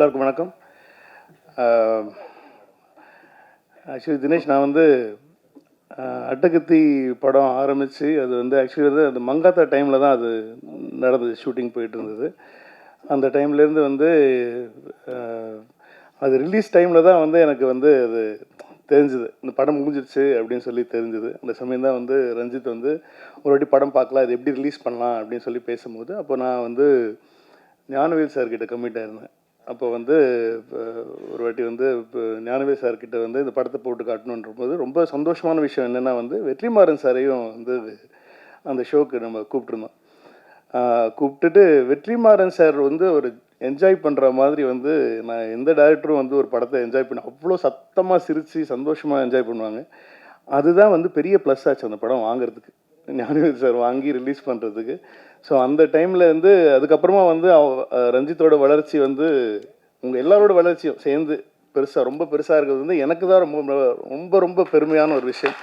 எல்லாருக்கும் வணக்கம். ஆக்சுவலி தினேஷ், நான் வந்து அட்டகத்தி படம் ஆரம்பித்து அது வந்து ஆக்சுவலி வந்து அந்த மங்காத்தா டைமில் தான் அது நடந்தது, ஷூட்டிங் போயிட்டு இருந்தது. அந்த டைம்லேருந்து வந்து அது ரிலீஸ் டைமில் தான் வந்து எனக்கு வந்து அது தெரிஞ்சுது, இந்த படம் முடிஞ்சிருச்சு அப்படின்னு சொல்லி தெரிஞ்சுது. அந்த சமயம் தான் வந்து ரஞ்சித் வந்து ஒரு வாட்டி படம் பார்க்கலாம், அது எப்படி ரிலீஸ் பண்ணலாம் அப்படின்னு சொல்லி பேசும்போது, அப்போ நான் வந்து ஞானவேல் சார்கிட்ட கமிட் ஆயிருந்தேன். அப்போ வந்து ஒரு வாட்டி வந்து இப்போ ஞானவேல் சார்கிட்ட வந்து இந்த படத்தை போட்டு காட்டணுன்ற போது ரொம்ப சந்தோஷமான விஷயம் என்னென்னா வந்து வெற்றிமாறன் சாரையும் வந்து அந்த ஷோக்கு நம்ம கூப்பிட்ருந்தோம். கூப்பிட்டுட்டு வெற்றிமாறன் சார் வந்து ஒரு என்ஜாய் பண்ணுற மாதிரி வந்து நான் எந்த டேரக்டரும் வந்து ஒரு படத்தை என்ஜாய் பண்ண அவ்வளோ சத்தமாக சிரித்து சந்தோஷமாக என்ஜாய் பண்ணுவாங்க. அதுதான் வந்து பெரிய ப்ளஸ் ஆச்சு அந்த படம் வாங்கிறதுக்கு, ஞானவேல் சார் வாங்கி ரிலீஸ் பண்ணுறதுக்கு. ஸோ அந்த டைமில் வந்து அதுக்கப்புறமா வந்து ரஞ்சித்தோட வளர்ச்சி வந்து உங்கள் எல்லாரோட வளர்ச்சியும் சேர்ந்து பெருசாக ரொம்ப பெருசாக இருக்கிறது வந்து எனக்கு தான் ரொம்ப ரொம்ப ரொம்ப பெருமையான ஒரு விஷயம்.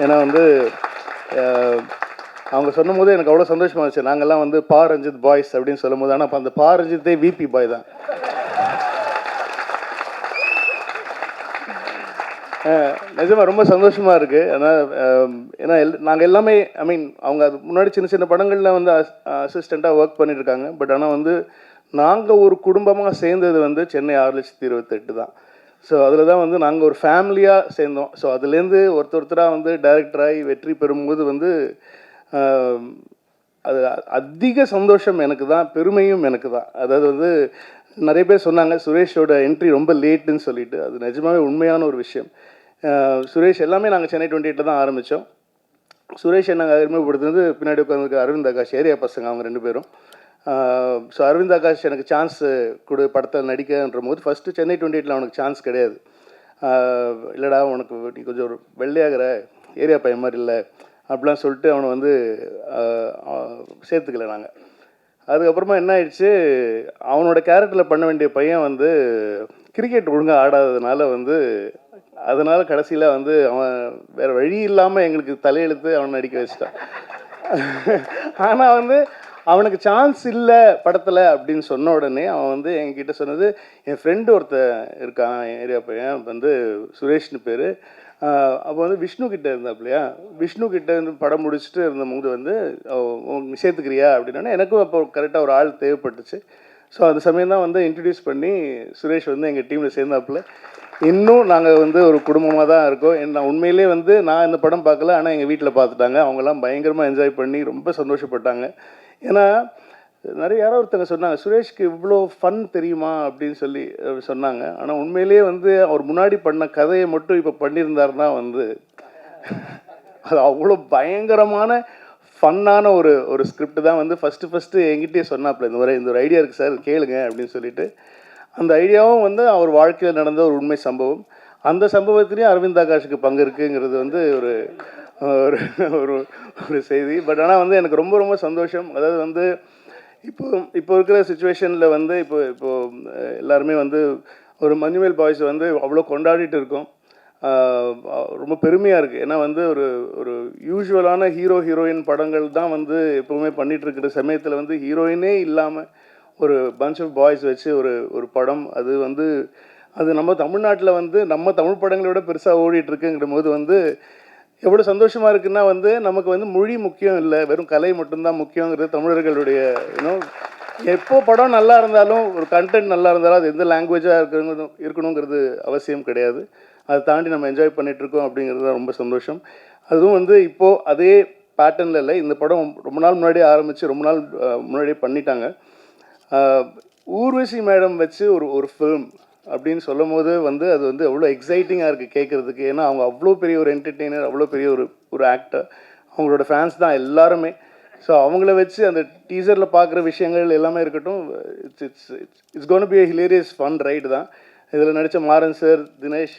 ஏன்னா வந்து அவங்க சொல்லும் போது எனக்கு அவ்வளோ சந்தோஷமாக இருந்துச்சு. நாங்கள்லாம் வந்து பா ரஞ்சித் பாய்ஸ் அப்படின்னு சொல்லும் போது, ஆனால் அப்போ அந்த பா ரஞ்சித்தே விபி பாய் தான். நிஜமாக ரொம்ப சந்தோஷமாக இருக்குது. ஆனால் ஏன்னா நாங்கள் எல்லாமே அவங்க அது முன்னாடி சின்ன சின்ன படங்களில் வந்து அசிஸ்டண்ட்டாக ஒர்க் பண்ணிட்டுருக்காங்க. பட் ஆனால் வந்து நாங்கள் ஒரு குடும்பமாக சேர்ந்தது வந்து சென்னை 6,28,000 தான். ஸோ அதில் தான் வந்து நாங்கள் ஒரு ஃபேமிலியாக சேர்ந்தோம். ஸோ அதுலேருந்து ஒருத்தராக வந்து டைரக்டராகி வெற்றி பெறும்போது வந்து அது அதிக சந்தோஷம் எனக்கு தான், பெருமையும் எனக்கு தான். அதாவது வந்து நிறைய பேர் சொன்னாங்க சுரேஷோட என்ட்ரி ரொம்ப லேட்டுன்னு சொல்லிட்டு. அது நிஜமாகவே உண்மையான ஒரு விஷயம். சுரேஷ் எல்லாமே நாங்கள் சென்னை 28 தான் ஆரம்பித்தோம். சுரேஷ் நாங்கள் அறிமுகப்படுத்துனது பின்னாடி உட்காந்துருக்க அரவிந்த் ஆகாஷ், ஏரியா பசங்க அவங்க 2 பேரும். ஸோ அரவிந்த் ஆகாஷ் எனக்கு சான்ஸ் கொடு படத்தில் நடிக்கன்ற போது ஃபஸ்ட்டு சென்னை 28 அவனுக்கு சான்ஸ் கிடையாது. இல்லைடா உனக்கு நீ கொஞ்சம் ஒரு வெள்ளையாகிற, ஏரியா பையன் மாதிரி இல்லை அப்படிலாம் சொல்லிட்டு அவனை வந்து சேர்த்துக்கல நாங்கள். அதுக்கப்புறமா என்ன ஆயிடுச்சு, அவனோட கேரக்டரில் பண்ண வேண்டிய பையன் வந்து கிரிக்கெட் ஒழுங்காக ஆடாததுனால வந்து அதனால் கடைசியில் வந்து அவன் வேறு வழி இல்லாமல் எங்களுக்கு தலையெழுத்து அவனை நடிக்க வச்சிட்டான். ஆனால் வந்து அவனுக்கு சான்ஸ் இல்லை படத்தில் அப்படின்னு சொன்ன உடனே அவன் வந்து என்கிட்ட சொன்னது, என் ஃப்ரெண்டு ஒருத்தன் இருக்கான் ஏரியா பையன் வந்து சுரேஷ்னு பேர். அப்போ வந்து விஷ்ணு கிட்டே இருந்தாப்லையா, விஷ்ணு கிட்டே இருந்து படம் முடிச்சுட்டு இருந்தபோது வந்து சேர்த்துக்கிறியா அப்படின்னா எனக்கும் அப்போ கரெக்டாக ஒரு ஆள் தேவைப்பட்டுச்சு. ஸோ அந்த சமயம் தான் வந்து இன்ட்ரடியூஸ் பண்ணி சுரேஷ் வந்து எங்கள் டீமில் சேர்ந்தாப்புல. இன்னும் நாங்கள் வந்து ஒரு குடும்பமாக தான் இருக்கோம். நான் உண்மையிலே வந்து நான் இந்த படம் பார்க்கல, ஆனால் எங்கள் வீட்டில் பார்த்துட்டாங்க. அவங்கெல்லாம் பயங்கரமாக என்ஜாய் பண்ணி ரொம்ப சந்தோஷப்பட்டாங்க. ஏன்னா யாரோ ஒருத்தங்க சொன்னாங்க, சுரேஷ்க்கு இவ்வளோ ஃபன் தெரியுமா அப்படின்னு சொல்லி சொன்னாங்க. ஆனால் உண்மையிலேயே வந்து அவர் முன்னாடி பண்ண கதையை மட்டும் இப்போ பண்ணியிருந்தாருன்னா வந்து அது அவ்வளோ பயங்கரமான ஃபன்னான ஒரு ஸ்கிரிப்ட் தான் வந்து ஃபஸ்ட்டு என்கிட்டயே சொன்னாப்புல, இந்த ஒரு ஐடியா இருக்குது சார் கேளுங்க அப்படின்னு சொல்லிட்டு. அந்த ஐடியாவும் வந்து அவர் வாழ்க்கையில் நடந்த ஒரு உண்மை சம்பவம். அந்த சம்பவத்திலையும் அரவிந்த் ஆகாஷுக்கு பங்கு இருக்குங்கிறது வந்து ஒரு ஒரு செய்தி. பட் ஆனால் வந்து எனக்கு ரொம்ப ரொம்ப சந்தோஷம். அதாவது வந்து இப்போ இருக்கிற சுச்சுவேஷனில் வந்து இப்போ எல்லாருமே வந்து ஒரு மஞ்சுமேல் பாய்ஸ் வந்து அவ்வளோ கொண்டாடிட்டு இருக்கோம். ரொம்ப பெருமையாக இருக்குது. ஏன்னா வந்து ஒரு யூஸ்வலான ஹீரோயின் படங்கள் தான் வந்து எப்போவுமே பண்ணிகிட்ருக்கிற சமயத்தில் வந்து ஹீரோயினே இல்லாமல் ஒரு பஞ்ச் ஆஃப் பாய்ஸ் வச்சு ஒரு படம், அது வந்து அது நம்ம தமிழ்நாட்டில் வந்து நம்ம தமிழ் படங்களை விட பெருசாக ஓடிட்டுருக்குங்கிற போது வந்து எவ்வளோ சந்தோஷமாக இருக்குன்னா வந்து நமக்கு வந்து மொழி முக்கியம் இல்லை, வெறும் கலை மட்டும்தான் முக்கியங்கிறது தமிழர்களுடைய எப்போ படம் நல்லா இருந்தாலும் ஒரு கண்டென்ட் நல்லா இருந்தாலும் அது எந்த லாங்குவேஜாக இருக்கணுங்கிறது அவசியம் கிடையாது. அதை தாண்டி நம்ம என்ஜாய் பண்ணிகிட்ருக்கோம் அப்படிங்கிறது தான் ரொம்ப சந்தோஷம். அதுவும் வந்து இப்போது அதே பேட்டர்னில் இல்லை, இந்த படம் ரொம்ப நாள் முன்னாடியே ஆரம்பித்து ரொம்ப நாள் முன்னாடியே பண்ணிட்டாங்க. ஊர்வசி மேடம் வச்சு ஒரு ஃபிலிம் அப்படின்னு சொல்லும் போது வந்து அது வந்து அவ்வளோ எக்ஸைட்டிங்காக இருக்குது கேட்குறதுக்கு. ஏன்னா அவங்க அவ்வளோ பெரிய ஒரு என்டர்டெய்னர், அவ்வளோ பெரிய ஒரு ஆக்டர், அவங்களோட ஃபேன்ஸ் தான் எல்லாருமே. ஸோ அவங்கள வச்சு அந்த டீசரில் பார்க்குற விஷயங்கள் எல்லாமே இருக்கட்டும், it's gonna be a hilarious fun ride தான். இதில் நடித்த மாறன் சார், தினேஷ்,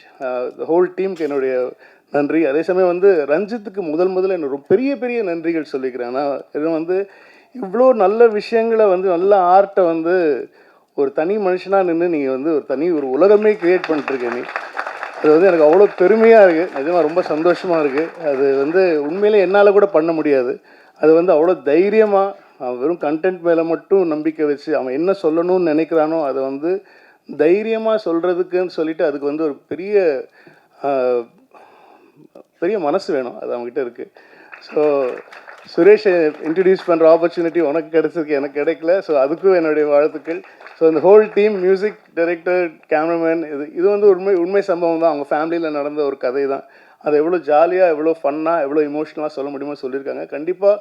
ஹோல் டீமுக்கு என்னுடைய நன்றி. அதே சமயம் வந்து ரஞ்சித்துக்கு முதல்ல என்ன பெரிய பெரிய நன்றிகள் சொல்லிக்கிறேன். ஆனால் இது வந்து இவ்வளோ நல்ல விஷயங்களை வந்து நல்ல ஆர்ட்டை வந்து ஒரு தனி மனுஷனாக நின்று நீங்கள் வந்து ஒரு உலகமே க்ரியேட் பண்ணிட்டுருக்கேன் நீ. அது வந்து எனக்கு அவ்வளோ பெருமையாக இருக்குது, நிஜமாக ரொம்ப சந்தோஷமாக இருக்குது. அது வந்து உண்மையிலே என்னால் கூட பண்ண முடியாது. அது வந்து அவ்வளோ தைரியமாக வெறும் கண்டென்ட் மேலே மட்டும் நம்பிக்கை வச்சு அவன் என்ன சொல்லணும்னு நினைக்கிறானோ அதை வந்து தைரியமாக சொல்கிறதுக்குன்னு சொல்லிட்டு அதுக்கு வந்து ஒரு பெரிய பெரிய மனசு வேணும், அது அவங்ககிட்ட இருக்குது. ஸோ சுரேஷை இன்ட்ரடியூஸ் பண்ணுற ஆப்பர்ச்சுனிட்டி உனக்கு கிடைச்சதுக்கு எனக்கு கிடைக்கல. ஸோ அதுக்கும் என்னுடைய வாழ்த்துக்கள். ஸோ இந்த whole team, music director, cameraman, இது வந்து உண்மை சம்பவம் தான். அவங்க ஃபேமிலியில் நடந்த ஒரு கதை தான். அதை எவ்வளோ ஜாலியாக, எவ்வளோ ஃபன்னாக, எவ்வளோ இமோஷனலாக சொல்ல முடியுமோ சொல்லியிருக்காங்க. கண்டிப்பாக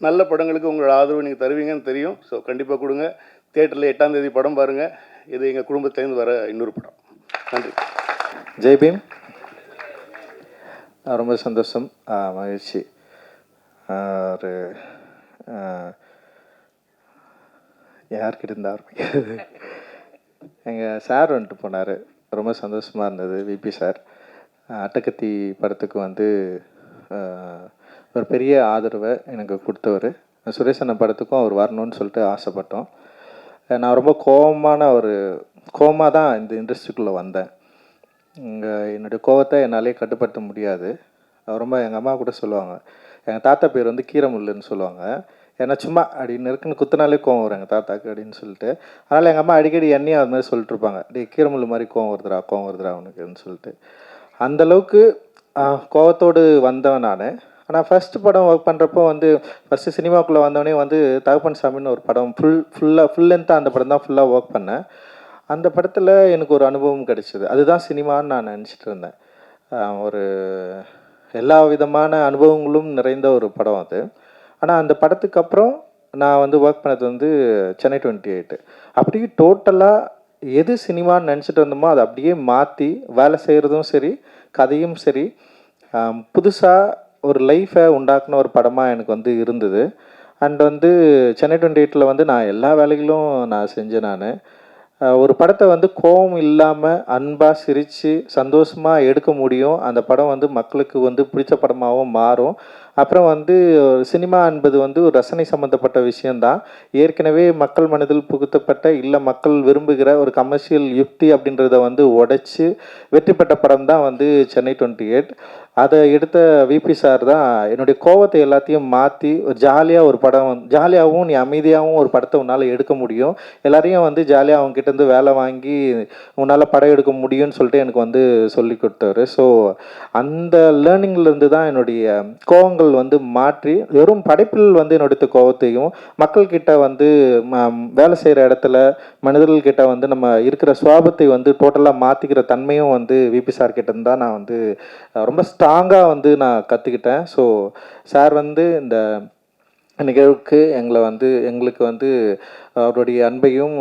நல்ல படங்களுக்கு உங்களோட ஆதரவு நீங்கள் தருவீங்கன்னு தெரியும். ஸோ கண்டிப்பாக கொடுங்க. தியேட்டரில் 8ஆம் தேதி படம் பாருங்கள். இது எங்கள் குடும்பத்துலேருந்து வர இன்னொரு படம். நன்றி. ஜெய் பீம். ரொம்ப சந்தோஷம், மகிழ்ச்சி. ஒரு யார்கிட்ட இருந்து ஆரம்பிக்கிறது? எங்கள் சார் வந்துட்டு போனார், ரொம்ப சந்தோஷமாக இருந்தது. விபி சார் அட்டகத்தி படத்துக்கு வந்து ஒரு பெரிய ஆதரவை எனக்கு கொடுத்தவர். சுரேஷ் அண்ணன் படத்துக்கும் அவர் வரணும்னு சொல்லிட்டு ஆசைப்பட்டோம். நான் ரொம்ப கோவமாக தான் இந்த இண்டஸ்ட்ரிக்குள்ளே வந்தேன். என்னுடைய கோவத்தை என்னாலே கட்டுப்படுத்த முடியாது. ரொம்ப எங்கள் அம்மா கூட சொல்லுவாங்க, எங்கள் தாத்தா பேர் வந்து கீரமுல்லுன்னு சொல்லுவாங்க. ஏன்னா சும்மா அப்படின்னு இருக்குன்னு குத்தினாலே கோவம் வரும் எங்கள் தாத்தாக்கு அப்படின்னு சொல்லிட்டு. அதனால் எங்கள் அம்மா அடிக்கடி என்னையும் அது மாதிரி சொல்லிட்டு இருப்பாங்க, கீரமுல்லு மாதிரி கோவம் வருதுடா அவனுக்குன்னு சொல்லிட்டு. அந்தளவுக்கு கோவத்தோடு வந்தவன் நான். ஆனால் ஃபஸ்ட்டு படம் ஒர்க் பண்ணுறப்போ வந்து ஃபஸ்ட்டு சினிமாவுக்குள்ளே வந்தவொடனே வந்து தகப்பன் சாமின்னு ஒரு படம் ஃபுல் லென்த்தாக அந்த படம் தான் ஃபுல்லாக ஒர்க் பண்ணேன். அந்த படத்தில் எனக்கு ஒரு அனுபவம் கிடைச்சிது. அதுதான் சினிமான்னு நான் நினச்சிட்டு இருந்தேன். ஒரு எல்லா விதமான அனுபவங்களும் நிறைந்த ஒரு படம் அது. ஆனால் அந்த படத்துக்கு அப்புறம் நான் வந்து ஒர்க் பண்ணது வந்து சென்னை 28. அப்படியே டோட்டலாக எது சினிமான்னு நினச்சிட்டு வந்தோமோ அதை அப்படியே மாற்றி வேலை செய்கிறதும் சரி, கதையும் சரி, புதுசாக ஒரு லைஃப்பை உண்டாக்குன ஒரு படமாக எனக்கு வந்து இருந்தது. அண்ட் வந்து சென்னை 28 வந்து நான் எல்லா வேலைகளும் நான் செஞ்சேன். நான் ஒரு படத்தை வந்து கோபம் இல்லாமல் அன்பாக சிரித்து சந்தோஷமாக எடுக்க முடியும். அந்த படம் வந்து மக்களுக்கு வந்து பிடிச்ச படமாகவும் மாறும். அப்புறம் வந்து சினிமா என்பது வந்து ஒரு ரசனை சம்மந்தப்பட்ட விஷயந்தான். ஏற்கனவே மக்கள் மனதில் புகுத்தப்பட்ட இல்லை மக்கள் விரும்புகிற ஒரு கமர்ஷியல் யுக்தி அப்படின்றத வந்து உடைச்சி வெற்றி பெற்ற படம் தான் வந்து சென்னை 28. அதை எடுத்த விபி சார் தான் என்னுடைய கோவத்தை எல்லாத்தையும் மாற்றி ஒரு ஜாலியாக ஒரு படம், ஜாலியாகவும் நீ அமைதியாகவும் ஒரு படத்தை உன்னால் எடுக்க முடியும், எல்லாரையும் வந்து ஜாலியாக அவங்ககிட்டேருந்து வேலை வாங்கி உன்னால் படம் எடுக்க முடியும்னு சொல்லிட்டு எனக்கு வந்து சொல்லி கொடுத்தாரு. ஸோ அந்த லேர்னிங்லேருந்து தான் என்னுடைய கோவங்கள் வந்து மாற்றி வெறும் படைப்பில் வந்து என்னுடைய கோவத்தையும் மக்கள்கிட்ட வந்து வேலை செய்கிற இடத்துல மனிதர்கள்கிட்ட வந்து நம்ம இருக்கிற சுவாபத்தை வந்து டோட்டலாக மாற்றிக்கிற தன்மையும் வந்து விபி சார் கிட்ட தான் நான் வந்து ரொம்ப ஸ்ட்ராங்காக வந்து நான் கற்றுக்கிட்டேன். ஸோ சார் வந்து இந்த நிகழ்வுக்கு எங்களுக்கு வந்து அவருடைய அன்பையும்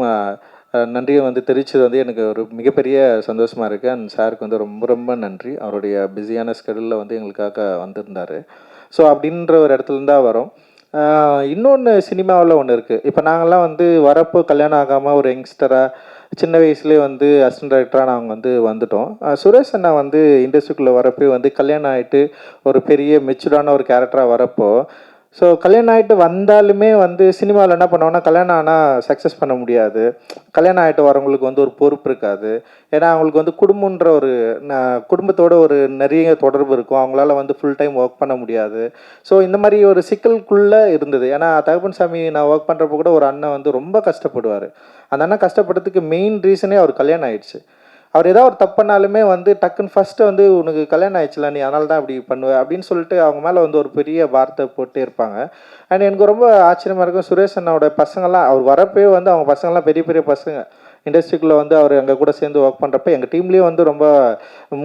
நன்றியும் வந்து தெரிவித்தது வந்து எனக்கு ஒரு மிகப்பெரிய சந்தோஷமாக இருக்குது. அண்ட் சாருக்கு வந்து ரொம்ப ரொம்ப நன்றி. அவருடைய பிஸியான ஸ்கெடியூலில் வந்து எங்களுக்காக வந்திருந்தார். ஸோ அப்படின்ற ஒரு இடத்துலேருந்து தான் வரோம். இன்னொன்று சினிமாவில் ஒன்று இருக்குது. இப்போ நாங்கள்லாம் வந்து வரப்போ கல்யாணம் ஆகாமல் ஒரு யங்ஸ்டராக சின்ன வயசுலேயே வந்து அசிஸ்டன்ட் டைரக்டராக நாங்கள் வந்து வந்துட்டோம். சுரேஷ் அண்ணா வந்து இண்டஸ்ட்ரிக்குள்ளே வரப்போ வந்து கல்யாணம் ஆகிட்டு ஒரு பெரிய மெச்சூர்டான ஒரு கேரக்டராக வரப்போ, ஸோ கல்யாணம் ஆகிட்டு வந்தாலுமே வந்து சினிமாவில் என்ன பண்ணுவோன்னா, கல்யாணம் ஆனால் சக்ஸஸ் பண்ண முடியாது. கல்யாணம் ஆகிட்டு வரவங்களுக்கு வந்து ஒரு பொறுப்பு இருக்காது. ஏன்னா அவங்களுக்கு வந்து குடும்பன்ற ஒரு குடும்பத்தோட ஒரு நிறைய தொடர்பு இருக்கும். அவங்களால வந்து ஃபுல் டைம் ஒர்க் பண்ண முடியாது. ஸோ இந்த மாதிரி ஒரு சிக்கலுக்குள்ளே இருந்தது. ஏன்னா தகப்பன் சாமி நான் ஒர்க் பண்ணுறப்போ கூட ஒரு அண்ணன் வந்து ரொம்ப கஷ்டப்படுவார். அந்த அண்ணன் கஷ்டப்படுறதுக்கு மெயின் ரீசனே அவர் கல்யாணம் ஆகிடுச்சு. அவர் ஏதாவது ஒரு தப்புனாலுமே வந்து டக்குன்னு ஃபஸ்ட்டு வந்து உனக்கு கல்யாணம் ஆயிடுச்சுல, நீ அதனால தான் இப்படி பண்ணுவேன் அப்படின்னு சொல்லிட்டு அவங்க மேலே வந்து ஒரு பெரிய வார்த்தை போட்டே இருப்பாங்க. அண்ட் எனக்கு ரொம்ப ஆச்சரியமாக இருக்கும், சுரேஷ் அண்ணாவோட பசங்கள்லாம் அவர் வரப்பே வந்து அவங்க பசங்கள்லாம் பெரிய பெரிய பசங்க. இண்டஸ்ட்ரிக்குள்ளே வந்து அவர் எங்கள் கூட சேர்ந்து ஒர்க் பண்ணுறப்ப எங்கள் டீம்லேயும் வந்து ரொம்ப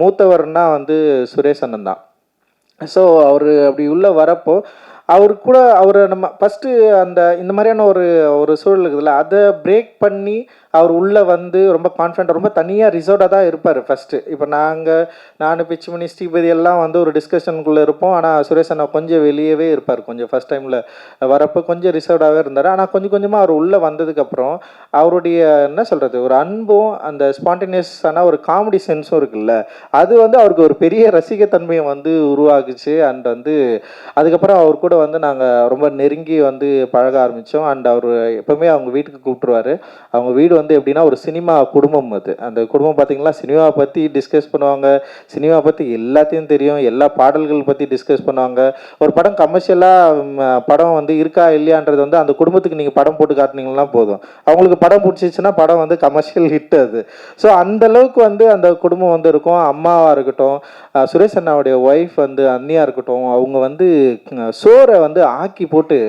மூத்தவர்னா வந்து சுரேஷ் அண்ணன் தான். ஸோ அவர் அப்படி உள்ளே வரப்போ அவரை நம்ம ஃபஸ்ட்டு இந்த மாதிரியான ஒரு சூழல் இருக்குதுல்ல, அதை பிரேக் பண்ணி அவர் உள்ளே வந்து ரொம்ப கான்ஃபிடென்ட்டாக ரொம்ப தனியாக ரிசர்வ்டாக தான் இருப்பார் ஃபஸ்ட்டு. இப்போ நான் பிச்சுமணி ஸ்ரீபதி எல்லாம் வந்து ஒரு டிஸ்கஷனுக்குள்ளே இருப்போம். ஆனால் சுரேஷ் அண்ணா கொஞ்சம் வெளியவே இருப்பார். கொஞ்சம் ஃபஸ்ட் டைமில் வரப்போ கொஞ்சம் ரிசர்வ்டாகவே இருந்தார். ஆனால் கொஞ்சம் கொஞ்சமாக அவர் உள்ளே வந்ததுக்கப்புறம் அவருடைய என்ன சொல்கிறது, ஒரு அன்பும் அந்த ஸ்பான்டேனியஸான ஒரு காமெடி சென்ஸும் இருக்குல்ல, அது வந்து அவருக்கு ஒரு பெரிய ரசிகத்தன்மையை வந்து உருவாக்குச்சு. அண்ட் வந்து அதுக்கப்புறம் அவர் கூட வந்து நாங்கள் ரொம்ப நெருங்கி வந்து பழக ஆரம்பித்தோம். அண்ட் அவர் எப்போவுமே அவங்க வீட்டுக்கு கூப்பிட்ருவார். அவங்க வீடு வந்து எப்படின்னா ஒரு சினிமா குடும்பம். அது அந்த குடும்பம் பார்த்தீங்கன்னா சினிமாவை பற்றி டிஸ்கஸ் பண்ணுவாங்க, சினிமா பற்றி எல்லாத்தையும் தெரியும், எல்லா பாடல்கள் பற்றி டிஸ்கஸ் பண்ணுவாங்க. ஒரு படம் கமர்ஷியலாக படம் வந்து இருக்கா இல்லையான்றது வந்து அந்த குடும்பத்துக்கு நீங்கள் படம் போட்டு காட்டினீங்கன்னா போதும், அவங்களுக்கு படம் பிடிச்சிச்சுன்னா படம் வந்து கமர்ஷியல் ஹிட் அது. ஸோ அந்த அளவுக்கு வந்து அந்த குடும்பம் வந்து இருக்கும். அம்மாவாக இருக்கட்டும், சுரேஷ் அண்ணாவுடைய ஒய்ஃப் வந்து அண்ணியாக இருக்கட்டும், அவங்க வந்து சோறை வந்து ஆக்கி போட்டு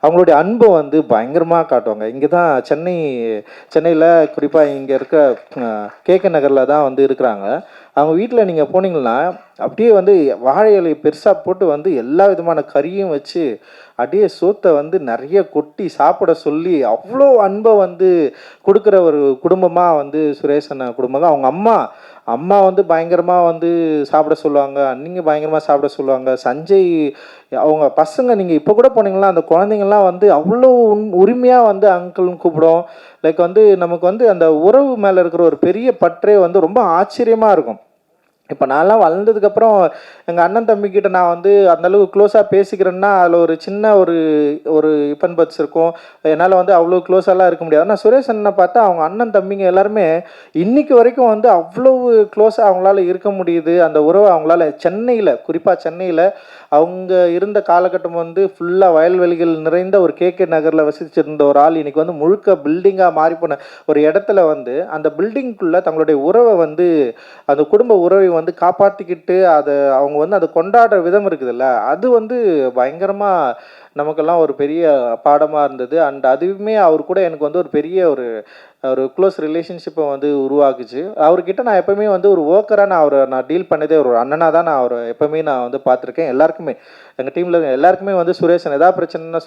அவங்களுடைய அன்பை வந்து பயங்கரமாக காட்டுவாங்க. இங்கே தான் சென்னையில் குறிப்பாக இங்கே இருக்க கேகே நகரில் தான் வந்து இருக்கிறாங்க. அவங்க வீட்டில் நீங்கள் போனீங்கன்னா அப்படியே வந்து வாழை இலை பெருசாக போட்டு வந்து எல்லா விதமான கறியும் வச்சு அப்படியே சோத்தை வந்து நிறைய கொட்டி சாப்பிட சொல்லி அவ்வளோ அன்பை வந்து கொடுக்குற ஒரு குடும்பமாக வந்து சுரேஷ் அண்ணா குடும்பம் தான். அவங்க அம்மா வந்து பயங்கரமாக வந்து சாப்பிட சொல்லுவாங்க, அன்னிங்க பயங்கரமாக சாப்பிட சொல்லுவாங்க. சஞ்சய் அவங்க பசங்க நீங்கள் இப்போ கூட போனீங்கன்னா அந்த குழந்தைங்கள்லாம் வந்து அவ்வளோ உரிமையாக வந்து அங்கிள்னு கூப்பிடும். லைக் வந்து நமக்கு வந்து அந்த உறவு மேலே இருக்கிற ஒரு பெரிய பற்றே வந்து ரொம்ப ஆச்சரியமாக இருக்கும். இப்போ நான்லாம் வளர்ந்ததுக்கப்புறம் எங்கள் அண்ணன் தம்பிக்கிட்ட நான் வந்து அந்தளவுக்கு க்ளோஸாக பேசிக்கிறேன்னா அதில் ஒரு சின்ன ஒரு இப்பன் பட்ஸ் இருக்கும். என்னால் வந்து அவ்வளோ க்ளோஸாலாம் இருக்க முடியாது. ஆனால் சுரேஷ் அண்ணனை பார்த்தா அவங்க அண்ணன் தம்பிங்க எல்லாருமே இன்றைக்கி வரைக்கும் வந்து அவ்வளோ க்ளோஸாக அவங்களால இருக்க முடியுது. அந்த உறவை அவங்களால குறிப்பாக சென்னையில் அவங்க இருந்த காலகட்டம் வந்து ஃபுல்லாக வயல்வெளிகள் நிறைந்த ஒரு கேகே நகரில் வசிச்சிருந்த ஒரு ஆள் இன்றைக்கி வந்து முழுக்க பில்டிங்காக மாறி போன ஒரு இடத்துல வந்து அந்த பில்டிங்குள்ளே தங்களுடைய உறவை வந்து அந்த குடும்ப உறவை வந்து காப்பாற்றிக்கிட்டு அவங்க வந்து அதை கொண்டாடுற விதம் இருக்குதுல்ல, அது வந்து பயங்கரமாக நமக்கெல்லாம் ஒரு பெரிய பாடமாக இருந்தது. அண்ட் அதுவுமே அவர் கூட எனக்கு வந்து ஒரு பெரிய ஒரு க்ளோஸ் ரிலேஷன்ஷிப்பை வந்து உருவாக்குச்சு. அவர்கிட்ட நான் எப்போவுமே வந்து ஒரு ஒர்க்கராக நான் டீல் பண்ணதே ஒரு அண்ணனாக தான் நான் அவரை எப்போவுமே நான் வந்து பார்த்துருக்கேன். எல்லாருக்குமே எங்கள் டீமில் எல்லாருக்குமே வந்து சுரேஷன் எதாவது பிரச்சனைனா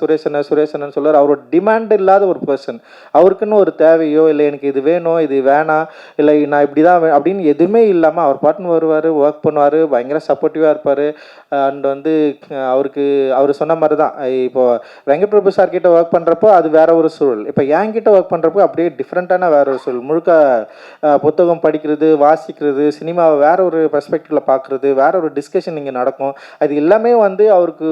சுரேஷன் சொல்லுவார். அவரோட டிமாண்ட் இல்லாத ஒரு பர்சன். அவருக்குன்னு ஒரு தேவையோ இல்லை எனக்கு இது வேணும் இது வேணாம் இல்லை நான் இப்படி தான் அப்படின்னு எதுவுமே இல்லாமல் அவர் பாட்டுன்னு வருவார், ஒர்க் பண்ணுவார், பயங்கர சப்போர்ட்டிவாக இருப்பார். அண்ட் வந்து அவர் சொன்ன மாதிரி தான் இப்போது வெங்கட் பிரபு சார் கிட்ட ஒர்க் பண்ணுறப்போ அது வேற ஒரு சூழல், இப்போ என்கிட்ட ஒர்க் பண்ணுறப்போ அப்படியே டிஃப்ரெண்ட்டான வேற ஒரு சூழல். முழுக்க புத்தகம் படிக்கிறது, வாசிக்கிறது, சினிமாவை வேற ஒரு பெர்ஸ்பெக்டிவில் பார்க்குறது, வேற ஒரு டிஸ்கஷன் இங்கே நடக்கும். அது எல்லாமே வந்து அவருக்கு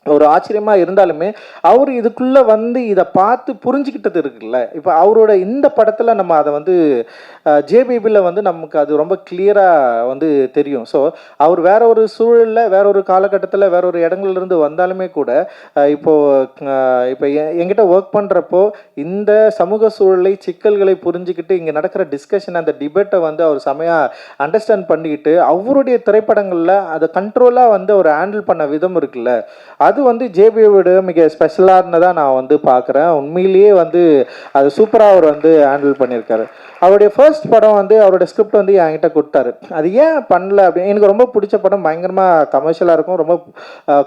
ஒரு ஆச்சரியமாக இருந்தாலுமே அவர் இதுக்குள்ளே வந்து இதை பார்த்து புரிஞ்சுக்கிட்டது இருக்குல்ல. இப்போ அவரோட இந்த படத்தில் நம்ம அதை வந்து ஜேபிபியில் வந்து நமக்கு அது ரொம்ப கிளியராக வந்து தெரியும். ஸோ அவர் வேற ஒரு சூழலில் வேற ஒரு காலகட்டத்தில் வேற ஒரு இடங்கள்லேருந்து வந்தாலுமே கூட இப்போ என்கிட்ட ஒர்க் பண்ணுறப்போ இந்த சமூக சூழலை சிக்கல்களை புரிஞ்சுக்கிட்டு இங்கே நடக்கிற டிஸ்கஷன் அந்த டிபேட்டை வந்து அவர் செமையாக அண்டர்ஸ்டாண்ட் பண்ணிக்கிட்டு அவருடைய திரைப்படங்களில் அதை கண்ட்ரோலாக வந்து அவர் ஹேண்டில் பண்ண விதம் இருக்குல்ல, அது வந்து ஜேபியோட மிக ஸ்பெஷலானதாக நான் வந்து பார்க்குறேன். உண்மையிலேயே வந்து அது சூப்பராக அவர் வந்து ஹேண்டில் பண்ணியிருக்காரு. அவருடைய ஃபர்ஸ்ட் படம் வந்து அவரோட ஸ்கிரிப்ட் வந்து என்கிட்ட கொடுத்தாரு. அது ஏன் பண்ணல அப்படின்னு எனக்கு ரொம்ப பிடிச்ச படம், பயங்கரமாக கமர்ஷியலாக இருக்கும், ரொம்ப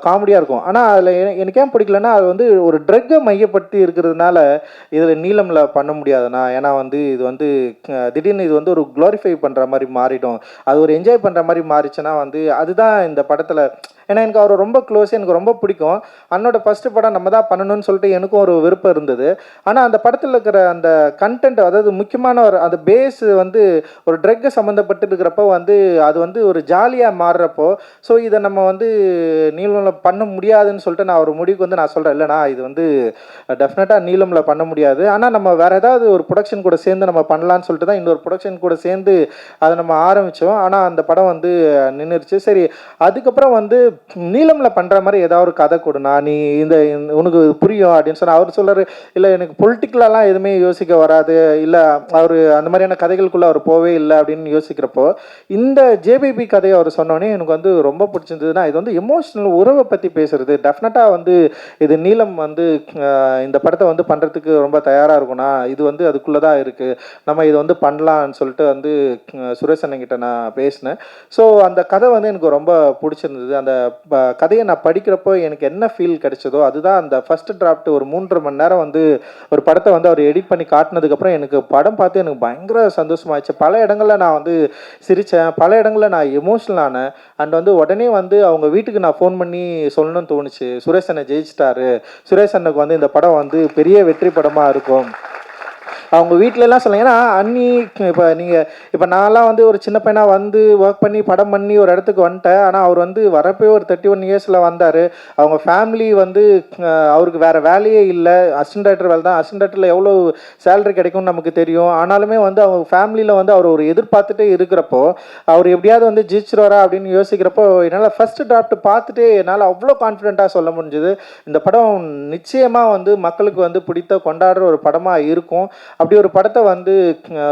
காமெடியாக இருக்கும். ஆனால் அதில் எனக்கு ஏன் பிடிக்கலன்னா அது வந்து ஒரு ட்ரக்கை மையப்படுத்தி இருக்கிறதுனால இதில் நீளமில் பண்ண முடியாதுண்ணா. ஏன்னா வந்து இது வந்து திடீர்னு இது வந்து ஒரு க்ளோரிஃபை பண்ணுற மாதிரி மாறிடும், அது ஒரு என்ஜாய் பண்ணுற மாதிரி மாறிச்சுன்னா வந்து அதுதான் இந்த படத்தில். ஏன்னா எனக்கு அவர் ரொம்ப க்ளோஸ், எனக்கு ரொம்ப பிடிக்கும். அண்ணோட ஃபஸ்ட்டு படம் நம்ம தான் பண்ணணும்னு சொல்லிட்டு எனக்கும் ஒரு விருப்பம் இருந்தது. ஆனால் அந்த படத்தில் இருக்கிற அந்த கண்டென்ட், அதாவது முக்கியமான அந்த பேஸ் வந்து ஒரு ட்ரக்கை சம்மந்தப்பட்டு இருக்கிறப்போ வந்து அது வந்து ஒரு ஜாலியாக மாறுறப்போ, ஸோ இதை நம்ம வந்து நீளமில் பண்ண முடியாதுன்னு சொல்லிட்டு நான் ஒரு முடிவுக்கு வந்து நான் சொல்கிறேன், இல்லைண்ணா இது வந்து டெஃபினட்டாக நீளமில் பண்ண முடியாது, ஆனால் நம்ம வேறு ஏதாவது ஒரு ப்ரொடக்ஷன் கூட சேர்ந்து நம்ம பண்ணலான்னு சொல்லிட்டு தான் இன்னொரு ப்ரொடக்ஷன் கூட சேர்ந்து அதை நம்ம ஆரம்பித்தோம். ஆனால் அந்த படம் வந்து நின்றுருச்சு. சரி, அதுக்கப்புறம் வந்து நீளமில் பண்ணுற மாதிரி ஏதாவது ஒரு கதை கொடுனா, நீ உனக்கு புரியும் அப்படின்னு சொன்னால் அவர் சொல்கிறார், இல்லை எனக்கு பொலிட்டிக்கலாலாம் எதுவுமே யோசிக்க வராது, இல்லை அவர் அந்த மாதிரியான கதைகளுக்குள்ளே அவர் போவே இல்லை அப்படின்னு யோசிக்கிறப்போ இந்த ஜேபிபி கதையை அவர் சொன்னோடனே எனக்கு வந்து ரொம்ப பிடிச்சிருந்ததுன்னா, இது வந்து எமோஷ்னல் உறவை பற்றி பேசுகிறது. டெஃபினட்டாக வந்து இது நீளம் வந்து இந்த படத்தை வந்து பண்ணுறதுக்கு ரொம்ப தயாராக இருக்கும்னா, இது வந்து அதுக்குள்ளே தான் இருக்குது, நம்ம இதை வந்து பண்ணலான்னு சொல்லிட்டு வந்து சுரேஷ் அண்ணங்கிட்ட நான் பேசினேன். ஸோ அந்த கதை வந்து எனக்கு ரொம்ப பிடிச்சிருந்தது. அந்த கதையை நான் படிக்கிறப்போ எனக்கு என்ன ஃபீல் கிடைச்சதோ அதுதான் அந்த ஃபர்ஸ்ட் டிராஃப்ட். ஒரு 3.5 மணி நேரம் வந்து ஒரு படத்தை வந்து அவர் எடிட் பண்ணி காட்டினதுக்கப்புறம் எனக்கு படம் பார்த்து எனக்கு பயங்கர சந்தோஷமாயிடுச்சு. பல இடங்களில் நான் வந்து சிரித்தேன், பல இடங்களில் நான் எமோஷ்னல் ஆனேன். அண்ட் வந்து உடனே வந்து அவங்க வீட்டுக்கு நான் ஃபோன் பண்ணி சொல்லணும்னு தோணுச்சு, சுரேஷ் அண்ணன் ஜெயிச்சிட்டாரு, சுரேஷ் அண்ணனுக்கு வந்து இந்த படம் வந்து பெரிய வெற்றி படமாக இருக்கும். அவங்க வீட்டிலலாம் சொல்லுங்க. ஏன்னா அண்ணி இப்போ நான்லாம் வந்து ஒரு சின்ன பையனாக வந்து ஒர்க் பண்ணி படம் பண்ணி ஒரு இடத்துக்கு வந்துட்டேன். ஆனால் அவர் வந்து வரப்போ ஒரு 31 இயர்ஸில் வந்தார். அவங்க ஃபேமிலி வந்து அவருக்கு வேறு வேலையே இல்லை, அசிஸ்டன்ட் டைரக்டர் வேலை தான். அசிஸ்டன்ட் டைரக்டரில் எவ்வளோ சேலரி கிடைக்கும்னு நமக்கு தெரியும். ஆனாலுமே வந்து அவங்க ஃபேமிலியில் வந்து அவர் ஒரு எதிர்பார்த்துட்டே இருக்கிறப்போ அவர் எப்படியாவது வந்து ஜெயிச்சிருவாரா அப்படின்னு யோசிக்கிறப்போ என்னால் ஃபர்ஸ்ட் டிராஃப்ட் பார்த்துட்டு என்னால் அவ்வளோ கான்ஃபிடென்ட்டாக சொல்ல முடிஞ்சுது. இந்த படம் நிச்சயமாக வந்து மக்களுக்கு வந்து பிடித்த கொண்டாடுற ஒரு படமாக இருக்கும். அப்படி ஒரு படத்தை வந்து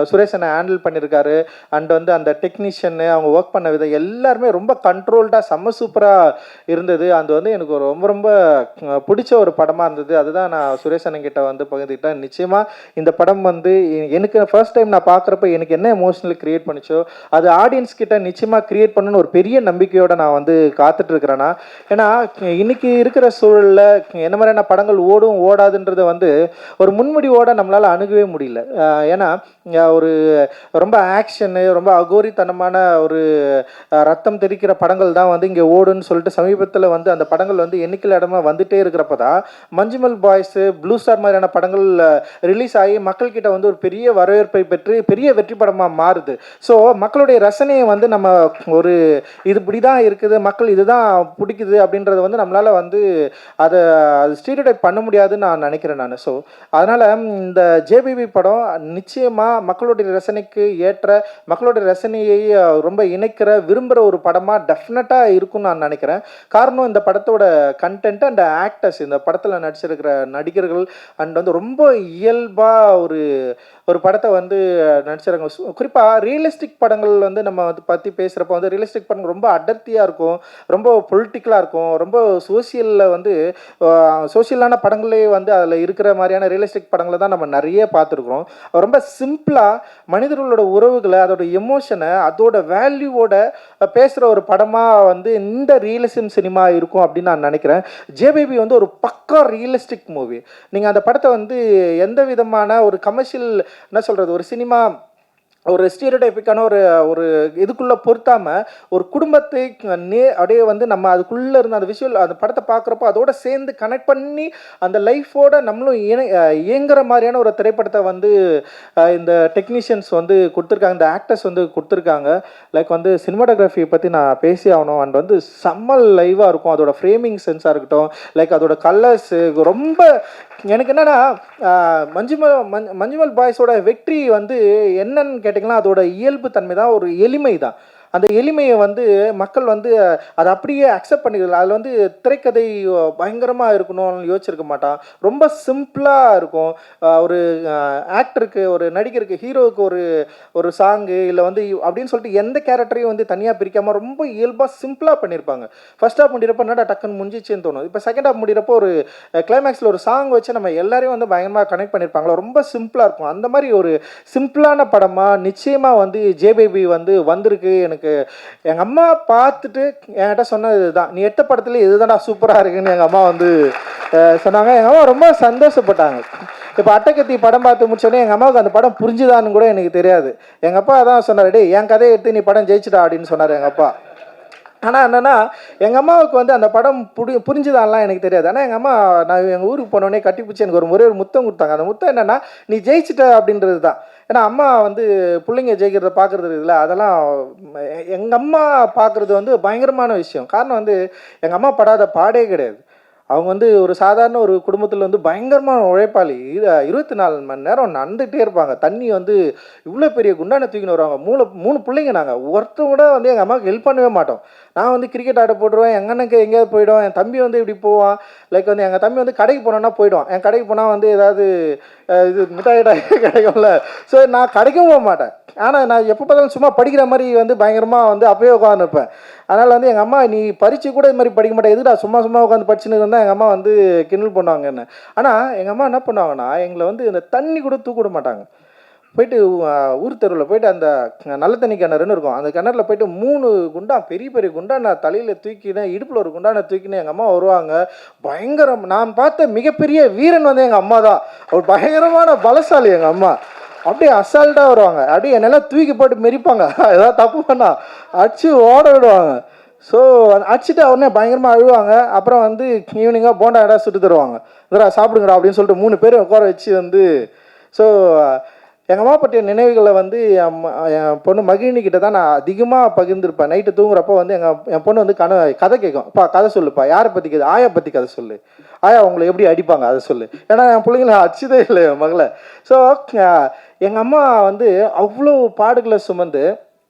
சுரேஷனை ஹேண்டில் பண்ணியிருக்காரு. அண்ட் வந்து அந்த டெக்னீஷியனு அவங்க ஒர்க் பண்ண விதம் எல்லாருமே ரொம்ப கண்ட்ரோல்டாக செம்ம சூப்பராக இருந்தது. அது வந்து எனக்கு ரொம்ப ரொம்ப பிடிச்ச ஒரு படமாக இருந்தது. அதுதான் நான் சுரேஷனங்கிட்ட வந்து பகிர்ந்துக்கிட்டேன். நிச்சயமாக இந்த படம் வந்து எனக்கு ஃபர்ஸ்ட் டைம் நான் பார்க்குறப்ப எனக்கு என்ன எமோஷனல் க்ரியேட் பண்ணிச்சோ அது ஆடியன்ஸ் கிட்ட நிச்சயமாக க்ரியேட் பண்ணணும்னு ஒரு பெரிய நம்பிக்கையோடு நான் வந்து காத்துட்ருக்கிறேன்னா. ஏன்னா இன்னைக்கு இருக்கிற சூழலில் என்ன மாதிரியான படங்கள் ஓடும் ஓடாதுன்றதை வந்து ஒரு முன்முடிவோடு நம்மளால் அணுகவே முடியல. ஏன்னா ஒரு ரொம்ப ஆக்ஷனு ரொம்ப அகோரித்தனமான ஒரு ரத்தம் தெரிக்கிற படங்கள் தான் வந்து இங்கே ஓடுன்னு சொல்லிட்டு சமீபத்தில் வந்து அந்த படங்கள் வந்து எண்ணிக்கையில் இடமா வந்துட்டே இருக்கிறப்ப தான் மஞ்சுமல் பாய்ஸு, ப்ளூ ஸ்டார் மாதிரியான படங்கள் ரிலீஸ் ஆகி மக்கள்கிட்ட வந்து ஒரு பெரிய வரவேற்பை பெற்று பெரிய வெற்றி படமாக மாறுது. ஸோ மக்களுடைய ரசனையை வந்து நம்ம ஒரு இது இப்படி தான் இருக்குது, மக்கள் இதுதான் பிடிக்குது அப்படின்றத வந்து நம்மளால் வந்து அது ஸ்டீரியோடைப் பண்ண முடியாதுன்னு நான் நினைக்கிறேன் நான். ஸோ அதனால் இந்த ஜேபிபி படம் நிச்சயமாக மக்களுடைய ரசனைக்கு ஏற்ற, மக்களுடைய ரசனையை ரொம்ப இணைக்கிற விரும்புகிற ஒரு படமாக டெஃபினட்டாக இருக்கும்னு நான் நினைக்கிறேன். காரணம் இந்த படத்தோட கண்டென்ட் அண்ட் ஆக்டர்ஸ், இந்த படத்தில் நடிச்சிருக்கிற நடிகர்கள் அண்ட் வந்து ரொம்ப இயல்பாக ஒரு படத்தை வந்து நடிச்சிருக்காங்க. குறிப்பாக ரியலிஸ்டிக் படங்கள் வந்து நம்ம வந்து பற்றி பேசுகிறப்ப வந்து ரியலிஸ்டிக் படங்கள் ரொம்ப அடர்த்தியாக இருக்கும், ரொம்ப பொலிட்டிக்கலாக இருக்கும், ரொம்ப சோசியலில் வந்து சோசியலான படங்களே வந்து அதில் இருக்கிற மாதிரியான ரியலிஸ்டிக் படங்களை தான் நம்ம நிறைய பார்த்துருக்குறோம். ரொம்ப சிம்பிளாக மனிதர்களோட உறவுகளை, அதோட எமோஷனை, அதோட வேல்யூவோட பேசுகிற ஒரு படமாக வந்து இந்த ரியலிசம் சினிமா இருக்கும் அப்படின்னு நான் நினைக்கிறேன். ஜேபிபி வந்து ஒரு பக்கா ரியலிஸ்டிக் மூவி. நீங்கள் அந்த படத்தை வந்து எந்த விதமான ஒரு கமர்ஷியல் என்ன சொல்கிறது, ஒரு சினிமா ஒரு ஸ்டீரியோடைப்பிக்கான ஒரு இதுக்குள்ளே பொருத்தாமல் ஒரு குடும்பத்தை அப்படியே வந்து நம்ம அதுக்குள்ளே இருந்த அந்த விஷுவல் அந்த படத்தை பார்க்குறப்போ அதோட சேர்ந்து கனெக்ட் பண்ணி அந்த லைஃபோட நம்மளும் இயங்குற மாதிரியான ஒரு திரைப்படத்தை வந்து இந்த டெக்னீஷியன்ஸ் வந்து கொடுத்துருக்காங்க, இந்த ஆக்டர்ஸ் வந்து கொடுத்துருக்காங்க. லைக் வந்து சினிமாட்டோகிராஃபியை பற்றி நான் பேசி ஆகணும். அண்ட் வந்து செம்ம லைவாக இருக்கும், அதோட ஃப்ரேமிங் சென்ஸாக இருக்கட்டும், லைக் அதோட கலர்ஸு ரொம்ப எனக்கு என்னென்னா மஞ்சுமல் பாய்ஸோட வெற்றி வந்து என்னன்னு கேட்டிங்கன்னா அதோட இயல்பு தன்மை தான், ஒரு எளிமை தான். அந்த எளிமையை வந்து மக்கள் வந்து அதை அப்படியே அக்செப்ட் பண்ணிக்கலாம். அதில் வந்து திரைக்கதை பயங்கரமாக இருக்கணும்னு யோசிச்சிருக்க மாட்டான், ரொம்ப சிம்பிளாக இருக்கும். ஒரு ஆக்டருக்கு, ஒரு நடிகருக்கு, ஹீரோவுக்கு ஒரு சாங்கு இல்லை வந்து அப்படின்னு சொல்லிட்டு எந்த கேரக்டரையும் வந்து தனியாக பிரிக்காமல் ரொம்ப இயல்பாக சிம்பிளாக பண்ணியிருப்பாங்க. ஃபர்ஸ்ட் ஹாஃப் முடிகிறப்ப என்னடா டக்குன்னு முடிஞ்சிச்சுன்னு தோணும். இப்போ செகண்ட் ஹாஃப் முடிகிறப்போ ஒரு கிளைமேக்ஸில் ஒரு சாங் வச்சு நம்ம எல்லாரையும் வந்து பயங்கரமாக கனெக்ட் பண்ணியிருப்பாங்களா, ரொம்ப சிம்பிளாக இருக்கும். அந்த மாதிரி ஒரு சிம்பிளான படமாக நிச்சயமாக வந்து ஜேபிபி வந்து வந்திருக்கு. எனக்கு எங்கள் அம்மா பார்த்துட்டு என்கிட்ட சொன்னது இதுதான், நீ எட்ட படத்துல இதுதான்டா சூப்பராக இருக்குன்னு எங்கள் அம்மா வந்து சொன்னாங்க. எங்கள் அம்மா ரொம்ப சந்தோஷப்பட்டாங்க. இப்போ அட்டகத்தி படம் பார்த்து முடிச்சோடனே எங்கள் அம்மாவுக்கு அந்த படம் புரிஞ்சுதான்னு கூட எனக்கு தெரியாது. எங்கள் அப்பா தான் சொன்னார், டே என் கதையை எடுத்து நீ படம் ஜெயிச்சிட்டா அப்படின்னு சொன்னார் எங்கள் அப்பா. ஆனால் என்னென்னா எங்கள் அம்மாவுக்கு வந்து அந்த படம் புரிஞ்சுதான்லாம் எனக்கு தெரியாது. ஆனால் எங்கள் அம்மா நான் எங்கள் ஊருக்கு போனோடனே கட்டிப்பிடிச்சி எனக்கு ஒரு முத்தம் கொடுத்தாங்க. அந்த முத்தம் என்னென்னா நீ ஜெயிச்சிட்ட அப்படின்றது தான். ஏன்னா அம்மா வந்து பிள்ளைங்க ஜெயிக்கிறத பார்க்குறது இருக்குல்ல, அதெல்லாம் எங்கள் அம்மா பார்க்குறது வந்து பயங்கரமான விஷயம். காரணம் வந்து எங்கள் அம்மா படாத பாடே கிடையாது. அவங்க வந்து ஒரு சாதாரண ஒரு குடும்பத்தில் வந்து பயங்கரமான உழைப்பாளி. 24 மணி நேரம் நடந்துகிட்டே இருப்பாங்க. தண்ணி வந்து இவ்வளோ பெரிய குண்டானை தூக்கின்னு வருவாங்க. 3 பிள்ளைங்க நாங்கள், ஒருத்தர் கூட வந்து எங்கள் அம்மாவுக்கு ஹெல்ப் பண்ணவே மாட்டோம். நான் வந்து கிரிக்கெட் ஆட போட்டுருவேன், எங்கள் அண்ணனுக்கு எங்கேயாவது போய்டும், என் தம்பி வந்து இப்படி போவான். லைக் வந்து எங்கள் தம்பி வந்து கடைக்கு போனோன்னா போய்டும், என் கடைக்கு போனால் வந்து ஏதாவது இது மிட்டாய் கிடைக்கும்ல. ஸோ நான் கடைக்கும் போக மாட்டேன். ஆனால் நான் எப்போ பார்த்தாலும் சும்மா படிக்கிற மாதிரி வந்து பயங்கரமாக வந்து அப்போயே உட்காந்துருப்பேன். அதனால் வந்து எங்கள் அம்மா நீ பரீட்சை கூட இது மாதிரி படிக்க மாட்டேன், எதுடா சும்மா உட்காந்து படிச்சுன்னு இருந்தால் எங்கள் அம்மா வந்து கிண்டல் பண்ணுவாங்க என்ன. ஆனால் எங்கள் அம்மா என்ன பண்ணுவாங்கன்னா எங்களை வந்து இந்த தண்ணி கூட தூக்க விட மாட்டாங்க. போயிட்டு ஊர் தெருவில் போயிட்டு அந்த நல்ல தண்ணி கிணறுன்னு இருக்கும், அந்த கிணறுல போயிட்டு 3 குண்டா பெரிய பெரிய குண்டா நான் தலையில் தூக்கினேன், இடுப்பில் ஒரு குண்டானை தூக்கினேன். எங்கள் அம்மா வருவாங்க. பயங்கரம், நான் பார்த்த மிகப்பெரிய வீரன் வந்து எங்கள் அம்மா தான். அவர் பயங்கரமான பலசாலி எங்கள் அம்மா. அப்படியே அசால்ட்டாக வருவாங்க, அப்படியே என்னெல்லாம் தூக்கி போட்டு மெரிப்பாங்க. ஏதாவது தப்பு பண்ணா அடிச்சு ஓட விடுவாங்க. ஸோ அடிச்சுட்டு உடனே பயங்கரமாக அழுவாங்க. அப்புறம் வந்து ஈவினிங்காக போண்டா இடம் சுட்டு தருவாங்க, இதரா சாப்பிடுங்கடா அப்படின்னு சொல்லிட்டு 3 பேரும் உட்கார வச்சு வந்து ஸோ எங்கள் அம்மா பற்றிய நினைவுகளை வந்து என் பொண்ணு மகிழினி கிட்ட தான் நான் அதிகமாக பகிர்ந்துருப்பேன். நைட்டு தூங்குறப்போ வந்து என் பொண்ணு வந்து கதை கேட்கும். அப்பா கதை சொல்லுப்பா, யாரை பற்றி கதை, ஆயா பற்றி கதை சொல்லு, ஆயா உங்களை எப்படி அடிப்பாங்க அதை சொல்லு. ஏன்னா என் பிள்ளைங்களை அடிச்சதே இல்லை என் மகளை. ஸோ எங்கள் அம்மா வந்து அவ்வளோ பாடுகளை சுமந்து,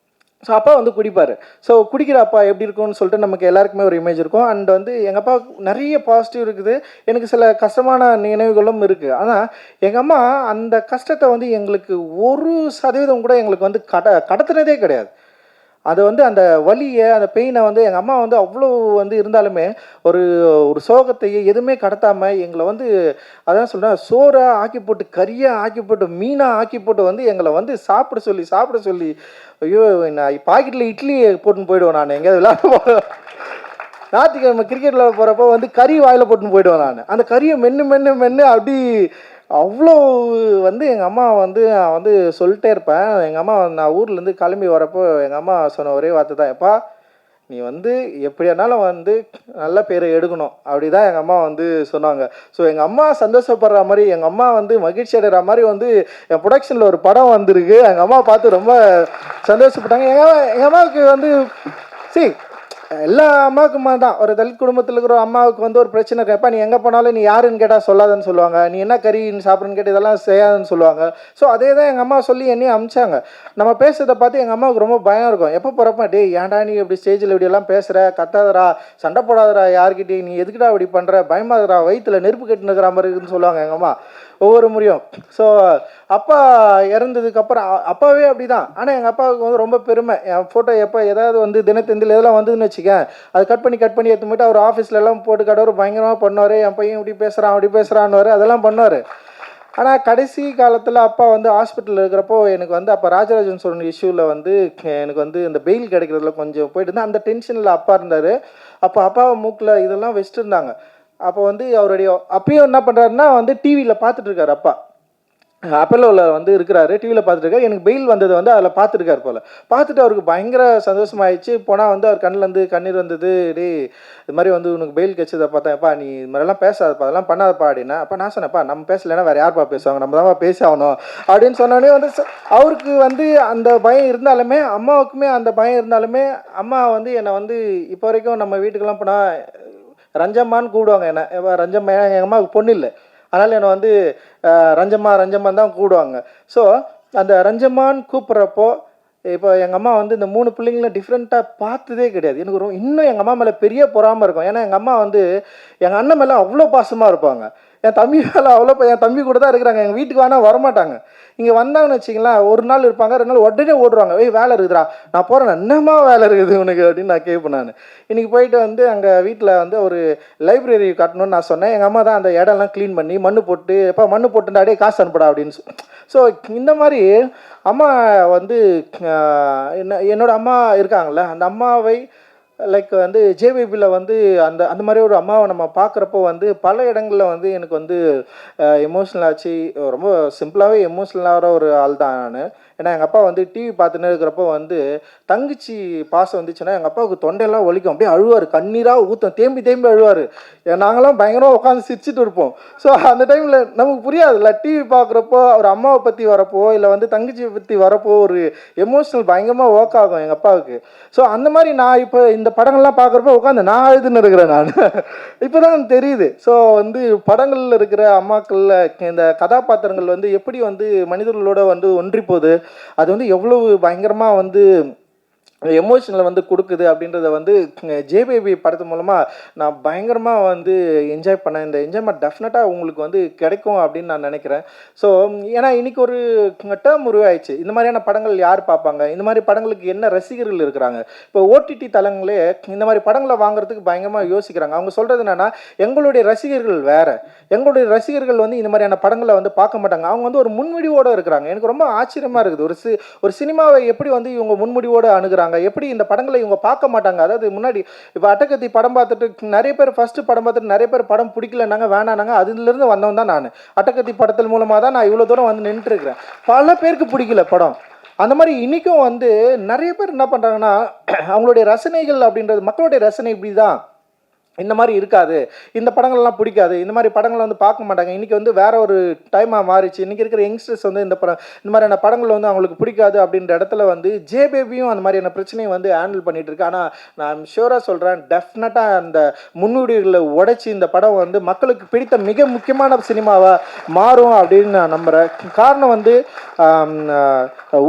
ஸோ அப்பா வந்து குடிப்பார். ஸோ குடிக்கிற அப்பா எப்படி இருக்கும்னு சொல்லிட்டு நமக்கு எல்லாருக்குமே ஒரு இமேஜ் இருக்கும். அண்ட் வந்து எங்கள் அப்பா நிறைய பாசிட்டிவ் இருக்குது, எனக்கு சில கஷ்டமான நினைவுகளும் இருக்குது. ஆனால் எங்கள் அம்மா அந்த கஷ்டத்தை வந்து எங்களுக்கு 1% கூட எங்களுக்கு வந்து கடத்துனதே கிடையாது. அது வந்து அந்த வலியை, அந்த பெயினை வந்து எங்கள் அம்மா வந்து அவ்வளோ வந்து இருந்தாலுமே ஒரு ஒரு சோகத்தையே எதுவுமே கடத்தாமல் எங்களை வந்து அதான் சொல்கிறேன், சோறாக ஆக்கி போட்டு, கறியாக ஆக்கி போட்டு, மீனாக ஆக்கி போட்டு வந்து எங்களை வந்து சாப்பிட சொல்லி ஐயோ நான் பாக்கெட்டில் இட்லி போட்டுன்னு போயிடுவேன். நான் எங்கேயாவது விளையாட ஞாயிற்றுக்கிழமை கிரிக்கெட் விளையாட போகிறப்போ வந்து கறி வாயில் போட்டுன்னு போயிடுவேன். நான் அந்த கறியை மென்று அப்படி அவ்வளோ வந்து எங்கள் அம்மா வந்து நான் வந்து சொல்லிட்டே இருப்பேன். எங்கள் அம்மா நான் ஊர்லேருந்து கிளம்பி வரப்போ எங்கள் அம்மா சொன்ன ஒரே வார்த்தை தான், எப்பா நீ வந்து எப்படியானாலும் வந்து நல்ல பேரை எடுக்கணும், அப்படி தான் எங்கள் அம்மா வந்து சொன்னாங்க. ஸோ எங்கள் அம்மா சந்தோஷப்படுற மாதிரி, எங்கள் அம்மா வந்து மகிழ்ச்சி அடைகிற மாதிரி வந்து என் ப்ரொடக்ஷனில் ஒரு படம் வந்திருக்கு. எங்கள் அம்மா பார்த்து ரொம்ப சந்தோஷப்பட்டாங்க. எங்கள் அம்மாவுக்கு வந்து எல்லா அம்மாவுக்குமா தான், ஒரு தலித் குடும்பத்தில் இருக்கிற அம்மாவுக்கு வந்து ஒரு பிரச்சனை இருக்கப்பா, நீ எங்கே போனாலும் நீ யாருன்னு கேட்டால் சொல்லாதன்னு சொல்லுவாங்க, நீ என்ன கறி சாப்பிட்றன்னு கேட்டு இதெல்லாம் செய்யாதுன்னு சொல்லுவாங்க. ஸோ அதே தான் எங்கள் அம்மா சொல்லி என்னையும் அமிச்சாங்க. நம்ம பேசுறதை பார்த்து எங்கள் அம்மாவுக்கு ரொம்ப பயம் இருக்கும். எப்போ போகிறப்ப டே ஏன்டா நீ இப்படி ஸ்டேஜில் இப்படியெல்லாம் பேசுகிற, கத்தாதரா, சண்டை போடாதரா, யார்கிட்டையும் நீ எதுக்குடா இப்படி பண்ணுற, பயமாதரா, வயிற்றுல நெருப்பு கட்டின்னு இருக்கிற மாதிரி இருக்குதுன்னு சொல்லுவாங்க எங்கள் அம்மா ஒவ்வொரு முறையும். ஸோ அப்பா இறந்ததுக்கப்புறம் அப்பாவே அப்படி தான். ஆனால் எங்கள் அப்பாவுக்கு வந்து ரொம்ப பெருமை. என் ஃபோட்டோ எப்போ ஏதாவது வந்து தினத்தந்தில் இதெல்லாம் வந்ததுன்னு வச்சுக்கேன், அது கட் பண்ணி எடுத்து போய்ட்டு அவர் ஆஃபீஸில் எல்லாம் போட்டு கடவுள் பயங்கரமாக பண்ணுவார். என் பையன் இப்படி பேசுகிறான்னு அதெல்லாம் பண்ணுவார். ஆனால் கடைசி காலத்தில் அப்பா வந்து ஹாஸ்பிட்டலில் இருக்கிறப்போ எனக்கு வந்து அப்போ ராஜராஜன் சோழன் இஷ்யூவில் வந்து எனக்கு வந்து இந்த பெயில் கிடைக்கிறதுல கொஞ்சம் போயிட்டு இருந்தேன். அந்த டென்ஷனில் அப்பா இருந்தார். அப்போ அப்பாவை மூக்கில் இதெல்லாம் வச்சுட்டு இருந்தாங்க. அப்போ வந்து அவருடைய அப்பயும் என்ன பண்ணுறாருன்னா வந்து டிவியில் பார்த்துட்ருக்காரு. அப்பா அப்பல்லோவில் வந்து இருக்கிறாரு, டிவியில் பார்த்துருக்காரு. எனக்கு பெயில் வந்தது வந்து அதில் பார்த்துருக்காரு போல். பார்த்துட்டு அவருக்கு பயங்கர சந்தோஷமாகிடுச்சு. போனால் வந்து அவர் கண்ணிலேருந்து கண்ணீர் வந்தது. டே இது மாதிரி வந்து உனக்கு பெயில் கிடச்சதை பார்த்தேன்ப்பா, நீ இது மாதிரிலாம் பேசாதப்பா, அதெல்லாம் பண்ணாதப்பா அப்படின்னா. அப்போ நான் சொன்னேன்ப்பா நம்ம பேசலைன்னா வேறு யார்ப்பா பேசுவாங்க, நம்ம தான் பேசி ஆகணும் அப்படின்னு சொன்னோடனே வந்து அவருக்கு வந்து அந்த பயம் இருந்தாலுமே, அம்மாவுக்குமே அந்த பயம் இருந்தாலுமே, அம்மா வந்து என்னை வந்து இப்போ வரைக்கும் நம்ம வீட்டுக்கெல்லாம் போனால் ரஞ்சம்மான்னு கூப்பிடுவாங்க. என்ன ரஞ்சம்மா, எங்கள் அம்மாவுக்கு பொண்ணு இல்லை, அதனால் என்னை வந்து ரஞ்சம்மான் தான் கூப்பிடுவாங்க. ஸோ அந்த ரஞ்சம்மான்னு கூப்பிட்றப்போ இப்போ எங்கள் அம்மா வந்து இந்த 3 பிள்ளைங்களும் டிஃப்ரெண்ட்டாக பார்த்ததே கிடையாது. எனக்கு இன்னும் எங்கள் அம்மா மேலே பெரிய பொறாமல் இருக்கும். ஏன்னா எங்கள் அம்மா வந்து எங்கள் அண்ணன் மேலே அவ்வளோ பாசமாக இருப்பாங்க, என் தம்பி மேலே அவ்வளோ, என் தம்பி கூட தான் இருக்கிறாங்க, எங்கள் வீட்டுக்கு வேணால் வரமாட்டாங்க. இங்கே வந்தாங்கன்னு வச்சிங்களேன், ஒரு நாள் இருப்பாங்க, 2 நாள் உடனே ஓடுவாங்க. வேலை இருக்குதுடா நான் போகிறேன், என்னம்மா வேலை இருக்குது உனக்கு அப்படின்னு நான் கேட்பேன். நான் இன்றைக்கி போயிட்டு வந்து அங்கே வீட்டில் வந்து ஒரு லைப்ரரி கட்டணும்னு நான் சொன்னேன். எங்கள் அம்மா தான் அந்த இடம்லாம் க்ளீன் பண்ணி மண்ணு போட்டு, எப்போ மண்ணு போட்டுட்டாடே காசு அனுப்படா அப்படின்னு. ஸோ இந்த மாதிரி அம்மா வந்து என்னோட அம்மா இருக்காங்கள்ல, அந்த அம்மாவை லைக் வந்து ஜேபிபியில் வந்து அந்த மாதிரி ஒரு அம்மாவை நம்ம பார்க்குறப்போ வந்து பல இடங்களில் வந்து எனக்கு வந்து எமோஷ்னல் ஆச்சு. ரொம்ப சிம்பிளாகவே எமோஷ்னல் ஆகிற ஒரு ஆள் தான் நான். ஏன்னா எங்கள் அப்பா வந்து டிவி பார்த்துன்னு இருக்கிறப்போ வந்து தங்கச்சி பாசம் வந்துச்சுன்னா எங்கள் அப்பாவுக்கு தொண்டையெல்லாம் ஒலிக்கும், அப்படியே அழுவார், கண்ணீராக ஊற்றும், தேம்பி அழுவார். நாங்களாம் பயங்கரமாக உட்காந்து சிரிச்சுட்டு இருப்போம். ஸோ அந்த டைமில் நமக்கு புரியாதுல்ல, டிவி பார்க்குறப்போ ஒரு அம்மாவை பற்றி வரப்போ இல்லை வந்து தங்கச்சியை பற்றி வரப்போ ஒரு எமோஷ்னல் பயங்கரமாக ஒர்க் ஆகும் எங்கள் அப்பாவுக்கு. ஸோ அந்த மாதிரி நான் இப்போ இந்த படங்கள்லாம் பார்க்குறப்போ உட்காந்து நான் அழுதுன்னு இருக்கிறேன் நான். இப்போ தான் தெரியுது. ஸோ வந்து படங்களில் இருக்கிற அம்மாக்களில் இந்த கதாபாத்திரங்கள் வந்து எப்படி வந்து மனிதர்களோட வந்து ஒன்றி போகுது, அது வந்து எவ்வளவு பயங்கரமாக வந்து எமோஷனலை வந்து கொடுக்குது அப்படின்றத வந்து ஜேபேபி படத்து மூலமாக நான் பயங்கரமாக வந்து என்ஜாய் பண்ணேன். இந்த என்ஜாய்மெண்ட் டெஃபினட்டாக உங்களுக்கு வந்து கிடைக்கும் அப்படின்னு நான் நினைக்கிறேன். ஸோ ஏன்னா இன்றைக்கி ஒரு டேர்ம் உருவாயிடுச்சு, இந்த மாதிரியான படங்கள் யார் பார்ப்பாங்க, இந்த மாதிரி படங்களுக்கு என்ன ரசிகர்கள் இருக்கிறாங்க. இப்போ ஓடிடி தளங்களே இந்த மாதிரி படங்களை வாங்குறதுக்கு பயங்கரமாக யோசிக்கிறாங்க. அவங்க சொல்கிறது என்னென்னா, எங்களுடைய ரசிகர்கள் வேறு, எங்களுடைய ரசிகர்கள் வந்து இந்த மாதிரியான படங்களை வந்து பார்க்க மாட்டாங்க, அவங்க வந்து ஒரு முன்முடிவோடு இருக்கிறாங்க. எனக்கு ரொம்ப ஆச்சரியமாக இருக்குது, ஒரு சினிமாவை எப்படி வந்து இவங்க முன்முடிவோடு அணுகிறாங்க, எப்படி இந்த படங்களை இவங்க பார்க்க மாட்டாங்க. அதாவது முன்னாடி இப்போ அட்டகத்தி படம் பார்த்துட்டு நிறைய பேர் ஃபர்ஸ்ட் படம் பார்த்துட்டு நிறைய பேர் படம் பிடிக்கலன்னாங்க, வேணானாங்க. அதுலேருந்து வந்தவன் தான் நான். அட்டகத்தி படத்தின் மூலமாக தான் நான் இவ்வளோ தூரம் வந்து நின்றுருக்கிறேன். பல பேருக்கு பிடிக்கல படம். அந்த மாதிரி இன்றைக்கும் வந்து நிறைய பேர் என்ன பண்ணுறாங்கன்னா, அவங்களுடைய ரசனைகள் அப்படின்றது, மக்களுடைய ரசனை இப்படி தான், இந்த மாதிரி இருக்காது, இந்த படங்கள்லாம் பிடிக்காது, இந்த மாதிரி படங்களை வந்து பார்க்க மாட்டாங்க, இன்றைக்கி வந்து வேற ஒரு டைமாக மாறிச்சு, இன்றைக்கி இருக்கிற யங்ஸ்டர்ஸ் வந்து இந்த மாதிரியான படங்கள் வந்து அவங்களுக்கு பிடிக்காது அப்படின்ற இடத்துல வந்து பேபியும் அந்த மாதிரியான பிரச்சனையை வந்து ஹேண்டில் பண்ணிட்டு இருக்கு. ஆனால் நான் ஷூராக சொல்கிறேன், டெஃபினட்டாக அந்த முன்னுரிகளை உடைச்சி இந்த படம் வந்து மக்களுக்கு பிடித்த மிக முக்கியமான சினிமாவாக மாறும் அப்படின்னு நான் நம்புகிறேன். காரணம் வந்து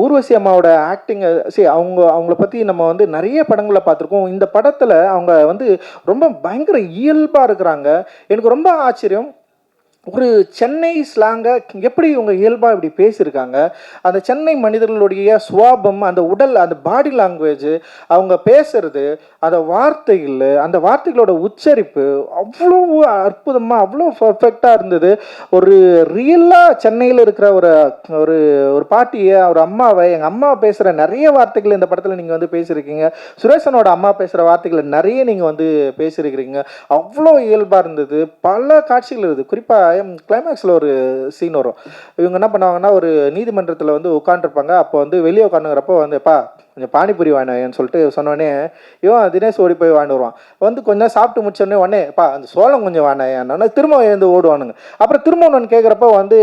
ஊர்வசி அம்மாவோட ஆக்டிங், சரி அவங்கள பற்றி நம்ம வந்து நிறைய படங்களை பார்த்துருக்கோம். இந்த படத்தில் அவங்க வந்து ரொம்ப பயங்கர இயல்பாக இருக்கிறாங்க. எனக்கு ரொம்ப ஆச்சரியம், ஒரு சென்னை ஸ்லாங்கை எப்படி இவங்க இயல்பாக இப்படி பேசியிருக்காங்க. அந்த சென்னை மனிதர்களுடைய சுவாபம், அந்த உடல், அந்த பாடி லாங்குவேஜ், அவங்க பேசுறது, அந்த வார்த்தைகள், அந்த வார்த்தைகளோட உச்சரிப்பு அவ்வளோ அற்புதமாக, அவ்வளோ பர்ஃபெக்டாக இருந்தது. ஒரு ரியலாக சென்னையில் இருக்கிற ஒரு ஒரு ஒரு பாட்டியை, ஒரு அம்மாவை, எங்கள் அம்மா பேசுகிற நிறைய வார்த்தைகள் இந்த படத்தில் நீங்கள் வந்து பேசியிருக்கீங்க. சுரேஷனோட அம்மா பேசுகிற வார்த்தைகளை நிறைய நீங்கள் வந்து பேசியிருக்கிறீங்க. அவ்வளோ இயல்பாக இருந்தது. பல காட்சிகள் இருக்குது. குறிப்பாக கிளைமேக்ஸில் ஒரு சீன் வரும். இவங்க என்ன பண்ணுவாங்கன்னா, ஒரு நீதிமன்றத்தில் வந்து உட்காந்துருப்பாங்க. அப்போ வந்து வெளியே உட்காந்துங்கிறப்போ வந்து, எப்பா கொஞ்சம் பானிபூரி வாங்கினேன்னு சொல்லிட்டு சொன்னோடனே இவன் தினேஷ் ஓடி போய் வாங்கிட்டு வருவான். வந்து கொஞ்சம் சாப்பிட்டு முடிச்சோடனே உடனே எப்பா அந்த சோளம் கொஞ்சம் வாங்கினேன், திரும்ப எழுந்து ஓடுவானுங்க. அப்புறம் திரும்ப ஒன்று கேட்குறப்ப வந்து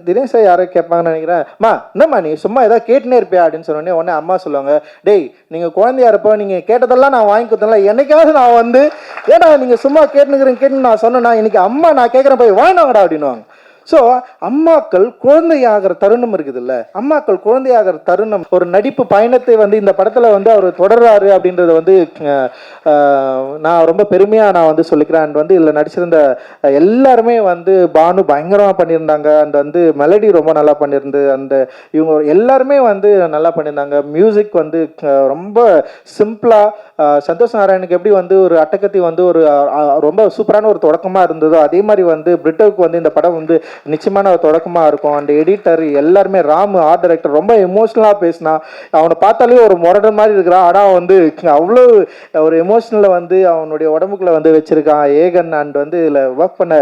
தினேஷை யாரோ கேட்பாங்கன்னு நினைக்கிறேன், அம்மா என்னம்மா நீ சும்மா ஏதாவது கேட்டுனே இருப்பியா அப்படின்னு சொன்னோடனே உடனே அம்மா சொல்லுவாங்க, டேய் நீங்கள் குழந்தையா இருப்போ நீங்கள் கேட்டதெல்லாம் நான் வாங்கி கொடுத்தேன்ல, என்னைக்காவது நான் வந்து ஏன்னா நீங்கள் சும்மா கேட்டுன்னு நான் சொன்னேன்னா இன்னைக்கு அம்மா நான் கேட்குறேன் போய் வாங்கினாங்கடா அப்படின்னுவாங்க. ஸோ அம்மாக்கள் குழந்தையாகிற தருணம் இருக்குதுல்ல, அம்மாக்கள் குழந்தையாகிற தருணம், ஒரு நடிப்பு பயணத்தை வந்து இந்த படத்தில் வந்து அவர் தொடர்றாரு அப்படின்றத வந்து நான் ரொம்ப பெருமையாக நான் வந்து சொல்லிக்கிறேன். அண்ட் வந்து இதில் நடிச்சிருந்த எல்லாருமே வந்து பானு பயங்கரமாக பண்ணியிருந்தாங்க. அண்ட் வந்து மெலடி ரொம்ப நல்லா பண்ணியிருந்து, அந்த இவங்க எல்லாருமே வந்து நல்லா பண்ணியிருந்தாங்க. மியூசிக் வந்து ரொம்ப சிம்பிளாக, சந்தோஷ் நாராயணுக்கு எப்படி வந்து ஒரு அட்டகத்தி வந்து ஒரு ரொம்ப சூப்பரான ஒரு தொடக்கமாக இருந்ததோ, அதே மாதிரி வந்து பிரிட்டோவுக்கு வந்து இந்த படம் வந்து நிச்சயமான ஒரு தொடக்கமாக இருக்கும். அண்ட் எடிட்டர் எல்லாருமே, ராமு ஆர்ட் டைரக்டர் ரொம்ப எமோஷ்னலாக பேசினா, அவனை பார்த்தாலே ஒரு முரடர் மாதிரி இருக்கிறான், ஆனால் வந்து அவ்வளோ ஒரு எமோஷ்னலை வந்து அவனுடைய உடம்புக்குள்ளே வந்து வச்சுருக்கான் ஏகன். அண்ட் வந்து இதில் ஒர்க் பண்ண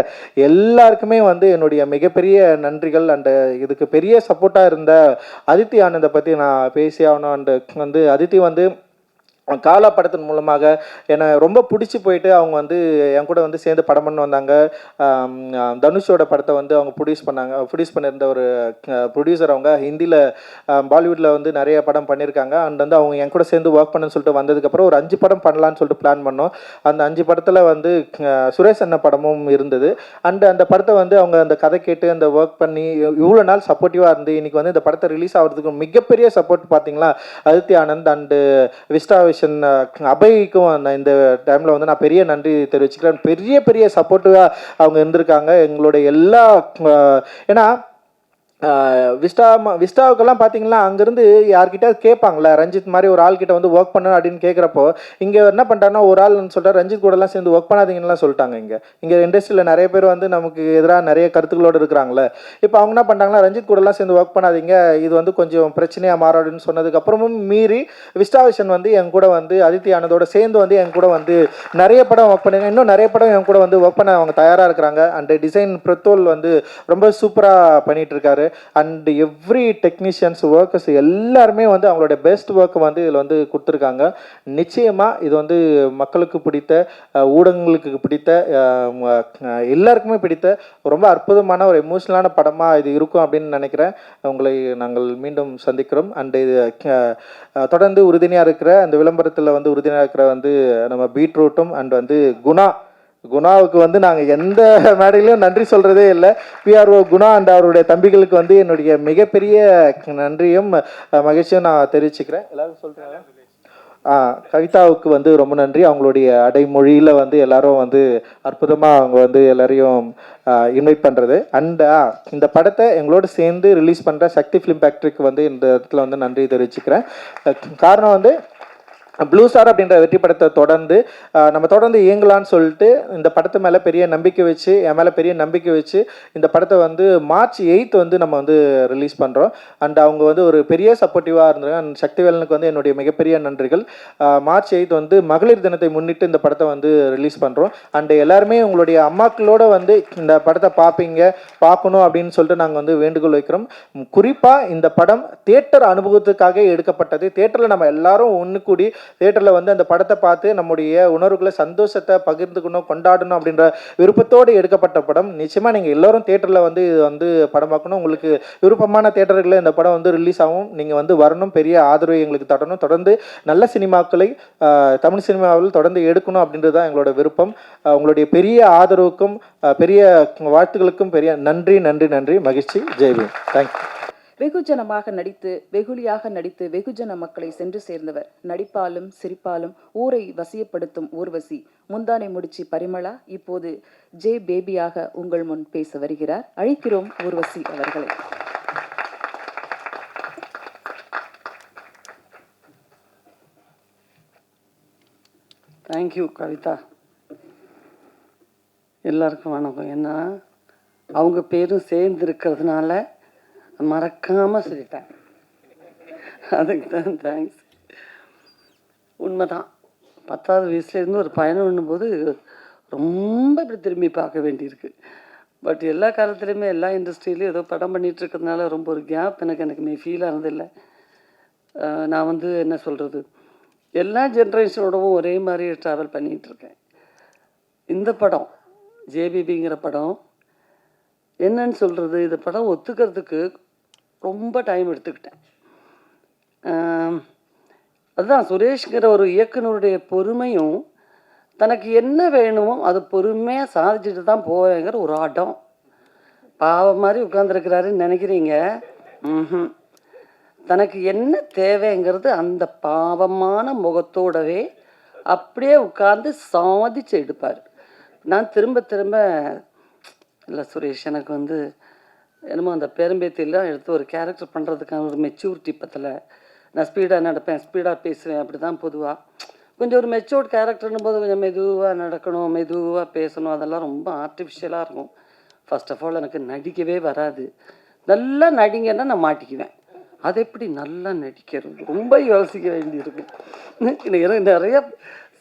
எல்லாருக்குமே வந்து என்னுடைய மிகப்பெரிய நன்றிகள். அண்டு இதுக்கு பெரிய சப்போர்ட்டாக இருந்த அதித்தி ஆனந்தை பற்றி நான் பேசி ஆகணும். அண்டு வந்து அதித்தி வந்து காலா படத்தின் மூலமாக என்னை ரொம்ப பிடிச்சி போயிட்டு அவங்க வந்து என் கூட வந்து சேர்ந்து படம் பண்ண வந்தாங்க. தனுஷோட படத்தை வந்து அவங்க ப்ரொடியூஸ் பண்ணியிருந்த ஒரு ப்ரொடியூசர். அவங்க ஹிந்தியில் பாலிவுட்டில் வந்து நிறைய படம் பண்ணியிருக்காங்க. அண்ட் வந்து அவங்க என் கூட சேர்ந்து ஒர்க் பண்ணுன்னு சொல்லிட்டு வந்ததுக்கப்புறம் ஒரு 5 படம் பண்ணலான்னு சொல்லிட்டு பிளான் பண்ணோம். அந்த 5 படத்தில் வந்து சுரேஷ் அண்ணா படமும் இருந்தது. அண்ட் அந்த படத்தை வந்து அவங்க அந்த கதை கேட்டு அந்த ஒர்க் பண்ணி இவ்வளோ நாள் சப்போர்ட்டிவாக இருந்து இன்றைக்கி வந்து இந்த படத்தை ரிலீஸ் ஆகிறதுக்கு மிகப்பெரிய சப்போர்ட் பார்த்தீங்களா அதித்தி ஆனந்த் அண்டு விஸ்டா அபய்க்கும் இந்த டைமில் வந்து நான் பெரிய நன்றி தெரிவிச்சுக்கிறேன். பெரிய பெரிய சப்போர்ட்டிவாக அவங்க இருந்திருக்காங்க எங்களுடைய எல்லா, ஏன்னா விஸ்டாவுக்கெல்லாம் பார்த்தீங்கன்னா அங்கேருந்து யார்கிட்ட கேட்பாங்களே, ரஞ்சித் மாதிரி ஒரு ஆள்கிட்ட வந்து ஒர்க் பண்ணணும் அப்படின்னு கேட்குறப்போ இங்கே என்ன பண்ணிட்டாங்கன்னா, ஒரு ஆள்னு சொல்லிட்டு ரஞ்சித் கூடலாம் சேர்ந்து ஒர்க் பண்ணாதீங்கன்னு சொல்லிட்டாங்க. இங்கே இண்டஸ்ட்ரியில் நிறைய பேர் வந்து நமக்கு எதிராக நிறைய கருத்துக்களோடு இருக்கிறாங்களே, இப்போ அவங்க என்ன பண்ணிட்டாங்கன்னா, ரஞ்சித் கூடலாம் சேர்ந்து ஒர்க் பண்ணாதீங்க, இது வந்து கொஞ்சம் பிரச்சனையாக மாறும் அப்படின்னு சொன்னதுக்கப்புறமும் மீறி விஸ்டாவிஷன் வந்து என் கூட வந்து அதித்தி ஆனந்தோட சேர்ந்து வந்து என் கூட வந்து நிறைய படம் ஒர்க் பண்ணுங்க, இன்னும் நிறைய படம் என் கூட வந்து ஒர்க் பண்ண அவங்க தயாராக இருக்கிறாங்க. அண்ட் டிசைன் பிரத்தோல் வந்து ரொம்ப சூப்பராக பண்ணிகிட்டு இருக்காரு. அண்ட் எவ்ரி டெக்னீஷியன்ஸ் ஒர்க்கர்ஸ் எல்லாருமே வந்து அவங்களோட பெஸ்ட் ஒர்க்கை வந்து இதில் வந்து கொடுத்துருக்காங்க. நிச்சயமாக இது வந்து மக்களுக்கு பிடித்த, ஊடகங்களுக்கு பிடித்த, எல்லாருக்குமே பிடித்த ரொம்ப அற்புதமான ஒரு எமோஷனலான படமாக இது இருக்கும் அப்படின்னு நினைக்கிறேன். உங்களை நாங்கள் மீண்டும் சந்திக்கிறோம். அண்ட் இது தொடர்ந்து உறுதுணையாக இருக்கிற அந்த விளம்பரத்தில் வந்து உறுதுணையாக இருக்கிற வந்து நம்ம பீட்ரூட்டும் அண்ட் வந்து குணாவுக்கு வந்து நாங்கள் எந்த மேடையிலையும் நன்றி சொல்கிறதே இல்லை. பிஆர்ஓ குணா அண்ட் அவருடைய தம்பிகளுக்கு வந்து என்னுடைய மிகப்பெரிய நன்றியும் மகிழ்ச்சியும் நான் தெரிவிச்சுக்கிறேன். எல்லாரும் சொல்கிறேன். கவிதாவுக்கு வந்து ரொம்ப நன்றி. அவங்களுடைய அடைமொழியில் வந்து எல்லாரும் வந்து அற்புதமாக அவங்க வந்து எல்லாரையும் இன்வைட் பண்ணுறது. அண்ட் இந்த படத்தை எங்களோட சேர்ந்து ரிலீஸ் பண்ணுற சக்தி ஃபிலிம் ஃபேக்ட்ரிக்கு வந்து இந்த இடத்துல வந்து நன்றி தெரிவிச்சுக்கிறேன். காரணம் வந்து ப்ளூ ஸ்டார் அப்படின்ற வெற்றி படத்தை நம்ம தொடர்ந்து இயங்கலான்னு சொல்லிட்டு இந்த படத்து மேலே பெரிய நம்பிக்கை வச்சு, என் மேலே பெரிய நம்பிக்கை வச்சு இந்த படத்தை வந்து மார்ச் 8 வந்து நம்ம வந்து ரிலீஸ் பண்ணுறோம். அண்ட் அவங்க வந்து ஒரு பெரிய சப்போர்ட்டிவாக இருந்தாங்க. அண்ட் சக்திவேலனுக்கு வந்து என்னுடைய மிகப்பெரிய நன்றிகள். மார்ச் 8 வந்து மகளிர் தினத்தை முன்னிட்டு இந்த படத்தை வந்து ரிலீஸ் பண்ணுறோம். அண்டு எல்லாருமே உங்களுடைய அம்மாக்களோட வந்து இந்த படத்தை பார்க்கணும் அப்படின்னு சொல்லிட்டு நாங்கள் வந்து வேண்டுகோள் வைக்கிறோம். குறிப்பாக இந்த படம் தியேட்டர் அனுபவத்துக்காக எடுக்கப்பட்டது. தியேட்டரில் நம்ம எல்லாரும் ஒன்று கூடி தியேட்டரில் வந்து அந்த படத்தை பார்த்து நம்முடைய உணர்வுகளை சந்தோஷத்தை பகிர்ந்துக்கணும், கொண்டாடணும் அப்படின்ற விருப்பத்தோடு எடுக்கப்பட்ட படம். நிச்சயமாக நீங்கள் எல்லோரும் தியேட்டரில் வந்து இது வந்து படம் பார்க்கணும். உங்களுக்கு விருப்பமான தியேட்டர்களில் இந்த படம் வந்து ரிலீஸ் ஆகும். நீங்கள் வந்து வரணும், பெரிய ஆதரவு எங்களுக்கு தரணும், தொடர்ந்து நல்ல சினிமாக்களை தமிழ் சினிமாவில் தொடர்ந்து எடுக்கணும் அப்படின்றது தான் எங்களோட விருப்பம். உங்களுடைய பெரிய ஆதரவுக்கும் பெரிய வாழ்த்துக்களுக்கும் பெரிய நன்றி நன்றி நன்றி. மகிழ்ச்சி. ஜெய்பீம். தேங்க்யூ. வெகுஜனமாக நடித்து வெகுளியாக நடித்து வெகுஜன மக்களை சென்று சேர்ந்தவர். நடிப்பாலும் சிரிப்பாலும் ஊரை வசியப்படுத்தும் ஊர்வசி முந்தானை முடிச்சு பரிமளா இப்போது ஜே பேபியாக உங்கள் முன் பேச வருகிறார். அழைக்கிறோம் ஊர்வசி அவர்களை. தேங்க்யூ கவிதா. எல்லாருக்கும் வணக்கம். ஏன்னா அவங்க பேரும் சேர்ந்து இருக்கிறதுனால மறக்காமல் சொல்லிட்டேன். அதுக்கு தான் தேங்க்ஸ். உண்மைதான், 10வது வயசுலேருந்து ஒரு பயணம் பண்ணும்போது ரொம்ப இப்படி திரும்பி பார்க்க வேண்டியிருக்கு. பட் எல்லா காலத்துலேயுமே எல்லா இண்டஸ்ட்ரியிலையும் ஏதோ படம் பண்ணிகிட்டு இருக்கிறதுனால ரொம்ப ஒரு கேப் எனக்குமே ஃபீல் ஆனதில்லை. நான் வந்து என்ன சொல்கிறது, எல்லா ஜென்ரேஷனோடவும் ஒரே மாதிரி ட்ராவல் பண்ணிகிட்ருக்கேன். இந்த படம் ஜேபிபிங்கிற படம் என்னன்னு சொல்கிறது, இந்த படம் ஒத்துக்கிறதுக்கு ரொம்ப டைம் எடுத்துக்கிட்டேன். அதுதான் சுரேஷ்ங்கிற ஒரு இயக்குனருடைய பொறுமையும், தனக்கு என்ன வேணுமோ அது பொறுமையாக சாதிச்சுட்டு தான் போவேங்கிற ஒரு ஆட்டம். பாவம் மாதிரி உட்காந்துருக்கிறாருன்னு நினைக்கிறீங்க. தனக்கு என்ன தேவைங்கிறது அந்த பாவமான முகத்தோடவே அப்படியே உட்கார்ந்து சாதிச்சு எடுப்பார். நான் திரும்ப திரும்ப இல்லை சுரேஷ், எனக்கு வந்து என்னமோ அந்த பேரம்பேத்திலாம் எடுத்து ஒரு கேரக்டர் பண்ணுறதுக்கான ஒரு மெச்சூரிட்டி பத்தலை. நான் ஸ்பீடாக நடப்பேன், ஸ்பீடாக பேசுவேன், அப்படி தான் பொதுவாக. கொஞ்சம் ஒரு மெச்சூர்ட் கேரக்டர்னும் போது கொஞ்சம் மெதுவாக நடக்கணும், மெதுவாக பேசணும், அதெல்லாம் ரொம்ப ஆர்டிஃபிஷியலாக இருக்கும். ஃபர்ஸ்ட் ஆஃப் ஆல் எனக்கு நடிக்கவே வராது. நல்லா நடிங்கன்னா நான் மாட்டிக்குவேன். அது எப்படி நல்லா நடிக்கிறது ரொம்ப யோசிக்க வேண்டியிருக்கும். எனக்கு நிறைய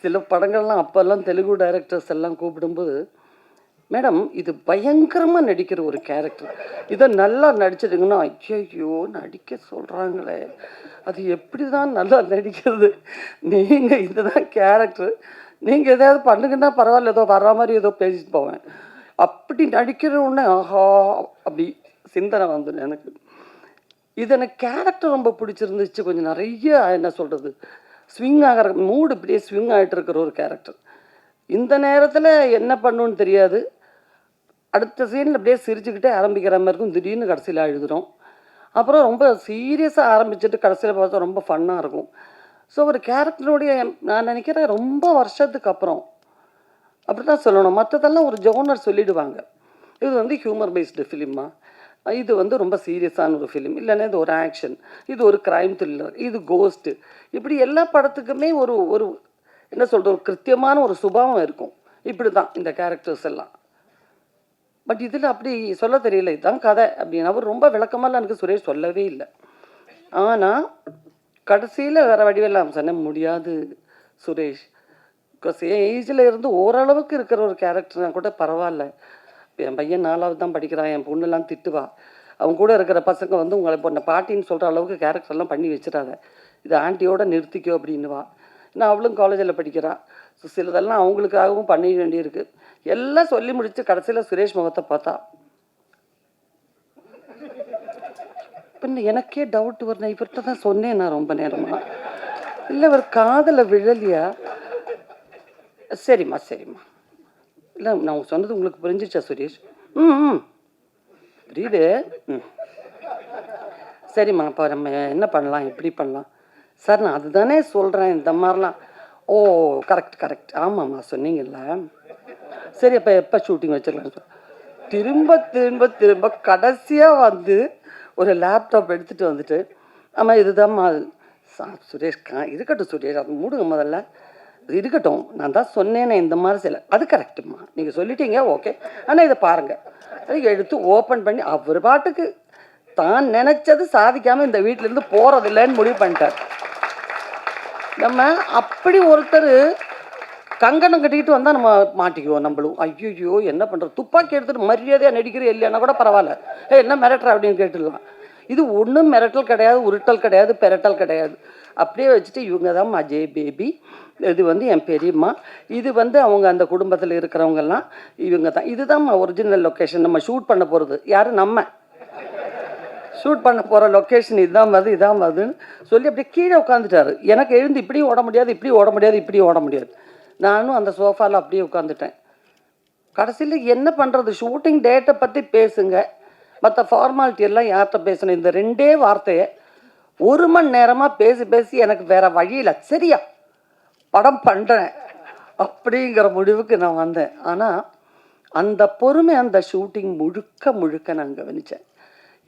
சில படங்கள்லாம் அப்போல்லாம் தெலுங்கு டைரக்டர்ஸ் எல்லாம் கூப்பிடும்போது, மேடம் இது பயங்கரமாக நடிக்கிற ஒரு கேரக்டர், இதை நல்லா நடிச்சிடுங்கன்னா, ஐயோ நடிக்க சொல்கிறாங்களே, அது எப்படி தான் நல்லா நடிக்கிறது, நீங்கள் இதுதான் கேரக்டர், நீங்கள் எதாவது பண்ணுங்கன்னா பரவாயில்ல, ஏதோ வர்ற மாதிரி ஏதோ பேசிட்டு போவேன். அப்படி நடிக்கிற உடனே ஆஹா அப்படி சிந்தனை வந்துடும் எனக்கு. இது எனக்கு கேரக்டர் ரொம்ப பிடிச்சிருந்துச்சு. கொஞ்சம் நிறைய என்ன சொல்கிறது, ஸ்விங் ஆகிற மூடு இப்படியே ஸ்விங் ஆகிட்டு இருக்கிற ஒரு கேரக்டர். இந்த நேரத்தில் என்ன பண்ணுன்னு தெரியாது, அடுத்த சீனில் அப்படியே சிரிச்சுக்கிட்டே ஆரம்பிக்கிற மாதிரி இருக்கும், திடீர்னு கடைசியில் அழுதுறோம். அப்புறம் ரொம்ப சீரியஸாக ஆரம்பிச்சுட்டு கடைசியில் பார்த்தா ரொம்ப ஃபன்னாக இருக்கும். ஸோ ஒரு கேரக்டருடைய நான் நினைக்கிறேன் ரொம்ப வருஷத்துக்கு அப்புறம் அப்படி தான் சொல்லணும். மற்றதெல்லாம் ஒரு ஜோனர் சொல்லிவிடுவாங்க, இது வந்து ஹியூமர் பேஸ்டு ஃபிலிமா, இது வந்து ரொம்ப சீரியஸான ஒரு ஃபிலிம், இல்லைன்னா இது ஒரு ஆக்ஷன், இது ஒரு க்ரைம் த்ரில்லர், இது கோஸ்ட்டு, இப்படி எல்லா படத்துக்குமே ஒரு ஒரு என்ன சொல்கிறது, ஒரு கிருத்தியமான ஒரு சுபாவம் இருக்கும். இப்படி தான் இந்த கேரக்டர்ஸ் எல்லாம். பட் இதில் அப்படி சொல்ல தெரியல, இதுதான் கதை அப்படின்னு அவர் ரொம்ப விளக்கமாலாம் எனக்கு சுரேஷ் சொல்லவே இல்லை. ஆனால் கடைசியில் வேறு வடிவெல்லாம் சொன்ன முடியாது சுரேஷ், ஏஜில் இருந்து ஓரளவுக்கு இருக்கிற ஒரு கேரக்டர்னா கூட பரவாயில்ல. என் பையன் 4வது தான் படிக்கிறான், என் பொண்ணுலாம் திட்டுவா, அவங்க கூட இருக்கிற பசங்க வந்து உங்களை இப்போ பாட்டின்னு சொல்கிற அளவுக்கு கேரக்டர்லாம் பண்ணி வச்சிடாத, இது ஆண்டியோட நிறுத்திக்கோ அப்படின்னுவா. நான் அவளும் காலேஜில் படிக்கிறாள். ஸோ சிலதெல்லாம் அவங்களுக்காகவும் பண்ண வேண்டியிருக்கு. எல்லாம் சொல்லி முடித்து கடைசியில் சுரேஷ் முகத்தை பார்த்தா பின்ன எனக்கே டவுட் வரணும், இவர்கிட்ட தான் சொன்னேன் நான் ரொம்ப நேரமாக, இல்லை இவர் காதில் விழலையா? சரிம்மா சரிம்மா, இல்லை நான் சொன்னது உங்களுக்கு புரிஞ்சிச்சா சுரேஷ்? புரியுது. சரிம்மா, இப்போ நம்ம என்ன பண்ணலாம், எப்படி பண்ணலாம்? சார் நான் அதுதானே சொல்கிறேன், இந்த மாதிரிலாம். ஓ கரெக்ட் கரெக்ட், ஆமாம்மா சொன்னீங்கல்ல. சரி அப்போ எப்போ ஷூட்டிங் வச்சிடலாம்? திரும்ப திரும்ப திரும்ப கடைசியாக வந்து ஒரு லேப்டாப் எடுத்துகிட்டு வந்துட்டு, ஆமாம் இதுதான்மா சுரேஷ் இருக்கட்டும் சுரேஷ், அது மூடுங்க முதல்ல, இருக்கட்டும், நான் தான் சொன்னேனே இந்த மாதிரி சில, அது கரெக்டுமா, நீங்கள் சொல்லிட்டீங்க ஓகே, ஆனால் இதை பாருங்கள், அதை எடுத்து ஓப்பன் பண்ணி அவர் பாட்டுக்கு தான் நினச்சது சாதிக்காமல் இந்த வீட்டிலேருந்து போகிறதில்லைன்னு முடிவு பண்ணிட்டார். நம்ம அப்படி ஒருத்தர் கங்கணம் கட்டிக்கிட்டு வந்தால் நம்ம மாட்டிக்குவோம் நம்மளும். ஐயோ என்ன பண்ணுறது, துப்பாக்கி எடுத்துகிட்டு மரியாதையாக நடிக்கிற இல்லைன்னா கூட பரவாயில்ல, என்ன மிரட்டுற அப்படின்னு கேட்டுடலாம். இது ஒன்றும் மிரட்டல் கிடையாது, உருட்டல் கிடையாது, பெரட்டல் கிடையாது. அப்படியே வச்சுட்டு இவங்க தான் அஜய் பேபி, இது வந்து என் பெரியம்மா, இது வந்து அவங்க அந்த குடும்பத்தில் இருக்கிறவங்கெல்லாம் இவங்க தான். இதுதான் ஒரிஜினல் லொக்கேஷன். நம்ம ஷூட் பண்ண போகிறது யார்? நம்ம ஷூட் பண்ண போகிற லொக்கேஷன் இதுதான் வருது, இதான் வருதுன்னு சொல்லி அப்படியே கீழே உட்காந்துட்டாரு. எனக்கு எழுந்து இப்படியும் ஓட முடியாது, இப்படியும் ஓட முடியாது, இப்படியும் ஓட முடியாது. நானும் அந்த சோஃபாவில் அப்படியே உட்காந்துட்டேன். கடைசியில் என்ன பண்ணுறது, ஷூட்டிங் டேட்டை பற்றி பேசுங்க, மற்ற ஃபார்மாலிட்டி எல்லாம் யார்கிட்ட பேசணும், இந்த 2 வார்த்தையை 1 மணி நேரமாக பேசி பேசி எனக்கு வேறு வழியில் சரியா படம் பண்ணுறேன் அப்படிங்கிற முடிவுக்கு நான் வந்தேன். ஆனால் அந்த பொறுமை அந்த ஷூட்டிங் முழுக்க முழுக்க நான் கவனித்தேன்.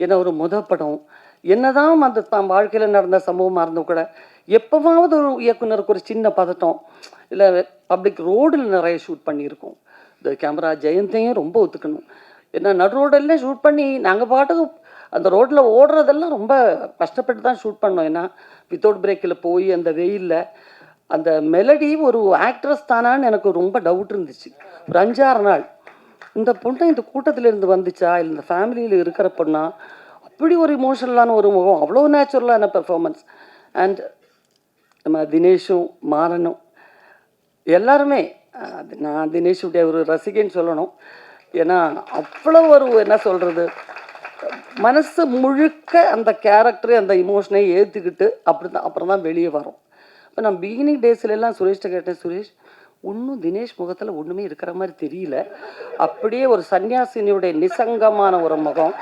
ஏன்னா ஒரு படம் என்னதான் அந்த தான் வாழ்க்கையில் நடந்த சம்பவமாக இருந்தும் கூட எப்போவாவது ஒரு இயக்குனருக்கு ஒரு சின்ன பதட்டம், இல்லை பப்ளிக் ரோடில் நிறைய ஷூட் பண்ணியிருக்கோம். இந்த கேமரா ஜெயந்தையும் ரொம்ப ஒத்துக்கணும். ஏன்னா நடு ரோடெல்லாம் ஷூட் பண்ணி நாங்கள் பாட்டுக்கு அந்த ரோட்டில் ஓடுறதெல்லாம் ரொம்ப கஷ்டப்பட்டு தான் ஷூட் பண்ணோம். ஏன்னா வித்தவுட் பிரேக்கில் போய் அந்த வெயிலில் அந்த மெலடி ஒரு ஆக்ட்ரஸ் தானான்னு எனக்கு ரொம்ப டவுட் இருந்துச்சு. ஒரு 5-6 நாள் இந்த பொண்ணை இந்த கூட்டத்தில் இருந்து வந்துச்சா, இல்லை இந்த ஃபேமிலியில் இருக்கிற பொண்ணா, அப்படி ஒரு இமோஷனலான ஒரு முகம், அவ்வளோ நேச்சுரலான பெர்ஃபார்மன்ஸ். அண்ட் நம்ம தினேஷும் மாறனும் எல்லாருமே, நான் தினேஷுடைய ஒரு ரசிகைன்னு சொல்லணும். ஏன்னா அவ்வளோ ஒரு என்ன சொல்கிறது, மனசு முழுக்க அந்த கேரக்டரு அந்த இமோஷனை ஏற்றுக்கிட்டு அப்புறம் தான் வெளியே வரும். இப்போ நான் பிகினிங் டேஸ்லாம் சுரேஷ்கிட்ட கேட்டேன், சுரேஷ் ஒன்றும் தினேஷ் முகத்தில் ஒன்றுமே இருக்கிற மாதிரி தெரியல, அப்படியே ஒரு சன்னியாசினியுடைய நிசங்கமான ஒரு முகம்,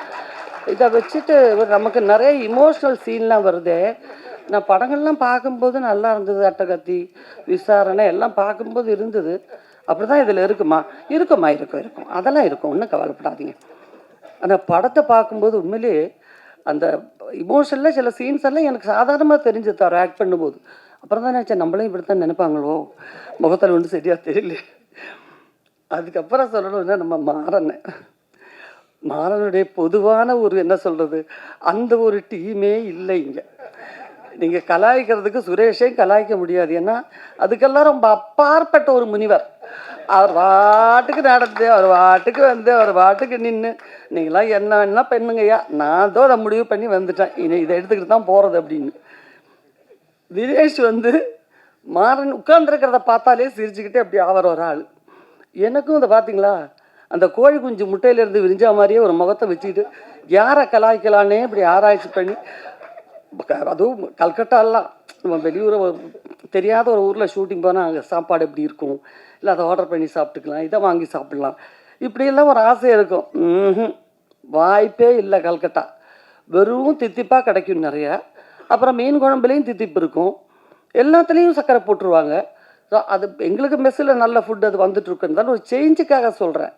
இதை வச்சுட்டு நமக்கு நிறைய இமோஷ்னல் சீன்லாம் வருது. நான் படங்கள்லாம் பார்க்கும்போது நல்லா இருந்தது, அட்டகத்தி, விசாரணை எல்லாம் பார்க்கும்போது இருந்தது. அப்படி தான் இதில் இருக்குமா? இருக்கும் அதெல்லாம் இருக்கும், ஒன்றும் கவலைப்படாதீங்க. ஆனால் படத்தை பார்க்கும்போது உண்மையிலே அந்த இமோஷனில் சில சீன்ஸ் எல்லாம் எனக்கு சாதாரணமாக தெரிஞ்சது அவர் ஆக்ட் பண்ணும்போது. அப்புறம் தான் நினச்சேன், நம்மளையும் இப்படி தான் நினைப்பாங்களோ, முகத்தில் ஒன்றும் சரியாக தெரியல. அதுக்கப்புறம் சொல்லணும்னா நம்ம மாறனுடைய பொதுவான ஒரு என்ன சொல்கிறது, அந்த ஒரு டீமே இல்லை இங்கே. நீங்கள் கலாய்க்கிறதுக்கு சுரேஷையும் கலாய்க்க முடியாது. ஏன்னா அதுக்கெல்லாம் ரொம்ப அப்பாற்பட்ட ஒரு முனிவர். அவர் வாட்டுக்கு நடந்து, அவர் வாட்டுக்கு வந்து, அவர் வாட்டுக்கு நின்று, நீங்களாம் என்ன பெண்ணுங்கய்யா, நான் தான் அதை முடிவு பண்ணி வந்துட்டேன், இதை எடுத்துக்கிட்டு தான் போகிறது அப்படின்னு. தினேஷ் வந்து மாறன் உட்கார்ந்துருக்கிறத பார்த்தாலே சிரிச்சுக்கிட்டே அப்படி ஆகிற ஒரு ஆள். எனக்கும் அதை பார்த்தீங்களா, அந்த கோழி குஞ்சு முட்டையிலேருந்து விரிஞ்சா மாதிரியே ஒரு முகத்தை வச்சுக்கிட்டு யாரை கலாய்க்கலான்னே இப்படி ஆராய்ச்சி பண்ணி, அதுவும் கல்கட்டாலாம் நம்ம வெளியூர் தெரியாத ஒரு ஊரில் ஷூட்டிங் போனால் அங்கே சாப்பாடு எப்படி இருக்கும், இல்லை அதை ஆர்டர் பண்ணி சாப்பிட்டுக்கலாம், இதை வாங்கி சாப்பிட்லாம், இப்படியெல்லாம் ஒரு ஆசை இருக்கும். வாய்ப்பே இல்லை. கல்கட்டா வெறும் தித்திப்பாக கிடைக்கும் நிறைய. அப்புறம் மீன் குழம்புலேயும் தித்திப்பு இருக்கும், எல்லாத்துலேயும் சர்க்கரை போட்டுருவாங்க. ஸோ அது எங்களுக்கு மெஸ்ஸில் நல்ல ஃபுட் அது வந்துட்டுருக்குன்னு ஒரு சேஞ்சுக்காக சொல்கிறேன்.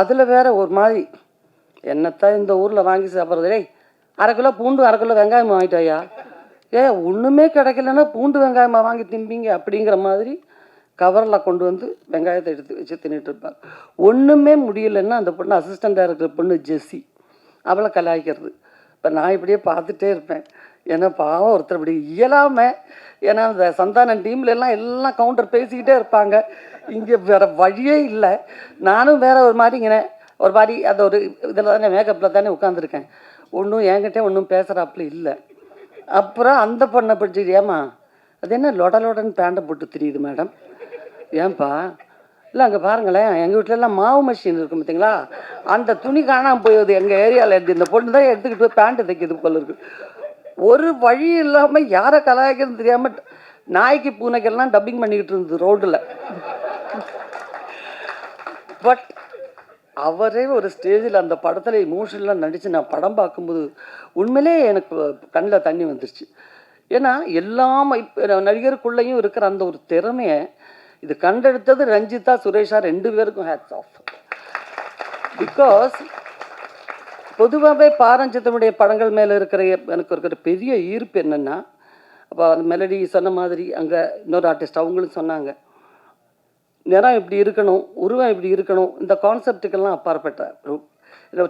அதில் வேற ஒரு மாதிரி என்னத்தான் இந்த ஊரில் வாங்கி சாப்பிட்றது, 1/2 கிலோ பூண்டு 1/2 கிலோ வெங்காயம் வாங்கிட்டாயா, ஒன்றுமே கிடைக்கலன்னா பூண்டு வெங்காயமாக வாங்கி திம்பிங்க அப்படிங்கிற மாதிரி கவரில் கொண்டு வந்து வெங்காயத்தை எடுத்து வச்சு தின்னுட்டு இருப்பாங்க. ஒன்றுமே முடியலைன்னா அந்த பொண்ணு அசிஸ்டண்ட்டாக இருக்கிற பொண்ணு ஜெஸ்ஸி, அவளை கலாய்க்கிறது. இப்போ நான் இப்படியே பார்த்துட்டே இருப்பேன். ஏன்னா பாவம் ஒருத்தர் இப்படி இயலாமல், ஏன்னா அந்த சந்தானம் டீம்லெல்லாம் எல்லாம் கவுண்டர் பேசிக்கிட்டே இருப்பாங்க, இங்கே வேறு வழியே இல்லை. நானும் வேறு ஒரு மாதிரி அந்த ஒரு இதில் தானே மேக்கப்பில் தானே உட்காந்துருக்கேன், ஒன்றும் என்கிட்ட ஒன்றும் பேசுகிறாப்புல இல்லை. அப்புறம் அந்த பொண்ணை பிடிச்சிட்டு, ஏம்மா அது என்ன லொடன்னு பேண்டை போட்டு தெரியுது மேடம், ஏன்பா, இல்லை அங்கே பாருங்களேன், எங்கள் வீட்டிலலாம் மாவு மிஷின் இருக்கும் பார்த்தீங்களா, அந்த துணி காணாமல் போயிடுது எங்கள் ஏரியாவில் எடுத்து, இந்த பொண்ணு தான் எடுத்துக்கிட்டு போய் பேண்ட்டு தைக்கிது போல இருக்குது. ஒரு வழி இல்லாமல் யாரை கலாய்க்கிறதுன்னு தெரியாமல் நாய்க்கு பூனைக்கெல்லாம் டப்பிங் பண்ணிக்கிட்டு இருந்தது ரோட்டில். பட் அவரே ஒரு ஸ்டேஜில் அந்த படத்தில் இமோஷனலாக நடித்து நான் படம் பார்க்கும்போது உண்மையிலே எனக்கு கண்ணில் தண்ணி வந்துருச்சு. ஏன்னா எல்லாம் நடிகருக்குள்ளேயும் இருக்கிற அந்த ஒரு திறமையை இது கண்டெடுத்தது ரஞ்சிதா, சுரேஷா 2 பேருக்கும் ஹேட்ஸ் ஆஃப். பிகாஸ் பொதுவாகவே பாரஞ்சித்தனுடைய படங்கள் மேலே இருக்கிற எனக்கு இருக்கிற பெரிய ஈர்ப்பு என்னென்னா, அப்போ அந்த மெலடி சொன்ன மாதிரி அங்கே இன்னொரு ஆர்டிஸ்ட் அவங்களும் சொன்னாங்க, நிறம் இப்படி இருக்கணும், உருவம் இப்படி இருக்கணும், இந்த கான்செப்டுக்கெல்லாம் அப்பாற்பட்ட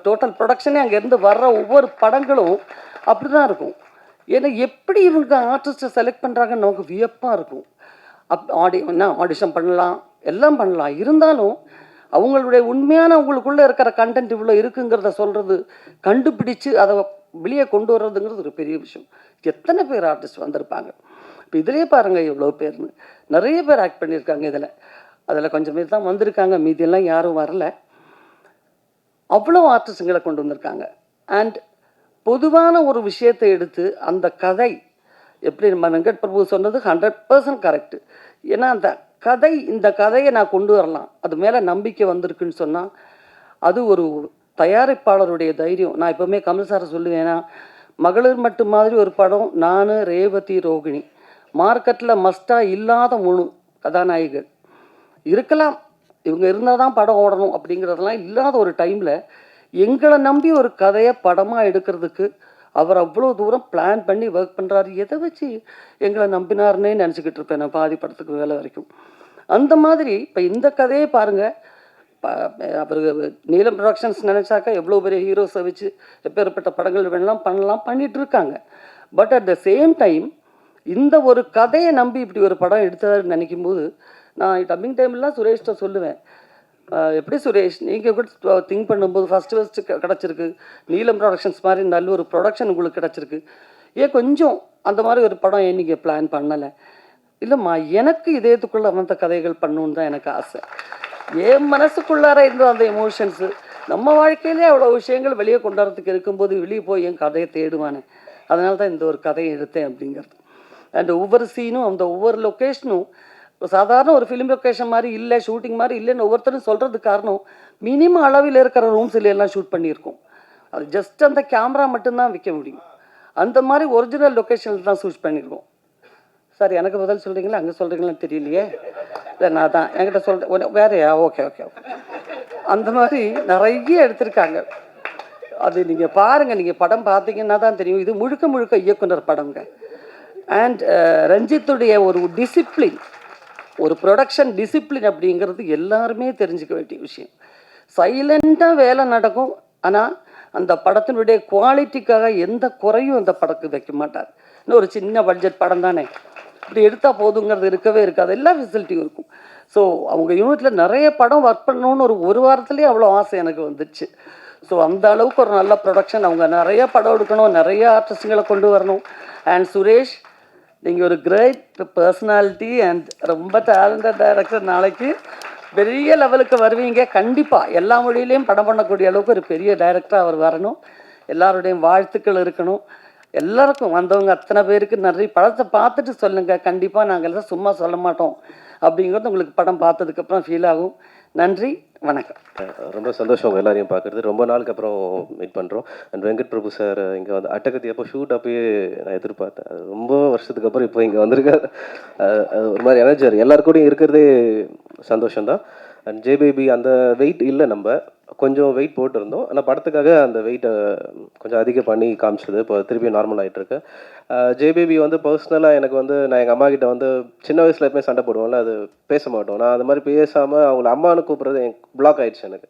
டோட்டல் ப்ரொடக்ஷனே அங்கேருந்து வர்ற ஒவ்வொரு படங்களும் அப்படி தான் இருக்கும். ஏன்னா எப்படி இவங்க ஆர்டிஸ்ட்டை செலக்ட் பண்ணுறாங்கன்னு நமக்கு வியப்பாக இருக்கும். ஆடிஷன் பண்ணலாம், எல்லாம் பண்ணலாம், இருந்தாலும் அவங்களுடைய உண்மையான அவங்களுக்குள்ளே இருக்கிற கண்டென்ட் இவ்வளோ இருக்குங்கிறத சொல்கிறது, கண்டுபிடிச்சு அதை வெளியே கொண்டு வர்றதுங்கிறது ஒரு பெரிய விஷயம். எத்தனை பேர் ஆர்டிஸ்ட் வந்திருப்பாங்க. இப்போ இதிலே பாருங்கள் எவ்வளோ பேர்னு, நிறைய பேர் ஆக்ட் பண்ணியிருக்காங்க இதில். அதில் கொஞ்சம் பேர் தான் வந்திருக்காங்க, மீதியெல்லாம் யாரும் வரல. அவ்வளோ ஆர்டிஸ்ட்டுங்களை கொண்டு வந்திருக்காங்க. அண்ட் பொதுவான ஒரு விஷயத்தை எடுத்து அந்த கதை எப்படி நம்ம வெங்கட் பிரபு சொன்னது 100% கரெக்டு. ஏன்னா அந்த கதை, இந்த கதையை நான் கொண்டு வரலாம், அது மேலே நம்பிக்கை வந்திருக்குன்னு சொன்னால் அது ஒரு தயாரிப்பாளருடைய தைரியம். நான் எப்போவுமே கமல் சாரை சொல்லுவேன்னா, மகளிர் மட்டும் மாதிரி ஒரு படம், நான், ரேவதி, ரோகிணி, மார்க்கெட்டில் மஸ்டாக இல்லாத 3 கதாநாயகிகள் இருக்கலாம், இவங்க இருந்தால் தான் படம் ஓடணும் அப்படிங்கிறதெல்லாம் இல்லாத ஒரு டைமில் எங்களை நம்பி ஒரு கதையை படமாக எடுக்கிறதுக்கு அவர் அவ்வளோ தூரம் பிளான் பண்ணி ஒர்க் பண்ணுறாரு. எதை வச்சு எங்களை நம்பினார்னே நினச்சிக்கிட்டு இருப்பேன் நான் பாதி படத்துக்கு வேலை வரைக்கும். அந்த மாதிரி இப்போ இந்த கதையே பாருங்கள், அவர் நீலம் ப்ரொடக்ஷன்ஸ் நினச்சாக்கா எவ்வளோ பெரிய ஹீரோஸை வச்சு எப்பேற்பட்ட படங்கள் வேணலாம் பண்ணலாம், பண்ணிகிட்டு இருக்காங்க. But at the same time இந்த ஒரு கதையை நம்பி இப்படி ஒரு படம் எடுத்தாருன்னு நினைக்கும் போது, நான் டப்பிங் டைம்லாம் சுரேஷ்கிட்ட சொல்லுவேன், எப்படி சுரேஷ் நீங்கள் கூட திங்க் பண்ணும்போது ஃபஸ்ட்டு கிடச்சிருக்கு, நீலம் ப்ரொடக்ஷன்ஸ் மாதிரி நல்ல ஒரு ப்ரொடக்ஷன் உங்களுக்கு கிடச்சிருக்கு, ஏன் கொஞ்சம் அந்த மாதிரி ஒரு படம் ஏன் நீங்கள் பிளான் பண்ணலை? இல்லைம்மா, எனக்கு இதயத்துக்குள்ளே வந்த கதைகள் பண்ணணுன்னு தான் எனக்கு ஆசை. என் மனசுக்குள்ளார இருந்த அந்த எமோஷன்ஸு நம்ம வாழ்க்கையிலே அவ்வளோ விஷயங்கள் வெளியே கொண்டு வரதுக்கு இருக்கும்போது வெளியே போய் என் கதையை தேடுவானே, அதனால தான் இந்த ஒரு கதையை எடுத்தேன் அப்படிங்கிறது. அண்ட் ஒவ்வொரு சீனும் அந்த ஒவ்வொரு லொக்கேஷனும் சாதாரண ஒரு ஃபிலிம் லொக்கேஷன் மாதிரி இல்லை, ஷூட்டிங் மாதிரி இல்லைன்னு ஒவ்வொருத்தரும் சொல்கிறதுக்கு காரணம், மினிமம் அளவில் இருக்கிற ரூம்ஸில் எல்லாம் ஷூட் பண்ணியிருக்கோம். அது ஜஸ்ட் அந்த கேமரா மட்டும்தான் விற்க முடியும். அந்த மாதிரி ஒரிஜினல் லொக்கேஷனில் தான் ஷூட் பண்ணியிருக்கோம். சார் எனக்கு பதில் சொல்கிறீங்களா, அங்கே சொல்கிறீங்களான்னு தெரியலையே. இல்லை நான் தான் என்கிட்ட சொல்கிறேன், வேறையா? Okay okay okay. அந்த மாதிரி நிறைய எடுத்திருக்காங்க. அது நீங்கள் பாருங்கள், நீங்கள் படம் பார்த்தீங்கன்னா தான் தெரியும். இது முழுக்க முழுக்க இயக்குனர் படங்க. அண்ட் ரஞ்சித்துடைய ஒரு டிசிப்ளின், ஒரு ப்ரொடக்ஷன் டிசிப்ளின் அப்படிங்கிறது எல்லாருமே தெரிஞ்சுக்க வேண்டிய விஷயம். சைலண்ட்டாக வேலை நடக்கும், ஆனால் அந்த படத்தினுடைய குவாலிட்டிக்காக எந்த குறையும் அந்த படத்துக்கு வைக்க மாட்டார். இன்னும் ஒரு சின்ன பட்ஜெட் படம் தானே, இப்படி எடுத்தால் போதுங்கிறது இருக்கவே இருக்காது, எல்லா ஃபெசிலிட்டியும் இருக்கும். ஸோ அவங்க யூனிட்டில் நிறைய படம் ஒர்க் பண்ணணுன்னு ஒரு வாரத்துலேயே அவ்வளோ ஆசை எனக்கு வந்துடுச்சு. ஸோ அந்த அளவுக்கு ஒரு நல்ல ப்ரொடக்ஷன், அவங்க நிறைய படம் எடுக்கணும், நிறைய ஆர்டிஸ்ட்டுங்களை கொண்டு வரணும். அண்ட் சுரேஷ், நீங்கள் ஒரு கிரேட் பர்சனாலிட்டி அண்ட் ரொம்ப டேலண்டட் டைரக்டர். நாளைக்கு பெரிய லெவலுக்கு வருவீங்க கண்டிப்பாக. எல்லா மொழியிலையும் படம் பண்ணக்கூடிய அளவுக்கு ஒரு பெரிய டைரக்டராக அவர் வரணும். எல்லாருடையும் வாழ்த்துக்கள் இருக்கணும். எல்லாருக்கும் வந்தவங்க அத்தனை பேருக்கு நன்றி. படத்தை பார்த்துட்டு சொல்லுங்கள், கண்டிப்பாக நாங்கள் எல்லாம் சும்மா சொல்ல மாட்டோம் அப்படிங்கிறது உங்களுக்கு படம் பார்த்ததுக்கப்புறம் ஃபீல் ஆகும். நன்றி, வணக்கம். ரொம்ப சந்தோஷம் உங்கள் எல்லாரையும் பார்க்குறது. ரொம்ப நாளுக்கு அப்புறம் மீட் பண்ணுறோம். அண்ட் வெங்கட் பிரபு சார் இங்கே வந்து அட்டகத்தி அப்போ ஷூட் அப்பயே நான் எதிர்பார்த்தேன். அது ரொம்ப வருஷத்துக்கு அப்புறம் இப்போ இங்கே வந்திருக்காரு. ஒரு மாதிரி எனர்ஜி எல்லாருக்கூடையும் இருக்கிறதே சந்தோஷம்தான். அண்ட் ஜே பேபி அந்த வெயிட் இல்லை, நம்ம கொஞ்சம் வெயிட் போட்டிருந்தோம், ஆனால் படத்துக்காக அந்த வெயிட்டை கொஞ்சம் அதிகம் பண்ணி காமிச்சது. இப்போ திருப்பி நார்மல் ஆகிட்டுருக்கு. ஜே பேபி வந்து பர்சனலாக எனக்கு வந்து, நான் எங்கள் அம்மா கிட்ட வந்து சின்ன வயசில் எப்பவுமே சண்டை போடுவோம்ல, அது பேச மாட்டோம். நான் அந்த மாதிரி பேசாமல் அவங்கள அம்மானு கூப்பிட்றது எனக்கு பிளாக் ஆகிடுச்சு. எனக்கு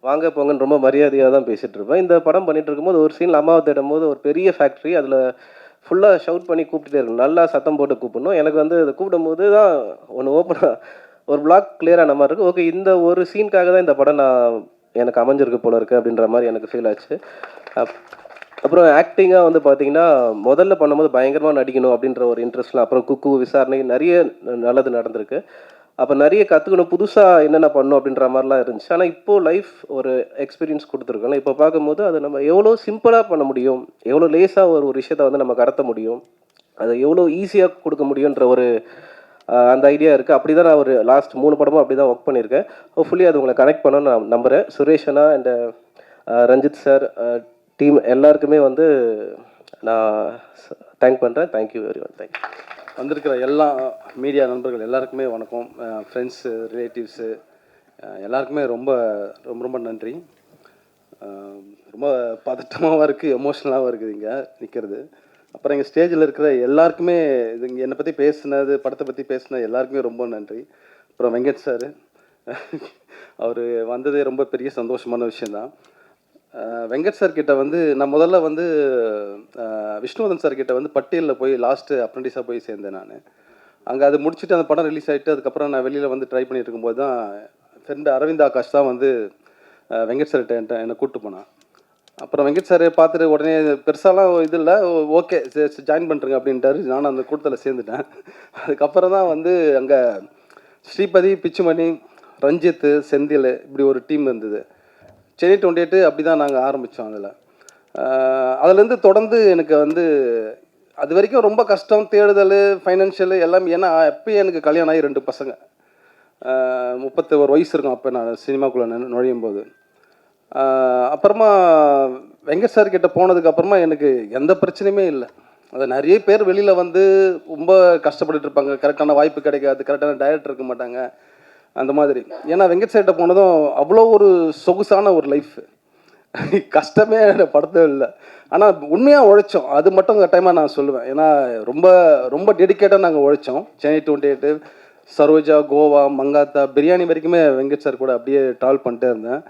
வாங்க போங்கன்னு ரொம்ப மரியாதையாக தான் பேசிகிட்டு இருப்பேன். இந்த படம் பண்ணிகிட்டு இருக்கும்போது ஒரு சீனில் அம்மாவை தேடும் போது ஒரு பெரிய ஃபேக்ட்ரி, அதில் ஃபுல்லாக ஷவுட் பண்ணி கூப்பிட்டுட்டே இருக்கணும், நல்லா சத்தம் போட்டு கூப்பிடணும். எனக்கு வந்து அதை கூப்பிடும் போது தான் ஒன்று ஓப்பனாக ஒரு பிளாக் கிளியரான மாதிரி இருக்குது. ஓகே, இந்த ஒரு சீனுக்காக தான் இந்த படம் நான் எனக்கு அமைஞ்சிருக்கு போல இருக்குது அப்படின்ற மாதிரி எனக்கு ஃபீல் ஆச்சு. அப்புறம் ஆக்டிங்காக வந்து பார்த்தீங்கன்னா முதல்ல பண்ணும்போது பயங்கரமாக நடிக்கணும் அப்படின்ற ஒரு இன்ட்ரெஸ்ட்லாம், அப்புறம் குக்கு, விசாரணை, நிறைய நல்லது நடந்திருக்கு. அப்போ நிறைய கற்றுக்கணும், புதுசாக என்னென்ன பண்ணணும் அப்படின்ற மாதிரிலாம் இருந்துச்சு. ஆனால் இப்போது லைஃப் ஒரு எக்ஸ்பீரியன்ஸ் கொடுத்துருக்கோம்ல, இப்போ பார்க்கும்போது அதை நம்ம எவ்வளோ சிம்பிளாக பண்ண முடியும், எவ்வளோ லேஸாக ஒரு விஷயத்தை வந்து நம்ம கடத்த முடியும், அதை எவ்வளோ ஈஸியாக கொடுக்க முடியுன்ற ஒரு அந்த ஐடியா இருக்குது. அப்படி தான் நான் ஒரு லாஸ்ட் 3 படமும் அப்படி தான் ஒர்க் பண்ணியிருக்கேன். ஹோப்ஃபுல்லி அது உங்களை கனெக்ட் பண்ணணும்னு நான் நம்புகிறேன். சுரேஷ் அண்ணா அண்ட் ரஞ்சித் சார், டீம் எல்லாருக்குமே வந்து நான் தேங்க் பண்ணுறேன். Thank you very much. தேங்க்யூ. வந்திருக்கிற எல்லா மீடியா நண்பர்கள் எல்லாருக்குமே வணக்கம். ஃப்ரெண்ட்ஸு, ரிலேட்டிவ்ஸு எல்லாருக்குமே ரொம்ப ரொம்ப ரொம்ப நன்றி. ரொம்ப பதட்டமாகவும் இருக்குது, எமோஷ்னலாகவும் இருக்குது இங்கே நிற்கிறது. அப்புறம் எங்கள் ஸ்டேஜில் இருக்கிற எல்லாருக்குமே, இது இங்கே என்னை பற்றி பேசுனது, படத்தை பற்றி பேசின எல்லாருக்குமே ரொம்ப நன்றி. அப்புறம் வெங்கட் சார், அவர் வந்ததே ரொம்ப பெரிய சந்தோஷமான விஷயந்தான். வெங்கட் சார் கிட்ட வந்து நான் முதல்ல வந்து விஷ்ணுவர்தன் சார் கிட்ட வந்து பட்டியலில் போய் லாஸ்ட்டு அப்ரெண்டிஸாக போய் சேர்ந்தேன் நான். அங்கே அது முடிச்சுட்டு அந்த படம் ரிலீஸ் ஆகிட்டு அதுக்கப்புறம் நான் வெளியில் வந்து ட்ரை பண்ணிட்டு இருக்கும்போது தான் ஃப்ரெண்டு அரவிந்த் ஆகாஷ் தான் வந்து வெங்கட் சார்கிட்ட என்னை கூப்பிட்டு போனான். அப்புறம் வெங்கட் சார் பார்த்துட்டு உடனே பெருசாலாம் இது இல்லை, ஓகே ஜாயின் பண்ணுறங்க அப்படின்ட்டாரு. நானும் அந்த கூட்டத்தில் சேர்ந்துட்டேன். அதுக்கப்புறம் தான் வந்து அங்கே ஸ்ரீபதி, பிச்சுமணி, ரஞ்சித், செந்தில் இப்படி ஒரு டீம் இருந்தது. சென்னை 28 அப்படி தான் நாங்கள் ஆரம்பித்தோம். அதுலேருந்து தொடர்ந்து எனக்கு வந்து அது வரைக்கும் ரொம்ப கஷ்டம், தேடுதல், ஃபைனான்ஷியல் எல்லாமே. ஏன்னா எப்பயும் எனக்கு கல்யாணம் ஆகி 2 பசங்க, 31 வயசு இருக்கும் அப்போ நான் சினிமாக்குள்ளே நுழையும் போது. அப்புறமா வெங்கட் சார் கிட்ட போனதுக்கப்புறமா எனக்கு எந்த பிரச்சனையுமே இல்லை. அது நிறைய பேர் வெளியில் வந்து ரொம்ப கஷ்டப்பட்டுட்டு இருப்பாங்க, கரெக்டான வாய்ப்பு கிடைக்காது, கரெக்டான டைரக்டர் இருக்க மாட்டாங்க அந்த மாதிரி. ஏன்னா வெங்கட் சார்கிட்ட போனதும் அவ்வளோ ஒரு சொகுசான ஒரு லைஃப், கஷ்டமே படத்தே இல்லை. ஆனால் உண்மையாக உழைச்சோம், அது மட்டும் டைமாக நான் சொல்லுவேன். ஏன்னா ரொம்ப ரொம்ப டெடிக்கேட்டாக நாங்கள் உழைச்சோம். சென்னை 28, சரோஜா, கோவா, மங்காத்தா, பிரியாணி வரைக்குமே வெங்கட் சார் கூட அப்படியே ட்ராவல் பண்ணிட்டே இருந்தேன்.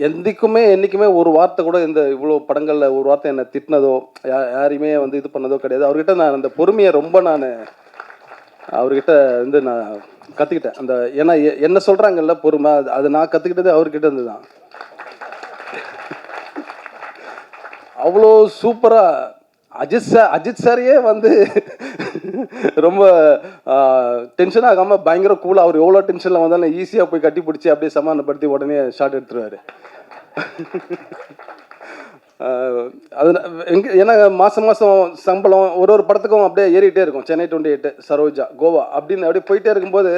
என்றைக்குமே ஒரு வார்த்தை கூட இந்த இவ்வளோ படங்களில் ஒரு வார்த்தை என்னை திட்டினதோ யாரையுமே வந்து இது பண்ணதோ கிடையாது. அவர்கிட்ட நான் அந்த பொறுமையை ரொம்ப அவர்கிட்ட வந்து நான் கற்றுக்கிட்டேன். அந்த ஏன்னா என்ன சொல்கிறாங்கல்ல பொறுமை, அது நான் கற்றுக்கிட்டது அவர்கிட்ட இருந்து தான். அவ்வளோ சூப்பராக அஜித் சாரையே வந்து ரொம்ப டென்ஷன் ஆகாமல் பயங்கர கூலாக, அவர் எவ்வளோ டென்ஷனில் வந்தாலும் ஈஸியாக போய் கட்டி பிடிச்சி அப்படியே சமாதானப்படுத்தி உடனே ஷாட் எடுத்துருவார். அது ஏன்னா மாதம் சம்பளம் ஒரு படத்துக்கும் அப்படியே ஏறிட்டே இருக்கும். சென்னை 28, சரோஜா, கோவா அப்படின்னு அப்படியே போயிட்டே இருக்கும்போது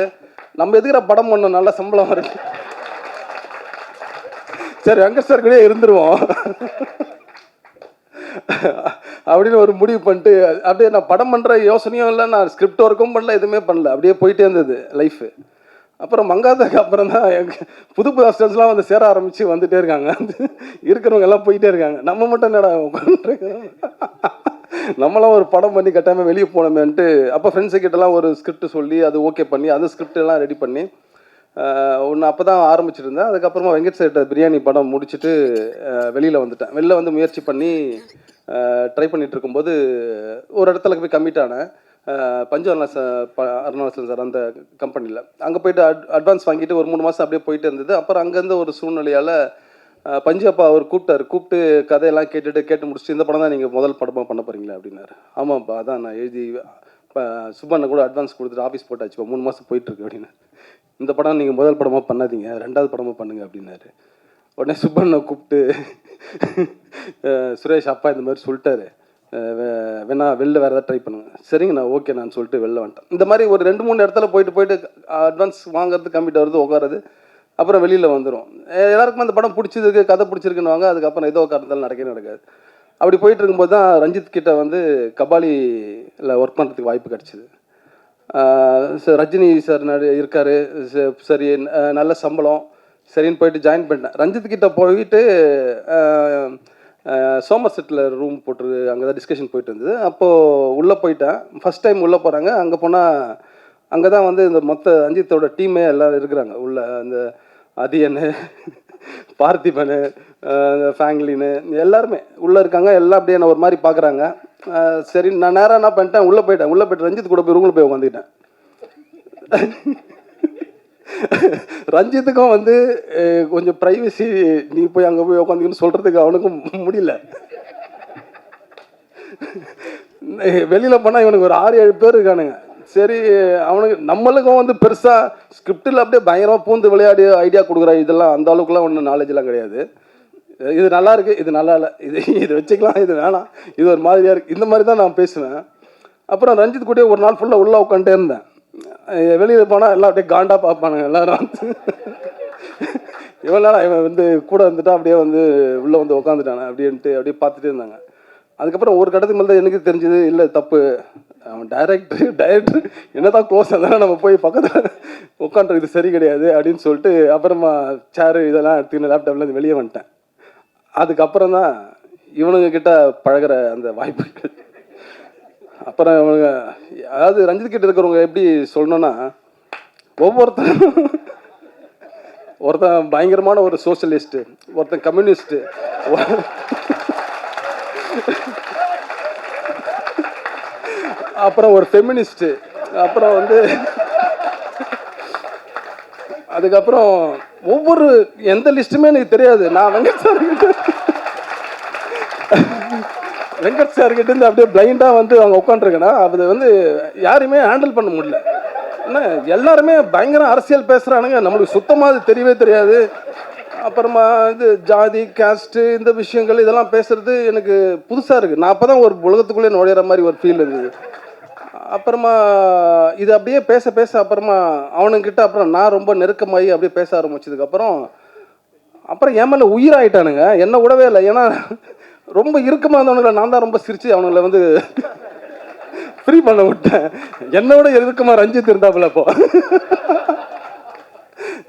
நம்ம எதுக்கிற படம் பண்ணோம், நல்ல சம்பளம் வருது, சரி வெங்கட் சார் கூட இருந்துருவோம் அப்படின்னு ஒரு முடிவு பண்ணிட்டு அப்படியே நான் படம் பண்ணுற யோசனையும் இல்லை, நான் ஸ்கிரிப்ட் ஒர்க்கும் பண்ணல, எதுவுமே பண்ணல, அப்படியே போயிட்டே இருந்தது லைஃபு. அப்புறம் மங்காதாக்கு அப்புறம் தான் புது அசிஸ்டன்ஸ்லாம் வந்து சேர ஆரம்பித்து வந்துகிட்டே இருக்காங்க, இருக்கிறவங்க எல்லாம் போயிட்டே இருக்காங்க. நம்ம மட்டும் என்னடா உட்காந்துருக்கோம், நம்மளாம் ஒரு படம் பண்ணி கட்டாமல் வெளியே போனோமேன்ட்டு அப்போ ஃப்ரெண்ட்ஸுக்கிட்டலாம் ஒரு ஸ்கிரிப்ட் சொல்லி அது ஓகே பண்ணி அந்த ஸ்கிரிப்ட் எல்லாம் ரெடி பண்ணி ஒன்று அப்போ தான் ஆரம்பிச்சிருந்தேன். அதுக்கப்புறமா வெங்கட் சார்கிட்ட பிரியாணி படம் முடிச்சுட்டு வெளியில் வந்துட்டேன். வெளில வந்து முயற்சி பண்ணி ட்ரை பண்ணிகிட்டு இருக்கும்போது ஒரு இடத்துல போய் கம்மிட் ஆனேன். பஞ்சு அருணாச்சலம் சார் அந்த கம்பெனியில். அங்கே போயிட்டு அட்வான்ஸ் வாங்கிட்டு ஒரு 3 மாதம் அப்படியே போயிட்டு இருந்தது. அப்புறம் அங்கேருந்து ஒரு சூழ்நிலையால் பஞ்சு அப்பா அவர் கூப்பிட்டு கதையெல்லாம் கேட்டு முடிச்சுட்டு இந்த படம் தான் நீங்கள் முதல் படமாக பண்ண போகிறீங்களா அப்படின்னாரு. ஆமாப்பா, அதான் நான் எழுதி இப்போ சுப்பண்ணை கூட அட்வான்ஸ் கொடுத்துட்டு ஆஃபீஸ் போட்டாச்சு, இப்போ 3 மாதம் போயிட்டுருக்கு அப்படின்னு. இந்த படம் நீங்கள் முதல் படமாக பண்ணாதீங்க, 2வது படமாக பண்ணுங்க அப்படின்னாரு. உடனே சுப்பண்ணை கூப்பிட்டு சுரேஷ் அப்பா இந்த மாதிரி சொல்லிட்டாரு, வேணா வெளில வேறு ஏதாவது ட்ரை பண்ணுங்க. சரிங்க நான் ஓகே நான் சொல்லிட்டு வெளில வந்துட்டேன். இந்த மாதிரி ஒரு 2-3 இடத்துல போயிட்டு அட்வான்ஸ் வாங்குறது, கம்மிட் வருது, உட்காருது, அப்புறம் வெளியில் வந்துடும். எல்லாருக்குமே அந்த படம் பிடிச்சிருக்கு, கதை பிடிச்சிருக்குன்னு வாங்க, அதுக்கப்புறம் ஏதோ காரணத்தால் நடக்காது. அப்படி போயிட்டு இருக்கும்போது தான் ரஞ்சித் கிட்ட வந்து கபாலியில் ஒர்க் பண்ணுறதுக்கு வாய்ப்பு கிடச்சிது. ரஜினி சார் இருக்கார், சரி நல்ல சம்பளம், சரின்னு போயிட்டு ஜாயின் பண்ணிட்டேன். ரஞ்சித் கிட்ட போயிட்டு சோமர்செட்டில் ரூம் போட்டு அங்கே தான் டிஸ்கஷன் போயிட்டு இருந்தது. அப்போது உள்ளே போயிட்டேன், ஃபஸ்ட் டைம் உள்ளே போகிறாங்க. அங்கே போனால் அங்கே தான் வந்து இந்த மொத்த ரஞ்சித்தோட டீமே எல்லோரும் இருக்கிறாங்க உள்ள. அந்த அதியனு, பார்த்திபனு, ஃபேங்லின்னு எல்லாருமே உள்ளே இருக்காங்க. எல்லாம் அப்படியே நான் ஒரு மாதிரி பார்க்குறாங்க. சரி நான் நேராக என்ன பண்ணிட்டேன், உள்ளே போயிட்டு ரஞ்சித் கூட போய் ரூமில் போய் உட்காந்துக்கிட்டேன். ரஞ்சித்துக்கும் வந்து கொஞ்சம் ப்ரைவசி, நீ போய் அங்கே போய் உட்காந்துக்கின்னு சொல்கிறதுக்கு அவனுக்கும் முடியல. வெளியில் போனால் இவனுக்கு ஒரு 6-7 பேர் இருக்கானுங்க. சரி அவனுக்கு நம்மளுக்கும் வந்து பெருசாக ஸ்கிரிப்டில் அப்படியே பயங்கரமாக பூந்து விளையாடி ஐடியா கொடுக்குறா, இதெல்லாம் அந்த அளவுக்குலாம் ஒன்றும் நாலேஜெலாம் கிடையாது. இது நல்லா இருக்குது, இது நல்லா இல்லை, இது வச்சுக்கலாம், இது வேணாம், இது ஒரு மாதிரியாக இருக்குது, இந்த மாதிரி தான் நான் பேசுவேன். அப்புறம் ரஞ்சித் கூடயே ஒரு நாள் ஃபுல்லாக உள்ளே உட்காந்துட்டே இருந்தேன். வெளியில் போனால் எல்லாம் அப்படியே காண்டாக பார்ப்பானுங்க எல்லாரும். இவன் வந்து கூட வந்துட்டா அப்படியே வந்து உள்ளே வந்து உட்காந்துட்டானே அப்படின்ட்டு அப்படியே பார்த்துட்டே இருந்தாங்க. அதுக்கப்புறம் ஒரு கட்டத்துக்கு மேலே தான் எனக்கு தெரிஞ்சது, இல்லை தப்பு, அவன் டைரக்டர் என்ன தான் க்ளோஸ் இருந்தாலும் நம்ம போய் பக்கத்தில் உட்காந்துறது சரி கிடையாது அப்படின்னு சொல்லிட்டு அப்புறமா சேரு இதெல்லாம் எடுத்துக்கின்னு லேப்டாப்லேருந்து வெளியே வந்துட்டேன். அதுக்கப்புறம் தான் இவனுங்க கிட்ட பழகிற அந்த வாய்ப்புகள். அப்புறம் இவனுங்க அதாவது ரஞ்சித் கிட்ட இருக்கிறவங்க எப்படி சொல்லணும்னா, ஒருத்தன் பயங்கரமான ஒரு சோஷலிஸ்ட்டு, ஒருத்தன் கம்யூனிஸ்ட்டு, அப்புறம் ஒரு ஃபெமினிஸ்ட்டு, அப்புறம் வந்து அதுக்கப்புறம் ஒவ்வொரு எந்த லிஸ்ட்டுமே எனக்கு தெரியாது. நான் வெங்கட் சார்கிட்ட இருந்து அப்படியே பிளைண்டாக வந்து அவங்க உட்காந்துருக்கேன்னா அது வந்து யாரையுமே ஹேண்டில் பண்ண முடியல. ஏன்னா எல்லாருமே பயங்கர அரசியல் பேசுகிறானுங்க, நம்மளுக்கு சுத்தமாக அது தெரியவே தெரியாது. அப்புறமா இது ஜாதி கேஸ்ட்டு இந்த விஷயங்கள் இதெல்லாம் பேசுகிறது எனக்கு புதுசாக இருக்குது. நான் அப்போ தான் ஒரு உலகத்துக்குள்ளே நுழையிற மாதிரி ஒரு ஃபீல் இருந்தது. அப்புறமா இது அப்படியே பேச பேச அப்புறமா அவனுங்கிட்ட அப்புறம் நான் ரொம்ப நெருக்கமாகி அப்படியே பேச ஆரம்பிச்சதுக்கப்புறம் என் மேலே உயிராயிட்டானுங்க, என்ன விடவே இல்லை. ஏன்னா ரொம்ப இறுக்கமாக இருந்தவனுங்களை நான் தான் ரொம்ப சிரித்து அவனுங்களை வந்து ஃப்ரீ பண்ண விட்டேன். என்னை விட இறுக்கமாக ரஞ்சித் இருந்தாப்புல. அப்போ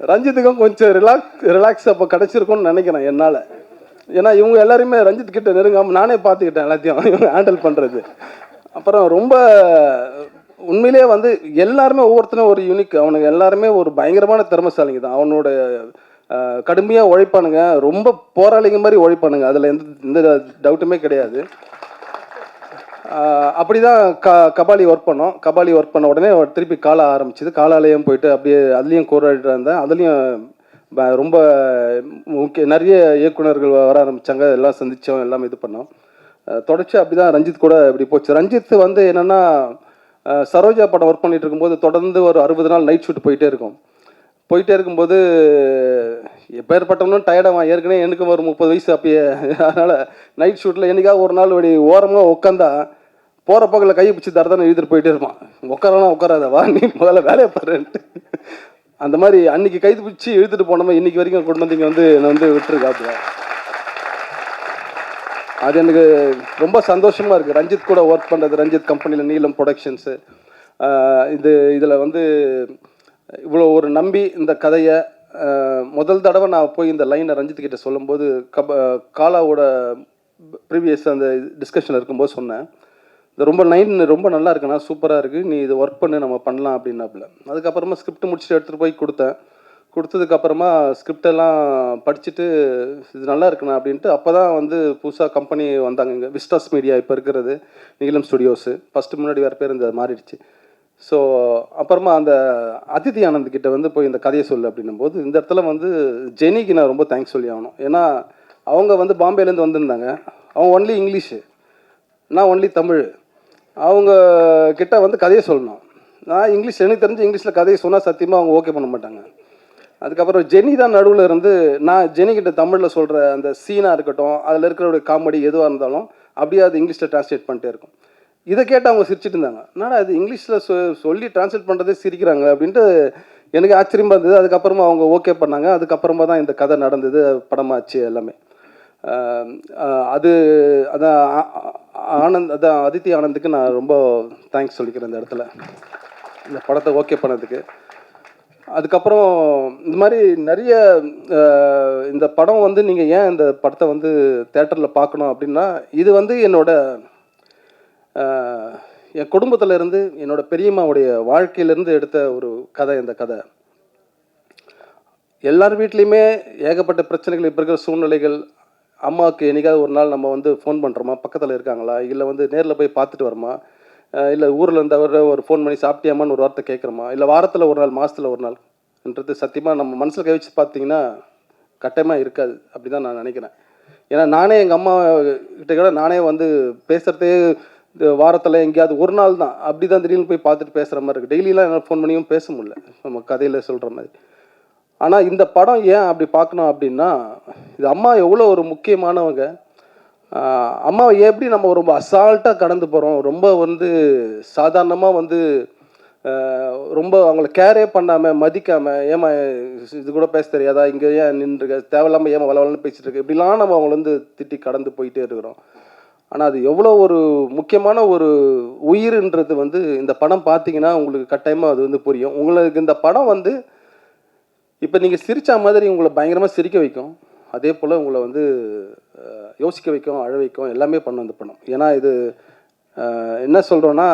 ரஞ்சித்துக்கும் கொஞ்சம் ரிலாக்ஸ் அப்போ கிடச்சிருக்கும்னு நினைக்கிறேன் என்னால். ஏன்னா இவங்க எல்லாருமே ரஞ்சித் கிட்ட நெருங்காமல் நானே பார்த்துக்கிட்டேன் எல்லாத்தையும் இவங்க ஹேண்டில் பண்ணுறது. அப்புறம் ரொம்ப உண்மையிலே வந்து எல்லாருமே ஒவ்வொருத்தரும் ஒரு யூனிக். அவனுங்க எல்லாருமே ஒரு பயங்கரமான திறமைசாலிங்க தான். அவனோட கடுமையாக உழைப்பானுங்க, ரொம்ப போராளிங்க மாதிரி உழைப்பானுங்க, அதில் எந்த டவுட்டுமே கிடையாது. அப்படி தான் கபாலி ஒர்க் பண்ணோம். கபாலி ஒர்க் பண்ண உடனே திருப்பி காலா ஆரம்பிச்சிது. காலாலயம் போயிட்டு அப்படியே அதுலேயும் கோராடிட்டு இருந்தேன். அதுலேயும் ரொம்ப நிறைய இயக்குனர்கள் வர ஆரம்பித்தாங்க, எல்லாம் சந்தித்தோம், எல்லாம் இது பண்ணோம். தொடர்ச்சி அப்படி தான் ரஞ்சித் கூட இப்படி போச்சு. ரஞ்சித் வந்து என்னென்னா சரோஜா படம் ஒர்க் பண்ணிட்டு இருக்கும்போது தொடர்ந்து ஒரு 60 நாள் நைட் ஷூட் போயிட்டே இருக்கும்போது எப்பேற்பட்டவனும் டயர்டாக ஏற்கனவே எனக்கு ஒரு 30 வயசு அப்பயே. அதனால் நைட் ஷூட்டில் என்னைக்காவது ஒரு நாள் அப்படி ஓரமாக உட்காந்தா போகிற பக்கத்தில் கையை பிடிச்சி தரதானே எழுதிட்டு போயிட்டே இருப்பான். உட்காரனா உட்காராதவா, நீ முதல்ல வேலையை பாருன்ட்டு. அந்த மாதிரி அன்றைக்கி கைது பிடிச்சி இழுத்துட்டு போனோமா இன்றைக்கி வரைக்கும் கொண்டு வந்து இங்கே வந்து என்னை வந்து விட்டுருக்காப்புல. அது எனக்கு ரொம்ப சந்தோஷமாக இருக்குது ரஞ்சித் கூட ஒர்க் பண்ணுறது. ரஞ்சித் கம்பெனியில் நீலம் ப்ரொடக்ஷன்ஸு இதில் வந்து இவ்வளோ ஒரு நம்பி இந்த கதையை முதல் தடவை நான் போய் இந்த லைனை ரஞ்சித் கிட்ட சொல்லும்போது காலாவோட ப்ரீவியஸ் அந்த டிஸ்கஷனில் இருக்கும்போது சொன்னேன், இது ரொம்ப நல்லா இருக்குண்ணா, சூப்பராக இருக்குது, நீ இது ஒர்க் பண்ணு, நம்ம பண்ணலாம் அப்படின்னாப்புல. அதுக்கப்புறமா ஸ்கிரிப்ட் முடிச்சுட்டு எடுத்துகிட்டு போய் கொடுத்ததுக்கப்புறமா ஸ்கிரிப்டெல்லாம் படிச்சுட்டு இது நல்லா இருக்குண்ணா அப்படின்ட்டு அப்போ தான் வந்து புதுசாக கம்பெனி வந்தாங்க இங்கே, விஸ்டாஸ் மீடியா இப்போ இருக்கிறது நீலம் ஸ்டுடியோஸு. ஃபஸ்ட்டு முன்னாடி வேறு பேர் இந்த மாறிடுச்சு. ஸோ அப்புறமா அந்த அதித்தி ஆனந்த் கிட்ட வந்து போய் இந்த கதையை சொல்லு அப்படின்னும்போது இந்த இடத்துல வந்து ஜெனிக்கு நான் ரொம்ப தேங்க்ஸ் சொல்லி ஆகணும். ஏன்னா அவங்க வந்து பாம்பேலேருந்து வந்திருந்தாங்க. அவங்க ஒன்லி இங்கிலீஷு, நான் ஒன்லி தமிழ். அவங்க கிட்ட வந்து கதையை சொல்லணும். நான் இங்கிலீஷ், எனக்கு தெரிஞ்சு இங்கிலீஷில் கதையை சொன்னால் சத்தியமாக அவங்க ஓகே பண்ண மாட்டாங்க. அதுக்கப்புறம் ஜெனி தான் நடுவில் இருந்து நான் ஜெனிக்கிட்ட தமிழில் சொல்கிற அந்த சீனாக இருக்கட்டும், அதில் இருக்கிற காமெடி எதுவாக இருந்தாலும் அப்படியே அது இங்கிலீஷில் டிரான்ஸ்லேட் பண்ணிட்டே இருக்கும். இதை கேட்டு அவங்க சிரிச்சிட்டு இருந்தாங்க. என்னடா அது இங்கிலீஷில் சொல்லி டிரான்ஸ்லேட் பண்ணுறதே சிரிக்கிறாங்க அப்படின்ட்டு எனக்கு ஆச்சரியமாக இருந்தது. அதுக்கப்புறமா அவங்க ஓகே பண்ணாங்க. அதுக்கப்புறமா தான் இந்த கதை நடந்தது, படமாச்சு எல்லாமே. அதான் அதித்தி ஆனந்துக்கு நான் ரொம்ப தேங்க்ஸ் சொல்லிக்கிறேன் இந்த இடத்துல, இந்த படத்தை ஓகே பண்ணதுக்கு. அதுக்கப்புறம் இந்த மாதிரி நிறைய இந்த படம் வந்து நீங்கள் ஏன் இந்த படத்தை வந்து தேட்டரில் பார்க்கணும் அப்படின்னா, இது வந்து என் குடும்பத்தில் இருந்து என்னோட பெரியம்மாவுடைய வாழ்க்கையிலேருந்து எடுத்த ஒரு கதை. இந்த கதை எல்லார் வீட்லேயுமே ஏகப்பட்ட பிரச்சனைகள், இப்போ இருக்கிற சூழ்நிலைகள். அம்மாவுக்கு என்னைக்காவது ஒரு நாள் நம்ம வந்து ஃபோன் பண்ணுறோமா, பக்கத்தில் இருக்காங்களா, இல்லை வந்து நேரில் போய் பார்த்துட்டு வரோமா, இல்லை ஊரில் இருந்தவர் ஒரு ஃபோன் பண்ணி சாப்பிட்டியாமான்னு ஒரு வார்த்தை கேட்குறோமா, இல்லை வாரத்தில் ஒரு நாள் மாதத்தில் ஒரு நாள்ன்றது சத்தியமாக நம்ம மனசில் கழிச்சு பார்த்தீங்கன்னா கட்டாயமாக இருக்காது. அப்படி தான் நான் நினைக்கிறேன். ஏன்னா நானே எங்கள் அம்மா கிட்ட கூட நானே வந்து பேசுகிறதே வாரத்தில் எங்கேயாவது ஒரு நாள் தான். அப்படி தான் திடீர்னு போய் பார்த்துட்டு பேசுகிற மாதிரி இருக்குது. டெய்லியெலாம் என்னால் ஃபோன் பண்ணியும் பேச முடியல நம்ம கதையில் சொல்கிற மாதிரி. ஆனால் இந்த படம் ஏன் அப்படி பார்க்கணும் அப்படின்னா, இது அம்மா எவ்வளோ ஒரு முக்கியமானவங்க. அம்மாவை எப்படி நம்ம ரொம்ப அசால்ட்டாக கடந்து போகிறோம், ரொம்ப வந்து சாதாரணமாக வந்து ரொம்ப அவங்கள கேரே பண்ணாமல் மதிக்காமல், ஏமா இது கூட பேச தெரியாதா, இங்கே ஏன் நின்றுருக்க, தேவையில்லாமல் ஏமா வளவலன்னு பேசிகிட்டு இருக்கு, இப்படிலாம் நம்ம அவங்கள வந்து திட்டி கடந்து போயிட்டே இருக்கிறோம். ஆனால் அது எவ்வளோ ஒரு முக்கியமான ஒரு உயிர்ன்றது வந்து இந்த படம் பார்த்தீங்கன்னா உங்களுக்கு கட்டாயமாக அது வந்து புரியும். உங்களுக்கு இந்த படம் வந்து இப்போ நீங்கள் சிரித்த மாதிரி உங்களை பயங்கரமாக சிரிக்க வைக்கும், அதே போல் உங்களை வந்து யோசிக்க வைக்கும், அழ வைக்கும், எல்லாமே பண்ணும் இந்த படம். ஏன்னா இது என்ன சொல்கிறோன்னா,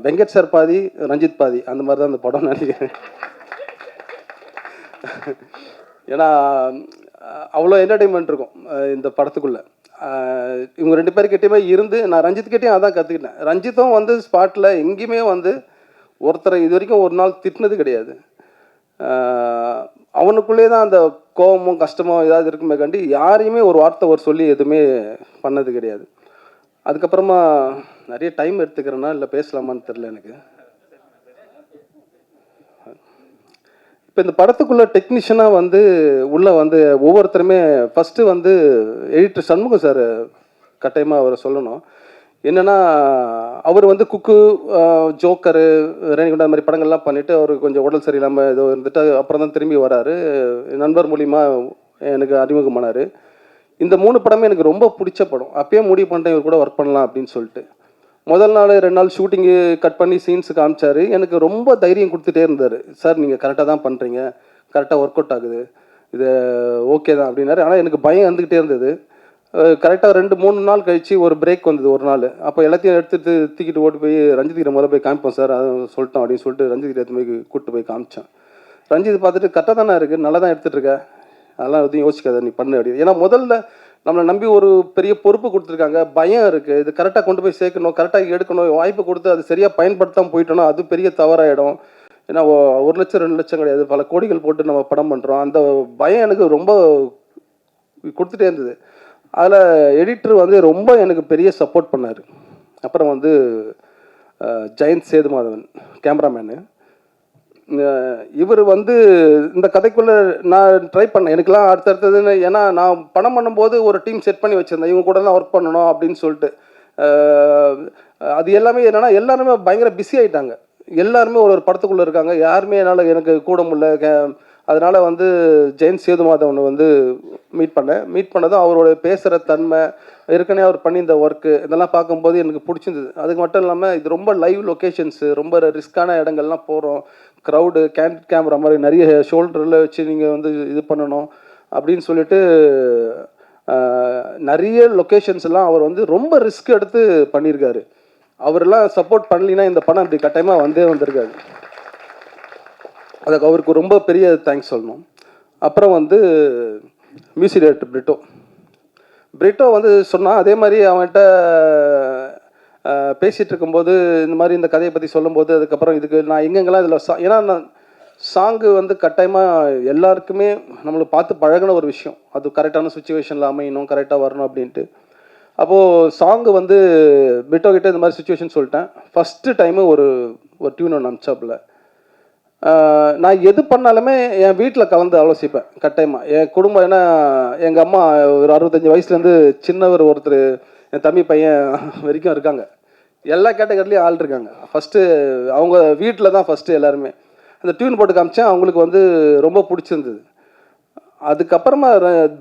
வெங்கட் சார் பாதி ரஞ்சித் பாதி அந்த மாதிரி தான் இந்த படம் நினைக்கிறேன். ஏன்னா அவ்வளோ என்டர்டெயின்மெண்ட் இருக்கும் இந்த படத்துக்குள்ளே. இவங்க 2 பேர்கிட்டையுமே இருந்து நான் ரஞ்சித்கிட்டையும் அதான் கற்றுக்கிட்டேன். ரஞ்சித்தும் வந்து ஸ்பாட்டில் எங்கேயுமே வந்து ஒருத்தரை இது வரைக்கும் ஒரு நாள் திட்டினது கிடையாது. அவனுக்குள்ளே தான் அந்த கோபமும் கஷ்டமும் ஏதாவது இருக்குமே கண்டி யாரையுமே ஒரு வார்த்தை ஒரு சொல்லி எதுவுமே பண்ணது கிடையாது. அதுக்கப்புறமா நிறைய டைம் எடுத்துக்கிறேன்னா இல்லை பேசலாமான்னு தெரில எனக்கு. இப்போ இந்த படத்துக்குள்ளே டெக்னீஷியனாக வந்து உள்ளே வந்து ஒவ்வொருத்தருமே ஃபஸ்ட்டு வந்து எடிட்டர் சண்முகம் சார் கட்டாயமாக அவரை சொல்லணும். என்னென்னா அவர் வந்து குக்கு, ஜோக்கரு, ரேணிகுண்டா அந்த மாதிரி படங்கள்லாம் பண்ணிவிட்டு அவர் கொஞ்சம் உடல் சரியில்லாமல் ஏதோ இருந்துட்டு அப்புறம் தான் திரும்பி வராரு. நண்பர் மூலிமா எனக்கு அறிமுகமானார். இந்த 3 படமே எனக்கு ரொம்ப பிடிச்ச படம். அப்பயே முடிவு பண்ணிட்டேன் இவர் கூட ஒர்க் பண்ணலாம் அப்படின்னு சொல்லிட்டு. முதல் நாள் 2 நாள் ஷூட்டிங்கு கட் பண்ணி சீன்ஸு காமிச்சார். எனக்கு ரொம்ப தைரியம் கொடுத்துட்டே இருந்தார். சார் நீங்கள் கரெக்டாக தான் பண்ணுறீங்க, கரெக்டாக ஒர்க் அவுட் ஆகுது, இது ஓகே தான் அப்படின்னாரு. ஆனால் எனக்கு பயம் வந்துக்கிட்டே இருந்தது. கரெக்டாக 2-3 நாள் கழித்து ஒரு பிரேக் வந்தது ஒரு நாள். அப்போ எல்லாத்தையும் எடுத்துகிட்டு தூக்கிட்டு ஓட்டு போய் ரஞ்சித் முதல்ல போய் காமிப்போம் சார், அதை சொல்லிட்டோம் அப்படின்னு சொல்லிட்டு ரஞ்சித் எடுத்து போய் கூப்பிட்டு போய் காமிச்சேன். ரஞ்சித் பார்த்துட்டு கரெக்டாக தானே இருக்குது, நல்லா தான் எடுத்துகிட்டு இருக்க, அதெல்லாம் எதுவும் யோசிக்காத நீ பண்ணு அப்படின்னு. ஏன்னா முதல்ல நம்மளை நம்பி ஒரு பெரிய பொறுப்பு கொடுத்துருக்காங்க, பயம் இருக்குது, இது கரெக்டாக கொண்டு போய் சேர்க்கணும், கரெக்டாக எடுக்கணும், வாய்ப்பு கொடுத்து அது சரியாக பயன்படுத்தாமல் போயிட்டோன்னா அது பெரிய தவறாயிடும். ஏன்னா 1 லட்சம் 2 லட்சம் கிடையாது, பல கோடிகள் போட்டு நம்ம படம் பண்ணுறோம். அந்த பயம் எனக்கு ரொம்ப கொடுத்துட்டே இருந்தது. அதில் எடிட்டர் வந்து ரொம்ப எனக்கு பெரிய சப்போர்ட் பண்ணார். அப்புறம் வந்து ஜெயந்த் சேதுமாதவன் கேமராமேனு, இவர் வந்து இந்த கதைக்குள்ளே நான் ட்ரை பண்ணேன். எனக்குலாம் அடுத்தடுத்ததுன்னு, ஏன்னா நான் படம் பண்ணும்போது ஒரு டீம் செட் பண்ணி வச்சுருந்தேன், இவங்க கூட தான் ஒர்க் பண்ணணும் அப்படின்னு சொல்லிட்டு. அது எல்லாமே என்னென்னா எல்லாருமே பயங்கர பிஸி ஆகிட்டாங்க, எல்லாருமே ஒரு படத்துக்குள்ளே இருக்காங்க, யாருமே என்னால் எனக்கு கூட முடியல. அதனால் வந்து ஜெயந்த் சேதுமாதவனை வந்து மீட் பண்ணதும் அவரோட பேசுகிற தன்மை, ஏற்கனவே அவர் பண்ணி இந்த ஒர்க்கு இதெல்லாம் பார்க்கும்போது எனக்கு பிடிச்சிருந்தது. அதுக்கு மட்டும் இல்லாமல் இது ரொம்ப லைவ் லொக்கேஷன்ஸு, ரொம்ப ரிஸ்க்கான இடங்கள்லாம் போகிறோம், க்ரௌடு, கேமரா மாதிரி நிறைய ஷோல்டரில் வச்சு நீங்கள் வந்து இது பண்ணணும் அப்படின்னு சொல்லிட்டு நிறைய லொக்கேஷன்ஸ்லாம் அவர் வந்து ரொம்ப ரிஸ்க் எடுத்து பண்ணியிருக்காரு. அவரெல்லாம் சப்போர்ட் பண்ணலின்னா இந்த படம் இப்படி கட்டாயமாக வந்திருக்காது. அதுக்கு அவருக்கு ரொம்ப பெரிய தேங்க்ஸ் சொல்லணும். அப்புறம் வந்து மியூசிக் டைரக்டர் பிரிட்டோ வந்து சொன்னால், அதே மாதிரி அவன்கிட்ட பேசிகிட்டு இருக்கும்போது இந்த மாதிரி இந்த கதையை பற்றி சொல்லும்போது, அதுக்கப்புறம் இதுக்கு நான் எங்கெங்கெல்லாம் இதில் ஏன்னா நான் சாங்கு வந்து கட்டாயமாக எல்லாருக்குமே நம்மளை பார்த்து பழகின ஒரு விஷயம், அது கரெக்டான சுச்சுவேஷனில் அமையணும், கரெக்டாக வரணும் அப்படின்ட்டு. அப்போது சாங்கு வந்து பிரிட்டோ கிட்டே இந்த மாதிரி சுச்சுவேஷன் சொல்லிட்டேன். ஃபஸ்ட்டு டைமு ஒரு டியூன் ஒன்று அமிச்சாப்பில். நான் எது பண்ணாலுமே என் வீட்டில் கலந்து ஆலோசிப்பேன் கட்டாயமாக. என் குடும்பம், ஏன்னா எங்கள் அம்மா ஒரு 65 வயசுலேருந்து சின்னவர் ஒருத்தர், என் தம்பி பையன் வரைக்கும் இருக்காங்க, எல்லா கேட்டகரிலையும் ஆள் இருக்காங்க. ஃபஸ்ட்டு அவங்க வீட்டில் தான் ஃபஸ்ட்டு எல்லாருமே. அந்த டியூன் போட்டு காமிச்சேன், அவங்களுக்கு வந்து ரொம்ப பிடிச்சிருந்தது. அதுக்கப்புறமா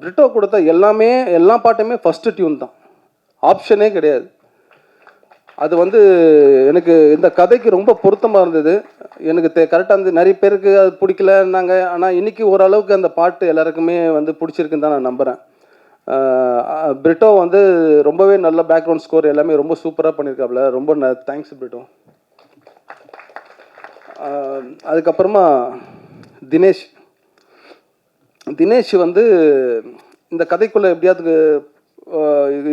பிரிட்டோ கொடுத்த எல்லா பாட்டுமே ஃபஸ்ட்டு டியூன் தான், ஆப்ஷனே கிடையாது. அது வந்து எனக்கு இந்த கதைக்கு ரொம்ப பொருத்தமாக இருந்தது. எனக்கு கரெக்டாக இருந்தது. நிறைய பேருக்கு அது பிடிக்கலன்னாங்க, ஆனால் இன்றைக்கி ஓரளவுக்கு அந்த பாட்டு எல்லாருக்குமே வந்து பிடிச்சிருக்குன்னு தான் நான் நம்புகிறேன். பிரிட்டோ வந்து ரொம்பவே நல்ல பேக்ரவுண்ட் ஸ்கோர் எல்லாமே ரொம்ப சூப்பராக பண்ணியிருக்காப்புல. ரொம்ப தேங்க்ஸ் பிரிட்டோ. அதுக்கப்புறமா தினேஷ் வந்து இந்த கதைக்குள்ளே எப்படியாவது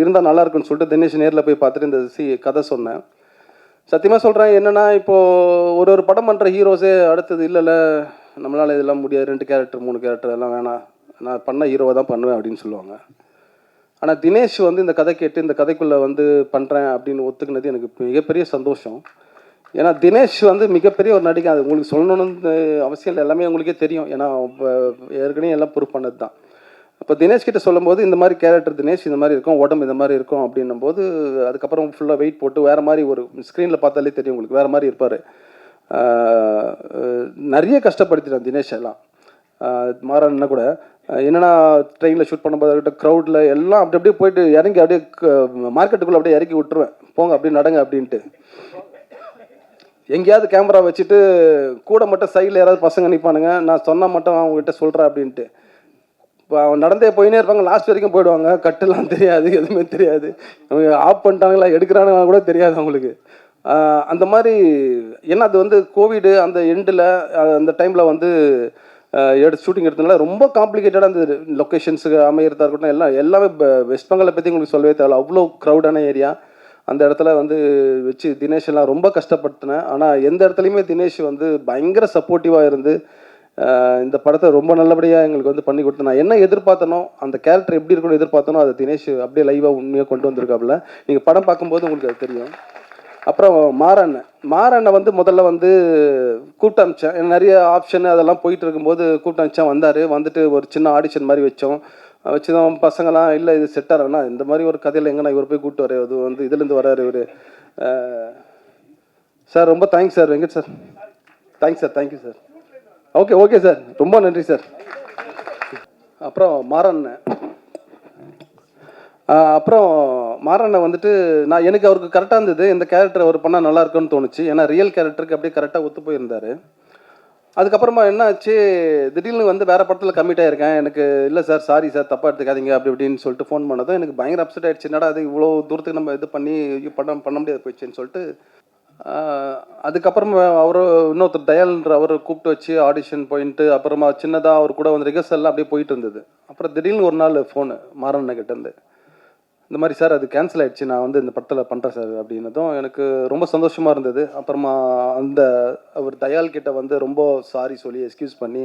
இருந்தால் நல்லா இருக்குன்னு சொல்லிட்டு தினேஷ் நேரில் போய் பார்த்துட்டு இந்த கதை சொன்னேன். சத்தியமாக சொல்கிறேன், என்னென்னா இப்போது ஒரு படம் பண்ணுற ஹீரோஸே அடுத்தது இல்லை நம்மளால் இதெல்லாம் முடியாது, 2 கேரக்டர் 3 கேரக்டர் எல்லாம் வேணாம், நான் பண்ண ஹீரோவை தான் பண்ணுவேன் அப்படின்னு சொல்லுவாங்க. ஆனால் தினேஷ் வந்து இந்த கதை கேட்டு இந்த கதைக்குள்ளே வந்து பண்ணுறேன் அப்படின்னு ஒத்துக்கினது எனக்கு மிகப்பெரிய சந்தோஷம். ஏன்னா தினேஷ் வந்து மிகப்பெரிய ஒரு நடிகை, அது உங்களுக்கு சொல்லணும்னு அவசியம் இல்லை, எல்லாமே உங்களுக்கே தெரியும், ஏன்னா ஏற்கனவே எல்லாம் ப்ரூவ் பண்ணது தான். அப்போ தினேஷ் கிட்ட சொல்லும்போது இந்த மாதிரி கேரக்டர் தினேஷ் இந்த மாதிரி இருக்கும், உடம்பு இந்த மாதிரி இருக்கும் அப்படின்னும் போது, அதுக்கப்புறம் ஃபுல்லாக வெயிட் போட்டு வேறு மாதிரி ஒரு ஸ்க்ரீனில் பார்த்தாலே தெரியும் உங்களுக்கு, வேறு மாதிரி இருப்பார். நிறைய கஷ்டப்படுத்திட்டேன் தினேஷ் எல்லாம். மாறன்னா கூட என்னென்னா ட்ரெயினில் ஷூட் பண்ணும்போது க்ரௌடில் எல்லாம் அப்படியே போயிட்டு இறங்கி அப்படியே மார்க்கெட்டுக்குள்ளே அப்படியே இறக்கி விட்டுருவேன், போங்க அப்படியே நடங்க அப்படின்ட்டு. எங்கேயாவது கேமரா வச்சுட்டு கூட மட்டும் சைடில் யாராவது பசங்க நிற்பானுங்க, நான் சொன்னால் மட்டும் அவங்ககிட்ட சொல்கிறேன் அப்படின்ட்டு. இப்போ அவன் நடந்தே போயினே இருப்பாங்க, லாஸ்ட் வரைக்கும் போயிடுவாங்க, கட்டுலாம் தெரியாது, எதுவுமே தெரியாது, அவங்க ஆஃப் பண்ணிட்டாங்களா எடுக்கிறானுங்களா கூட தெரியாது அவங்களுக்கு. அந்த மாதிரி. ஏன்னா அது வந்து கோவிடு அந்த எண்டில் அந்த டைமில் வந்து ஷூட்டிங் எடுத்ததுனால ரொம்ப காம்ப்ளிகேட்டடாக இருந்தது. லொக்கேஷன்ஸுக்கு அமைகிறதா இருக்கட்டும், எல்லாமே வெஸ்ட் பெங்காலை பற்றி உங்களுக்கு சொல்லவே தேவையில்ல, அவ்வளோ க்ரௌடான ஏரியா. அந்த இடத்துல வந்து வச்சு தினேஷ் எல்லாம் ரொம்ப கஷ்டப்படுத்தினேன். ஆனால் எந்த இடத்துலையுமே தினேஷ் வந்து பயங்கர சப்போர்ட்டிவாக இருந்து இந்த படத்தை ரொம்ப நல்லபடியாக எங்களுக்கு வந்து பண்ணி கொடுத்து நான் என்ன எதிர்பார்த்தனோ அந்த கேரக்டர் எப்படி இருக்கணும்னு எதிர்பார்த்தனோ அதை தினேஷ் அப்படியே லைவாக உண்மையாக கொண்டு வந்திருக்காப்புல. நீங்கள் படம் பார்க்கும்போது உங்களுக்கு அது தெரியும். அப்புறம் மாறண்ணன் வந்து முதல்ல வந்து கூப்பிட்டு அனுப்பிச்சேன். எனக்கு நிறைய ஆப்ஷன் அதெல்லாம் போயிட்டு இருக்கும்போது கூப்பிட்டு அனுப்பிச்சேன். வந்தார். வந்துட்டு ஒரு சின்ன ஆடிஷன் மாதிரி வச்சோம். வச்சுதான் பசங்களாம் இல்லை இது செட் ஆகிறேன்னா இந்த மாதிரி ஒரு கதையில் எங்கன்னா இவர் போய் கூப்பிட்டு வர அது வந்து இதுலேருந்து வர்றாரு இவர். சார் ரொம்ப thanks sir Venkat sir. Thanks sir. Thank you sir. Okay sir. ரொம்ப நன்றி சார். அப்புறம் மாறண்ணன் வந்துட்டு எனக்கு அவருக்கு கரெக்டாக இருந்தது. இந்த கேரக்டர் அவர் பண்ணால் நல்லா இருக்குன்னு தோணுச்சு. ஏன்னா ரியல் கேரக்டருக்கு அப்படியே கரெக்டாக ஒத்து போயிருந்தார். அதுக்கப்புறமா என்ன ஆச்சு, திடீர்னு வந்து வேறு படத்தில் கம்மிட் ஆகிருக்கேன். எனக்கு இல்லை சார் சாரி சார் தப்பாக எடுத்துக்காதீங்க அப்படி இப்படின்னு சொல்லிட்டு ஃபோன் பண்ணதும் எனக்கு பயங்கர அப்செட் ஆகிடுச்சு. என்னடா அது இவ்வளோ தூரத்துக்கு நம்ம இது பண்ணி பண்ண முடியாது போயிடுச்சுன்னு சொல்லிட்டு அதுக்கப்புறமா இன்னொருத்தர் தயால்ன்ற அவரை கூப்பிட்டு வச்சு ஆடிஷன் போயின்ட்டு அப்புறமா சின்னதாக அவர் கூட வந்து ரிஹர்சல்லாம் அப்படியே போயிட்டு இருந்தது. அப்புறம் திடீர்னு ஒரு நாள் ஃபோனு மாறண்ணன் கிட்டேருந்து இந்த மாதிரி சார் அது கேன்சல் ஆகிடுச்சு, நான் வந்து இந்த படத்தில் பண்ணுறேன் சார் அப்படின்னதும் எனக்கு ரொம்ப சந்தோஷமாக இருந்தது. அப்புறமா அவர் தயால் கிட்ட வந்து ரொம்ப சாரி சொல்லி எக்ஸ்கியூஸ் பண்ணி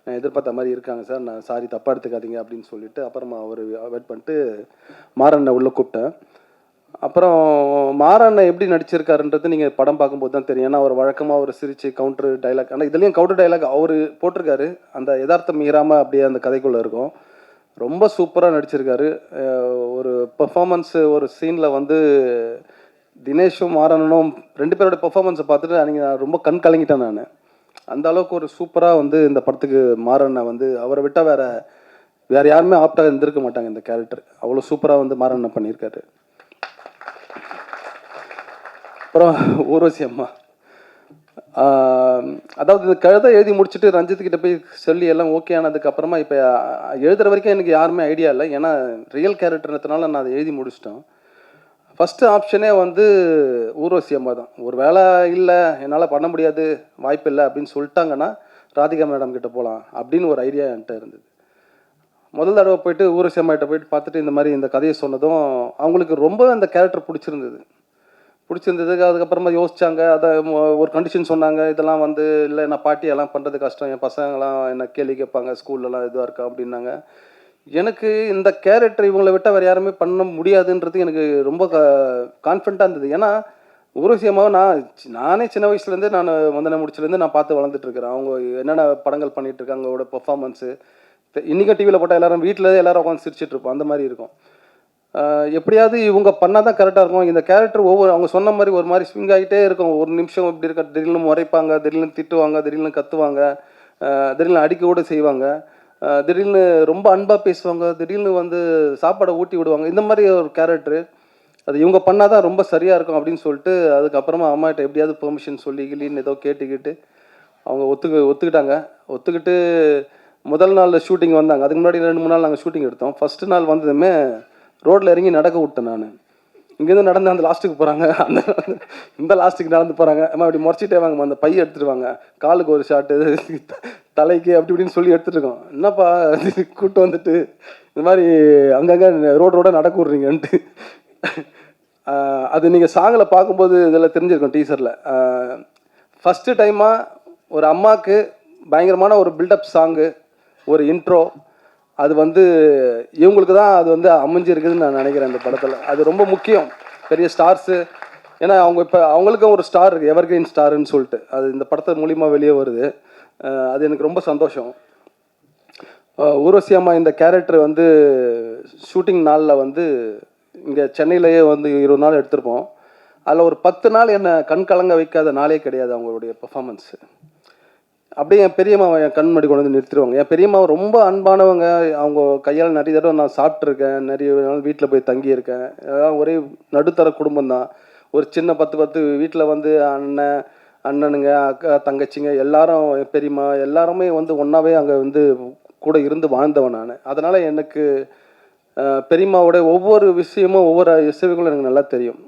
நான் எதிர்பார்த்த மாதிரி இருக்காங்க சார், நான் சாரி தப்பாக எடுத்துக்காதீங்க அப்படின்னு சொல்லிட்டு அப்புறமா அவர் வெயிட் பண்ணிட்டு மாறண்ணன் உள்ளே கூப்பிட்டேன். அப்புறம் மாறண்ணன் எப்படி நடிச்சிருக்காருன்றது நீங்கள் படம் பார்க்கும்போது தான் தெரியும். ஏன்னா அவர் வழக்கமாக ஒரு சிரிச்சு கவுண்டர் டைலாக், ஆனால் இதுலேயும் கவுண்டர் டைலாக் அவர் போட்டிருக்காரு. அந்த யதார்த்தம் மீறாமல் அப்படியே அந்த கதைக்குள்ளே இருக்கும். ரொம்ப சூப்பராக நடிச்சிருக்காரு. ஒரு பெர்ஃபார்மன்ஸு ஒரு சீனில் வந்து தினேஷும் மாறண்ணனும் 2 பேரோட பெர்ஃபார்மன்ஸை பார்த்துட்டு நான் ரொம்ப கண் கலங்கிட்டேன். நான் அந்த அளவுக்கு ஒரு சூப்பராக வந்து இந்த படத்துக்கு மாறண்ணன் வந்து அவரை விட்டால் வேறு யாருமே ஆப்டாக இருந்திருக்க மாட்டாங்க இந்த கேரக்டர். அவ்வளோ சூப்பராக வந்து மாறண்ணன் பண்ணியிருக்காரு. அப்புறம் ஊர்வசி அம்மா, அதாவது இந்த கழுதை எழுதி முடிச்சுட்டு ரஞ்சித்துக்கிட்ட போய் சொல்லி எல்லாம் ஓகே ஆனதுக்கப்புறமா இப்போ எழுதுகிற வரைக்கும் எனக்கு யாருமே ஐடியா இல்லை. ஏன்னா ரியல் கேரக்டர்ன்றதுனால நான் அதை எழுதி முடிச்சிட்டேன். ஃபஸ்ட்டு ஆப்ஷனே வந்து ஊர்வசி அம்மா தான். ஒரு வேளை இல்லை என்னால் பண்ண முடியாது வாய்ப்பு இல்லை அப்படின்னு சொல்லிட்டாங்கன்னா ராதிகா மேடம் கிட்ட போகலாம் அப்படின்னு ஒரு ஐடியா என்கிட்ட இருந்தது. முதல் தடவை போயிட்டு ஊர்வசி அம்மா கிட்ட போயிட்டு பார்த்துட்டு இந்த மாதிரி இந்த கதையை சொன்னதும் அவங்களுக்கு ரொம்ப அந்த கேரக்டர் பிடிச்சிருந்ததுக்கு அதுக்கப்புறமா யோசிச்சாங்க. அதை ஒரு கண்டிஷன் சொன்னாங்க, இதெல்லாம் வந்து இல்லை நான் பாட்டியெல்லாம் பண்ணுறது கஷ்டம், என் பசங்களாம் என்ன கேள்வி கேட்பாங்க, ஸ்கூல்லலாம் இதுவாக இருக்கா அப்படின்னாங்க. எனக்கு இந்த கேரக்டர் இவங்களை விட்டால் வேறு யாருமே பண்ண முடியாதுன்றது எனக்கு ரொம்ப கான்ஃபிடண்ட்டாக இருந்தது. ஏன்னா ஊர்வசியமாக நானே சின்ன வயசுலேருந்து நான் வந்தனை முடிச்சுலேருந்து நான் பார்த்து வளர்ந்துட்டுருக்கிறேன். அவங்க என்னென்ன படங்கள் பண்ணிகிட்ருக்காங்க, அவங்களோட பெர்ஃபார்மன்ஸு இன்றைக்கும் டிவியில் போட்டால் எல்லோரும் வீட்டில் எல்லோரும் உட்காந்து சிரிச்சிட்ருப்போம், அந்த மாதிரி இருக்கும். எப்படியாவது இவங்க பண்ணால் தான் கரெக்டாக இருக்கும். இந்த கேரக்டர் அவங்க சொன்ன மாதிரி ஒரு மாதிரி ஸ்விங் ஆகிட்டே இருக்கும். ஒரு நிமிஷம் இப்படி இருக்க, திடீர்னு முறைப்பாங்க, திடீர்னு திட்டுவாங்க, திடீர்னு கத்துவாங்க, திடீர்னு அடிக்க கூட செய்வாங்க, திடீர்னு ரொம்ப அன்பாக பேசுவாங்க, திடீர்னு வந்து சாப்பாடை ஊட்டி விடுவாங்க. இந்த மாதிரி ஒரு கேரக்டரு அது இவங்க பண்ணால் தான் ரொம்ப சரியாக இருக்கும் அப்படின்னு சொல்லிட்டு அதுக்கப்புறமா அம்மாகிட்ட எப்படியாவது பெர்மிஷன் சொல்லி கிளின்னு ஏதோ கேட்டுக்கிட்டு அவங்க ஒத்துக்கிட்டு முதல் நாள் ஷூட்டிங் வந்தாங்க. அதுக்கு முன்னாடி 2-3 நாள் நாங்கள் ஷூட்டிங் எடுத்தோம். ஃபஸ்ட்டு நாள் வந்ததுமே ரோட்டில் இறங்கி நடக்க விட்டேன். நான் இங்கேருந்து நடந்து அந்த லாஸ்ட்டுக்கு போகிறாங்க, இந்த லாஸ்ட்டுக்கு நடந்து போகிறாங்க. அம்மா அப்படி முறைச்சிட்டே வாங்கம்மா, அந்த பையை எடுத்துகிட்டு வாங்க, காலுக்கு ஒரு ஷாட்டு, தலைக்கு அப்படி இப்படின்னு சொல்லி எடுத்துகிட்டு இருக்கோம். என்னப்பா கூப்பிட்டு வந்துட்டு இந்த மாதிரி அங்கங்கே ரோட நடக்க விட்றீங்கன்ட்டு. அது நீங்கள் சாங்கில் பார்க்கும்போது இதில் தெரிஞ்சிருக்கும் டீசரில். ஃபஸ்ட்டு டைமாக ஒரு அம்மாவுக்கு பயங்கரமான ஒரு பில்டப் சாங்கு, ஒரு இன்ட்ரோ, அது வந்து இவங்களுக்கு தான் அது வந்து அமைஞ்சிருக்குதுன்னு நான் நினைக்கிறேன் இந்த படத்தில். அது ரொம்ப முக்கியம். பெரிய ஸ்டார்ஸு, ஏன்னா இப்போ அவங்களுக்கும் ஒரு ஸ்டார் இருக்குது, எவர்கிரீன் ஸ்டாருன்னு சொல்லிட்டு, அது இந்த படத்து மூலிமா வெளியே வருது. அது எனக்கு ரொம்ப சந்தோஷம். ஊர்வசி அம்மா இந்த கேரக்டர் வந்து ஷூட்டிங் நாளில் வந்து இங்கே சென்னையிலேயே வந்து 20 நாள் எடுத்திருப்போம். அதில் ஒரு 10 நாள் என்னை கண் கலங்க வைக்காத நாளே கிடையாது அவங்களுடைய பெர்ஃபார்மன்ஸு. அப்படியே என் பெரியம்மாவை என் கண் முன்னாடி கொண்டு வந்து நிறுத்திடுவாங்க. என் பெரியம்மாவை ரொம்ப அன்பானவங்க. அவங்க கையால் நிறைய தடவை நான் சாப்பிட்ருக்கேன், நிறைய நாள் வீட்டில் போய் தங்கியிருக்கேன். ஒரே நடுத்தர குடும்பம் தான். ஒரு சின்ன 10 வீட்டில் வந்து அண்ணனுங்க, அக்கா, தங்கச்சிங்க எல்லாரும், பெரியம்மா எல்லாருமே வந்து ஒன்றாவே அங்கே வந்து கூட இருந்து வாழ்ந்தவன் நான். அதனால் எனக்கு பெரியம்மாவோட ஒவ்வொரு விஷயமும் ஒவ்வொரு இசைவுகளும் எனக்கு நல்லா தெரியும்.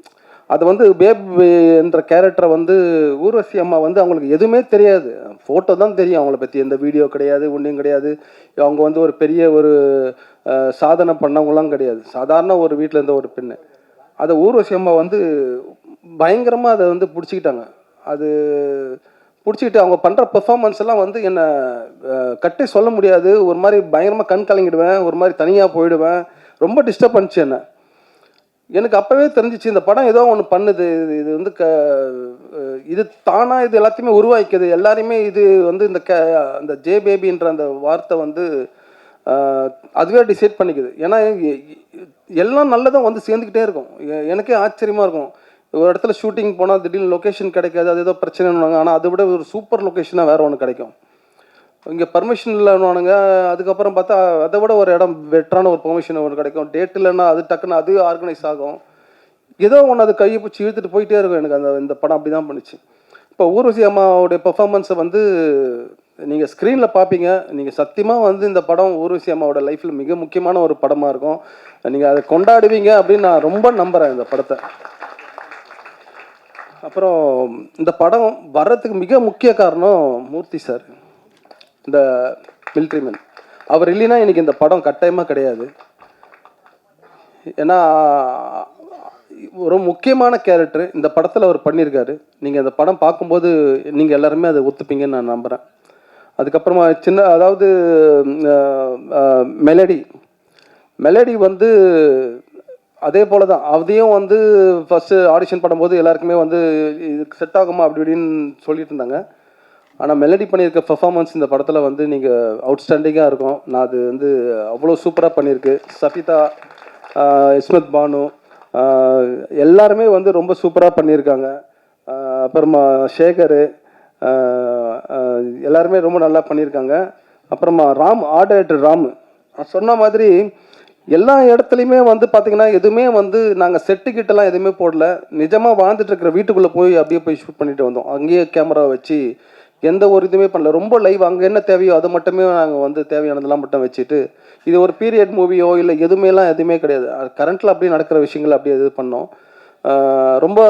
அது வந்து பேபி என்ற கேரக்டரை வந்து ஊர்வசி அம்மா வந்து அவங்களுக்கு எதுவுமே தெரியாது, ஃபோட்டோ தான் தெரியும் அவங்கள பற்றி, எந்த வீடியோ கிடையாது, ஒன்றும் கிடையாது. அவங்க வந்து ஒரு பெரிய ஒரு சாதனை பண்ணவங்களாம் கிடையாது, சாதாரண ஒரு வீட்டில் இருந்த ஒரு பெண்ணு. அதை ஊர்வசி அம்மா வந்து பயங்கரமாக அதை வந்து பிடிச்சிக்கிட்டாங்க. அது பிடிச்சிக்கிட்டு அவங்க பண்ணுற பெர்ஃபார்மன்ஸ் எல்லாம் வந்து என்னை கட்டே சொல்ல முடியாது. ஒரு மாதிரி பயங்கரமாக கண் கலங்கிடுவேன், ஒரு மாதிரி தனியாக போயிடுவேன். ரொம்ப டிஸ்டர்ப் பண்ணிச்சு என்ன. எனக்கு அப்போவே தெரிஞ்சிச்சு இந்த படம் ஏதோ ஒன்று பண்ணுது, இது வந்து இது தானாக இது எல்லாத்தையுமே உருவாக்கிது. எல்லாரையுமே இது வந்து அந்த ஜே பேபின்ற அந்த வார்த்தை வந்து அதுவே டிசைட் பண்ணிக்குது. ஏன்னா எல்லாம் நல்லதும் வந்து சேர்ந்துக்கிட்டே இருக்கும். எனக்கே ஆச்சரியமாக இருக்கும். ஒரு இடத்துல ஷூட்டிங் போனால் திடீர்னு லொக்கேஷன் கிடைக்காது, அது ஏதோ பிரச்சனைன்னுவாங்க. ஆனால் அதை விட ஒரு சூப்பர் லொக்கேஷனாக வேறு ஒன்று கிடைக்கும். இங்கே பர்மிஷன் இல்லைன்னுவானுங்க, அதுக்கப்புறம் பார்த்தா அதை விட ஒரு இடம் பெட்டரான ஒரு பெர்மிஷன் ஒன்று கிடைக்கும். டேட் இல்லைன்னா அது டக்குன்னு அது ஆர்கனைஸ் ஆகும். ஏதோ ஒன்று அது கையை பிடிச்சி இழுத்துட்டு போயிட்டே இருக்கும். எனக்கு இந்த படம் அப்படி தான் பண்ணிச்சு. இப்போ ஊர்வசி அம்மாவுடைய பெர்ஃபார்மன்ஸை வந்து நீங்கள் ஸ்க்ரீனில் பார்ப்பீங்க. நீங்கள் சத்தியமாக வந்து இந்த படம் ஊர்வசி அம்மாவோட லைஃப்பில் மிக முக்கியமான ஒரு படமாக இருக்கும். நீங்கள் அதை கொண்டாடுவீங்க அப்படின்னு நான் ரொம்ப நம்புகிறேன் இந்த படத்தை. அப்புறம் இந்த படம் வர்றதுக்கு மிக முக்கிய காரணம் மூர்த்தி சார், இந்த மிலிட்ரி மேன். அவர் இல்லைன்னா எனக்கு இந்த படம் கட்டாயமாக கிடையாது. ஏன்னா ஒரு முக்கியமான கேரக்டர் இந்த படத்தில் அவர் பண்ணியிருக்காரு. நீங்கள் இந்த படம் பார்க்கும்போது நீங்கள் எல்லாருமே அதை ஒத்துப்பீங்கன்னு நான் நம்புகிறேன். அதுக்கப்புறமா அதாவது மெலடி வந்து அதே போல் தான். அதையும் வந்து ஃபஸ்ட்டு ஆடிஷன் பண்ணும்போது எல்லாருக்குமே வந்து இதுக்கு செட் ஆகுமா அப்படி இப்படின்னு சொல்லிட்டு இருந்தாங்க. ஆனால் மெலடி பண்ணியிருக்க பெர்ஃபார்மன்ஸ் இந்த படத்தில் வந்து நீங்கள் அவுட்ஸ்டாண்டிங்காக இருக்கும். நான் அது வந்து அவ்வளோ சூப்பராக பண்ணியிருக்கு. சஃபிதா, இஸ்மத் பானு எல்லாருமே வந்து ரொம்ப சூப்பராக பண்ணியிருக்காங்க. அப்புறமா சேகர் எல்லாருமே ரொம்ப நல்லா பண்ணியிருக்காங்க. அப்புறமா ஆர்ட் டைரக்டர் ராம் சொன்ன மாதிரி எல்லா இடத்துலையுமே வந்து பார்த்திங்கன்னா எதுவுமே வந்து நாங்கள் செட்டுக்கிட்டலாம் எதுவுமே போடல. நிஜமாக வாழ்ந்துட்டு இருக்கிற வீட்டுக்குள்ளே போய் அப்படியே போய் ஷூட் பண்ணிட்டு வந்தோம். அங்கேயே கேமரா வச்சு எந்த ஒரு இதுவுமே பண்ணல. ரொம்ப லைவ், அங்கே என்ன தேவையோ அதை மட்டுமே நாங்கள் வந்து தேவையானதெல்லாம் மட்டும் வச்சுட்டு, இது ஒரு பீரியட் மூவியோ இல்லை எதுவுமே கிடையாது. கரண்ட்டில் அப்படியே நடக்கிற விஷயங்கள் அப்படியே இது பண்ணோம். ரொம்ப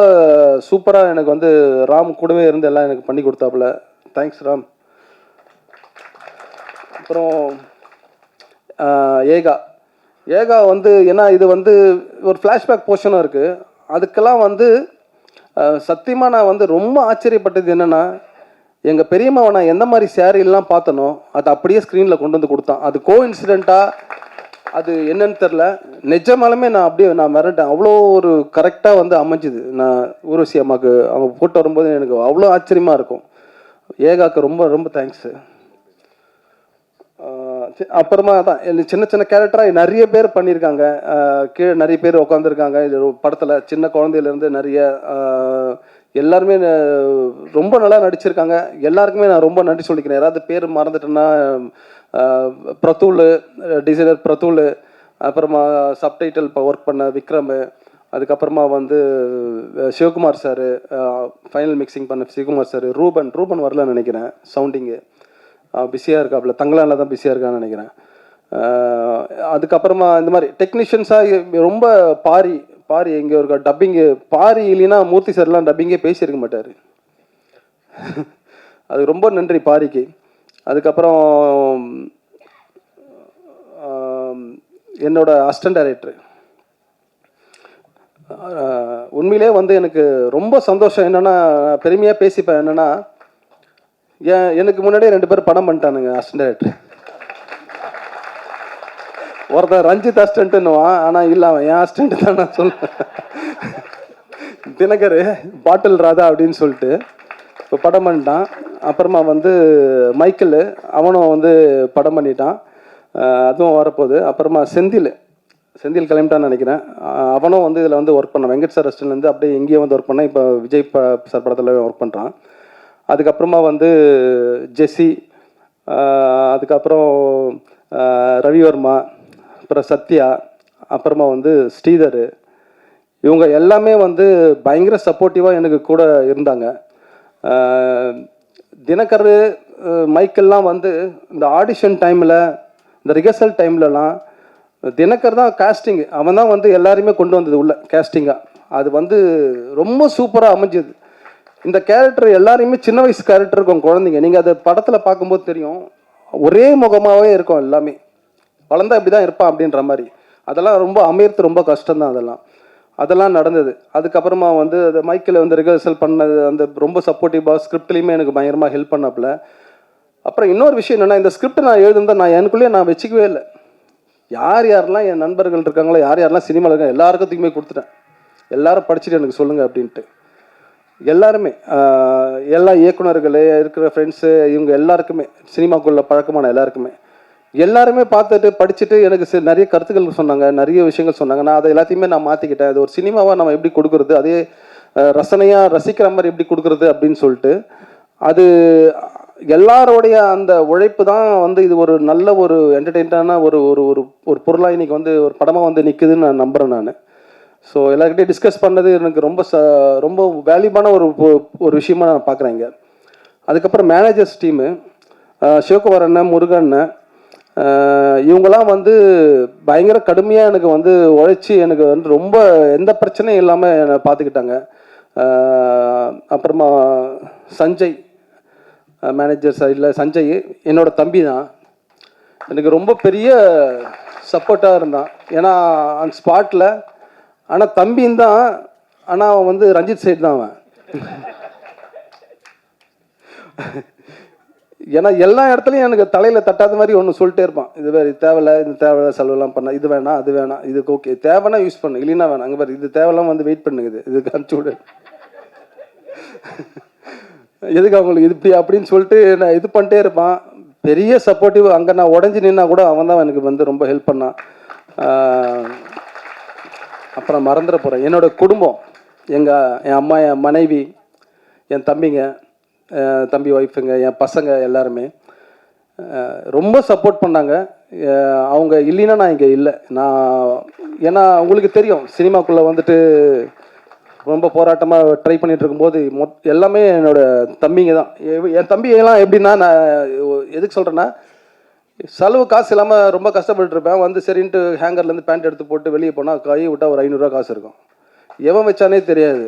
சூப்பராக எனக்கு வந்து ராம் கூடவே இருந்து எல்லாம் எனக்கு பண்ணி கொடுத்தாப்புல. தேங்க்ஸ் ராம். அப்புறம் ஏகா வந்து ஏன்னா இது வந்து ஒரு ஃப்ளாஷ்பேக் போர்ஷனும் இருக்குது. அதுக்கெல்லாம் வந்து சத்தியமாக நான் வந்து ரொம்ப ஆச்சரியப்பட்டது என்னென்னா, எங்கள் பெரியம்மாவை நான் எந்த மாதிரி சேரீலாம் பார்த்தனோ அதை அப்படியே ஸ்க்ரீனில் கொண்டு வந்து கொடுத்தான். அது கோஇன்சிடெண்ட்டாக அது என்னன்னு தெரில, நிஜமாலுமே நான் மிரட்டேன். அவ்வளோ ஒரு கரெக்டாக வந்து அமைஞ்சுது. நான் ஊர்வசி அம்மாவுக்கு அவங்க போட்டு வரும்போது எனக்கு அவ்வளோ ஆச்சரியமாக இருக்கும். ஏகாவுக்கு ரொம்ப ரொம்ப தேங்க்ஸு. அப்புறமா தான் சின்ன சின்ன கேரக்டராக நிறைய பேர் பண்ணியிருக்காங்க. கீழே நிறைய பேர் உட்காந்துருக்காங்க. இது படத்தில் சின்ன குழந்தையிலேருந்து நிறைய எல்லாருமே ரொம்ப நல்லா நடிச்சிருக்காங்க. எல்லாருக்குமே நான் ரொம்ப நன்றி சொல்லிக்கிறேன். யாராவது பேர் மறந்துட்டேன்னா பிரதூல், டிசைனர் பிரதூல், அப்புறமா சப்டைட்டில் இப்போ ஒர்க் பண்ண விக்ரம், அதுக்கப்புறமா வந்து சிவகுமார் சார், ஃபைனல் மிக்சிங் பண்ண சிவகுமார் சார், ரூபன் வரலன்னு நினைக்கிறேன். சவுண்டிங்கு பிஸியாக இருக்காப்புல, தங்கலானில் தான் பிஸியாக இருக்கான்னு நினைக்கிறேன். அதுக்கப்புறமா இந்த மாதிரி டெக்னீஷியன்ஸாக ரொம்ப பாரி எங்கே இருக்கா டப்பிங்கு. பாரி இல்லைன்னா மூர்த்தி சார்லாம் டப்பிங்கே பேசியிருக்க மாட்டார். அது ரொம்ப நன்றி பாரிக்கு. அதுக்கப்புறம் என்னோட அசிஸ்டன்ட் டைரக்டர், உண்மையிலே வந்து எனக்கு ரொம்ப சந்தோஷம். என்னென்னா பெருமையாக பேசிப்பேன். என்னென்னா எனக்கு முன்னாடியே 2 பேர் படம் பண்ணிட்டானுங்க அசிஸ்டன்ட் டைரக்டர். ஒருத்தன் ரஞ்சித் அசிஸ்டன்ட்டுன்னுவான், ஆனால் இல்லை அவன் என் அசிஸ்டன்ட்டு தான் நான் சொல்லுவேன். தினகர் பாட்டில் ராதா அப்படின்னு சொல்லிட்டு இப்போ படம் பண்ணிட்டான். அப்புறமா வந்து மைக்கேல், அவனும் வந்து படம் பண்ணிட்டான், அதுவும் வரப்போகுது. அப்புறமா செந்தில் கிளம்பிட்டான்னு நினைக்கிறேன். அவனும் வந்து இதில் வந்து ஒர்க் பண்ணான். வெங்கட் சார் அசிஸ்டன்ட்லேருந்து அப்படியே எங்கேயே வந்து ஒர்க் பண்ணான். இப்போ விஜய் சார் படத்தில் ஒர்க் பண்ணுறான். அதுக்கப்புறமா வந்து ஜெஸ்ஸி, அதுக்கப்புறம் ரவிவர்மா, அப்புறம் சத்யா, அப்புறமா வந்து ஸ்ரீதர், இவங்க எல்லாமே வந்து பயங்கர சப்போர்ட்டிவாக எனக்கு கூட இருந்தாங்க. தினகர், மைக்கெல்லாம் வந்து இந்த ஆடிஷன் டைமில், இந்த ரிஹர்சல் டைம்லலாம் தினகர் தான் காஸ்டிங். அவன் தான் வந்து எல்லாருமே கொண்டு வந்தது உள்ள கேஸ்டிங்காக. அது வந்து ரொம்ப சூப்பராக அமைஞ்சது. இந்த கேரக்டர் எல்லாரையுமே சின்ன வயசு கேரக்டர் இருக்கும் குழந்தைங்க. நீங்கள் அதை படத்தில் பார்க்கும்போது தெரியும், ஒரே முகமாகவே இருக்கும். எல்லாமே வளர்ந்தா இப்படி தான் இருப்பான் அப்படின்ற மாதிரி. அதெல்லாம் ரொம்ப அமையறது ரொம்ப கஷ்டம்தான். அதெல்லாம் அதெல்லாம் நடந்தது. அதுக்கப்புறமா வந்து அது மைக்கில் வந்து ரிஹர்சல் பண்ணது, அந்த ரொம்ப சப்போர்ட்டிவாக ஸ்கிரிப்ட்லேயுமே எனக்கு பயங்கரமாக ஹெல்ப் பண்ணப்பில். அப்புறம் இன்னொரு விஷயம் என்னென்னா, இந்த ஸ்கிரிப்ட் நான் எழுதுனதை எனக்குள்ளேயே நான் வச்சுக்கவே இல்லை. யாரெல்லாம் என் நண்பர்கள் இருக்காங்களோ, யாரெல்லாம் சினிமாவில் இருக்காங்க எல்லாருக்கும் தூக்கி கொடுத்துட்டேன். எல்லாரும் படிச்சுட்டு எனக்கு சொல்லுங்கள் அப்படின்ட்டு. எல்லாருமே எல்லா இயக்குனர்கள் இருக்கிற ஃப்ரெண்ட்ஸு இவங்க எல்லாருக்குமே, சினிமாக்குள்ளே பழக்கமான எல்லாருமே பார்த்துட்டு படிச்சுட்டு எனக்கு நிறைய கருத்துக்கள் சொன்னாங்க, நிறைய விஷயங்கள் சொன்னாங்க. நான் அதை எல்லாத்தையுமே நான் மாற்றிக்கிட்டேன். அது ஒரு சினிமாவாக நம்ம எப்படி கொடுக்குறது, அதே ரசனையாக ரசிக்கிற மாதிரி எப்படி கொடுக்குறது அப்படின்னு சொல்லிட்டு, அது எல்லாரோடைய அந்த உழைப்பு தான் வந்து இது ஒரு நல்ல ஒரு என்டர்டெயின்டான ஒரு ஒரு ஒரு ஒரு பொருளாக இன்றைக்கி வந்து ஒரு படமாக வந்து நிற்குதுன்னு நான் நம்புகிறேன் நான். ஸோ எல்லாருக்கிட்டையும் டிஸ்கஸ் பண்ணது எனக்கு ரொம்ப வேல்யூபான ஒரு விஷயமா நான் பார்க்குறேன் இங்கே. அதுக்கப்புறம் மேனேஜர்ஸ் டீமு, சிவகுமார் அண்ணன், முருகன் அண்ணன், இவங்கெல்லாம் வந்து பயங்கர கடுமையாக எனக்கு வந்து உழைச்சி எனக்கு வந்து ரொம்ப எந்த பிரச்சனையும் இல்லாமல் என்னை பார்த்துக்கிட்டாங்க. அப்புறமா சஞ்சய், மேனேஜர் சைடில் சஞ்சய் என்னோட தம்பி தான், எனக்கு ரொம்ப பெரிய சப்போர்ட்டாக இருந்தான். ஏன்னா அந்த ஸ்பாட்டில், ஆனால் தம்பின்னு தான், ஆனால் அவன் வந்து ரஞ்சித் சைடு தான் அவன். ஏன்னா எல்லா இடத்துலையும் எனக்கு தலையில் தட்டாத மாதிரி ஒன்று சொல்லிட்டே இருப்பான். இது வேறு, இது தேவையில்ல, இந்த தேவையில்ல, செலவெல்லாம் பண்ண, இது வேணாம், அது வேணாம், இதுக்கு ஓகே, தேவைன்னா யூஸ் பண்ணு, இல்லைன்னா வேணாம், அங்கே பாரு, இது தேவையெல்லாம் வந்து வெயிட் பண்ணுங்குது, இதுக்கு அனுப்பிச்சி விடு, எதுக்கு அவங்களுக்கு இது இப்படி அப்படின்னு சொல்லிட்டு நான் இது பண்ணிட்டே இருப்பான். பெரிய சப்போர்ட்டிவ். அங்கே நான் உடஞ்சி நின்னா கூட அவன் தான் எனக்கு வந்து ரொம்ப ஹெல்ப் பண்ணான். அப்புறம் மறந்துட போகிறேன், என்னோடய குடும்பம், என் அம்மா, என் மனைவி, என் தம்பிங்க, தம்பி ஒய்ஃபுங்க, என் பசங்க எல்லாருமே ரொம்ப சப்போர்ட் பண்ணாங்க. அவங்க இல்லைன்னா நான் இங்கே இல்லை. ஏன்னா உங்களுக்கு தெரியும், சினிமாக்குள்ளே வந்துட்டு ரொம்ப போராட்டமாக ட்ரை பண்ணிகிட்டு இருக்கும்போது எல்லாமே என்னோடய தம்பிங்க தான். என் தம்பியெல்லாம் எப்படின்னா, நான் எதுக்கு சொல்கிறேன்னா, செலவு காசு இல்லாமல் ரொம்ப கஷ்டப்பட்டுருப்பேன். வந்து சரின்ட்டு ஹேங்கர்லேருந்து பேண்ட் எடுத்து போட்டு வெளியே போனால் கை விட்டால் ஒரு 500 ரூபா காசு இருக்கும். எவன் வச்சானே தெரியாது.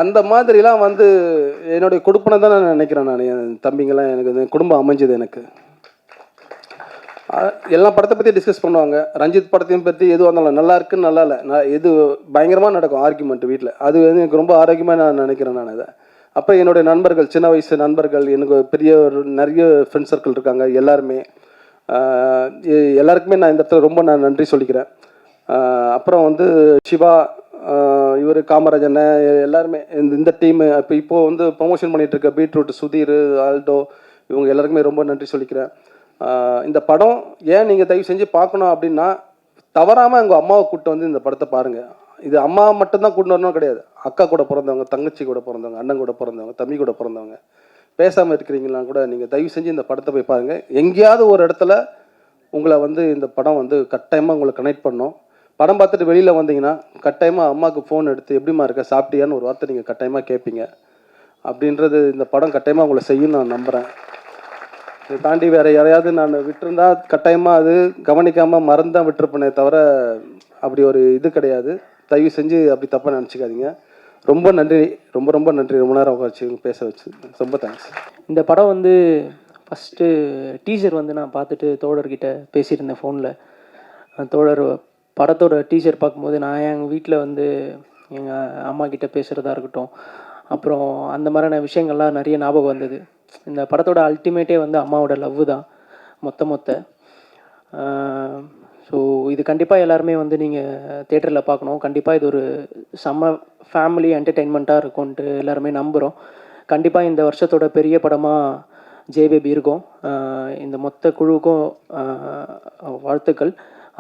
அந்த மாதிரிலாம் வந்து என்னுடைய கொடுப்பனை தான் நான் நினைக்கிறேன். நான் என் தம்பிங்கெல்லாம் எனக்கு குடும்பம் அமைஞ்சது. எனக்கு எல்லா படத்தை பற்றி டிஸ்கஸ் பண்ணுவாங்க. ரஞ்சித் படத்தையும் பற்றி எதுவாக இருந்தாலும் நல்லா இருக்குன்னு, நல்லா இல்லை, நான் எது பயங்கரமாக நடக்கும் ஆர்கியூமெண்ட் வீட்டில். அது வந்து எனக்கு ரொம்ப ஆரோக்கியமாக நான் நினைக்கிறேன் நான் அதை. அப்போ என்னுடைய நண்பர்கள், சின்ன வயசு நண்பர்கள், எனக்கு பெரிய நிறைய ஃப்ரெண்ட் சர்க்கிள் இருக்காங்க. எல்லாருக்குமே நான் இந்த இடத்துல ரொம்ப நன்றி சொல்லிக்கிறேன். அப்புறம் வந்து சிவா, இவர் காமராஜன், எல்லாருமே இந்த டீமு, இப்போது வந்து ப்ரொமோஷன் பண்ணிகிட்ருக்க பீட்ரூட், சுதீர், ஆல்டோ, இவங்க எல்லாருக்குமே ரொம்ப நன்றி சொல்லிக்கிறேன். இந்த படம் ஏன் நீங்கள் தயவு செஞ்சு பார்க்கணும் அப்படின்னா, தவறாமல் எங்கள் அம்மாவை கூப்பிட்டு வந்து இந்த படத்தை பாருங்கள். இது அம்மா மட்டும்தான் கூட்டு வரணும் கிடையாது. அக்கா கூட பிறந்தவங்க, தங்கச்சி கூட பிறந்தவங்க, அண்ணன் கூட பிறந்தவங்க, தம்பி கூட பிறந்தவங்க, பேசாமல் இருக்கிறீங்களா கூட நீங்கள் தயவு செஞ்சு இந்த படத்தை போய் பாருங்கள். எங்கேயாவது ஒரு இடத்துல உங்களை வந்து இந்த படம் வந்து கட்டாயமாக உங்களை கனெக்ட் பண்ணோம். படம் பார்த்துட்டு வெளியில் வந்தீங்கன்னா கட்டாயமாக அம்மாவுக்கு ஃபோன் எடுத்து எப்படிமா இருக்க, சாப்பிட்டியான்னு ஒரு வார்த்தை நீங்கள் கட்டாயமாக கேட்பீங்க. அப்படின்றது இந்த படம் கட்டாயமாக உங்களை செய்யும்னு நான் நம்புகிறேன். இதை தாண்டி வேறு யாரையாவது நான் விட்டுருந்தா கட்டாயமாக அது கவனிக்காமல் மறந்தான் விட்டுருப்பேனே தவிர அப்படி ஒரு இது கிடையாது. தயவு செஞ்சு அப்படி தப்பாக நினச்சிக்காதீங்க. ரொம்ப நன்றி, ரொம்ப ரொம்ப நன்றி. ரொம்ப நேரம் உட்காந்து பேச வச்சு ரொம்ப தேங்க்ஸ். இந்த படம் வந்து ஃபஸ்ட்டு டீசர் வந்து நான் பார்த்துட்டு தோழர்கிட்ட பேசியிருந்தேன் ஃபோனில். தோழர் படத்தோட டீசர் பார்க்கும்போது நான் எங்கள் வீட்டில் வந்து எங்கள் அம்மா கிட்டே பேசுகிறதா இருக்கட்டும், அப்புறம் அந்த மாதிரியான விஷயங்கள்லாம் நிறைய ஞாபகம் வந்தது. இந்த படத்தோட அல்டிமேட்டே வந்து அம்மாவோட லவ் தான் மொத்த. ஸோ இது கண்டிப்பாக எல்லாருமே வந்து நீங்கள் தேட்டரில் பார்க்கணும். கண்டிப்பாக இது ஒரு செம்ம ஃபேமிலி என்டர்டெயின்மெண்ட்டாக இருக்கும்ன்ட்டு எல்லாருமே நம்புகிறோம். கண்டிப்பாக இந்த வருஷத்தோட பெரிய படமாக ஜேபேபி இருக்கும். இந்த மொத்த குழுவுக்கும் வாழ்த்துக்கள்.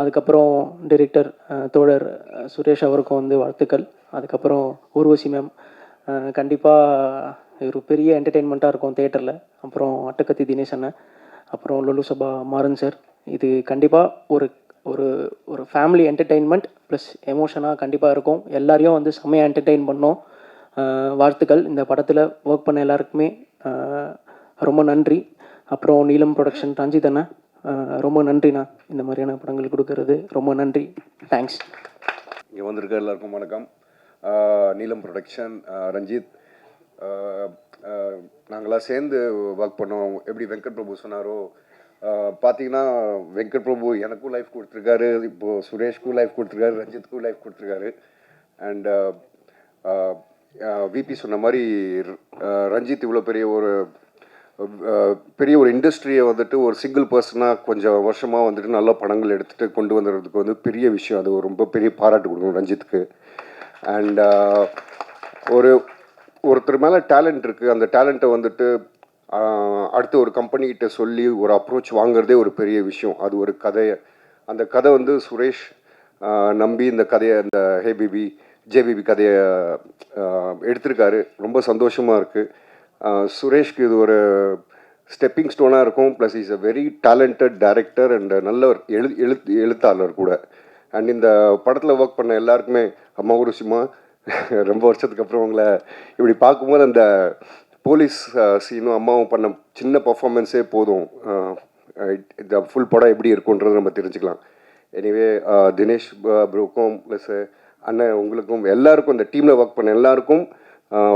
அதுக்கப்புறம் டைரக்டர் தோழர் சுரேஷ் அவருக்கும் வந்து வாழ்த்துக்கள். அதுக்கப்புறம் ஊர்வசி மேம், கண்டிப்பாக ஒரு பெரிய என்டர்டெயின்மெண்ட்டாக இருக்கும் தேட்டரில். அப்புறம் அட்டகத்தி தினேஷ் அண்ணன், அப்புறம் லொலு சபா மாறன் சார். இது கண்டிப்பாக ஒரு ஒரு ஒரு ஃபேமிலி என்டர்டெயின்மெண்ட் ப்ளஸ் எமோஷனாக கண்டிப்பாக இருக்கும். எல்லாரையும் வந்து செம்மையாக என்டர்டெயின் பண்ணோம். வாழ்த்துக்கள். இந்த படத்தில் ஒர்க் பண்ண எல்லாருக்குமே ரொம்ப நன்றி. அப்புறம் நீலம் ப்ரொடக்ஷன் ரஞ்சித் அண்ணா, ரொம்ப நன்றிண்ணா. இந்த மாதிரியான படங்கள் கொடுக்கறது ரொம்ப நன்றி. தேங்க்ஸ். இங்கே வந்திருக்க எல்லாருக்கும் வணக்கம். நீலம் ப்ரொடக்ஷன், ரஞ்சித், நாங்களாம் சேர்ந்து ஒர்க் பண்ணோம். எப்படி வெங்கட் பிரபு சொன்னாரோ, பார்த்தீங்கன்னா வெங்கட் பிரபு எனக்கும் லைஃப் கொடுத்துருக்காரு, இப்போது சுரேஷ்க்கும் லைஃப் கொடுத்துருக்காரு, ரஞ்சித்துக்கும் லைஃப் கொடுத்துருக்காரு. அண்ட் விபி சொன்ன மாதிரி ரஞ்சித் இவ்வளோ பெரிய ஒரு இண்டஸ்ட்ரியை வந்துட்டு ஒரு சிங்கிள் பர்சனாக கொஞ்சம் வருஷமாக வந்துட்டு நல்ல படங்கள் எடுத்துகிட்டு கொண்டு வந்துடுறதுக்கு வந்து பெரிய விஷயம். அது ஒரு ரொம்ப பெரிய பாராட்டு கொடுக்கணும் ரஞ்சித்துக்கு. அண்ட் ஒருத்தர் மேலே டேலண்ட் இருக்குது, அந்த டேலண்ட்டை வந்துட்டு அடுத்து ஒரு கம்பெனிகிட்ட சொல்லி ஒரு அப்ரோச் வாங்குறதே ஒரு பெரிய விஷயம். அது ஒரு கதையை, அந்த கதை வந்து சுரேஷ் நம்பி இந்த கதையை, இந்த ஜேபிபி கதையை எடுத்திருக்காரு. ரொம்ப சந்தோஷமாக இருக்குது. சுரேஷ்க்கு இது ஒரு ஸ்டெப்பிங் ஸ்டோனாக இருக்கும். Plus is a very talented director and நல்ல ஒரு எழுத்தாளர் கூட. அண்ட் இந்த படத்தில் ஒர்க் பண்ண எல்லாருக்குமே அம்மா ஒரு விஷயமா ரொம்ப வருஷத்துக்கு அப்புறம் உங்களை இப்படி பார்க்கும்போது அந்த போலீஸ் சீனும் அம்மாவும் பண்ண சின்ன பர்ஃபார்மன்ஸே போதும், இந்த ஃபுல் படம் எப்படி இருக்குன்றது நம்ம தெரிஞ்சுக்கலாம். எனிவே தினேஷ் ப்ரோக்கும் ப்ளஸ் அண்ணன் உங்களுக்கும் எல்லாருக்கும், இந்த டீமில் ஒர்க் பண்ண எல்லாருக்கும்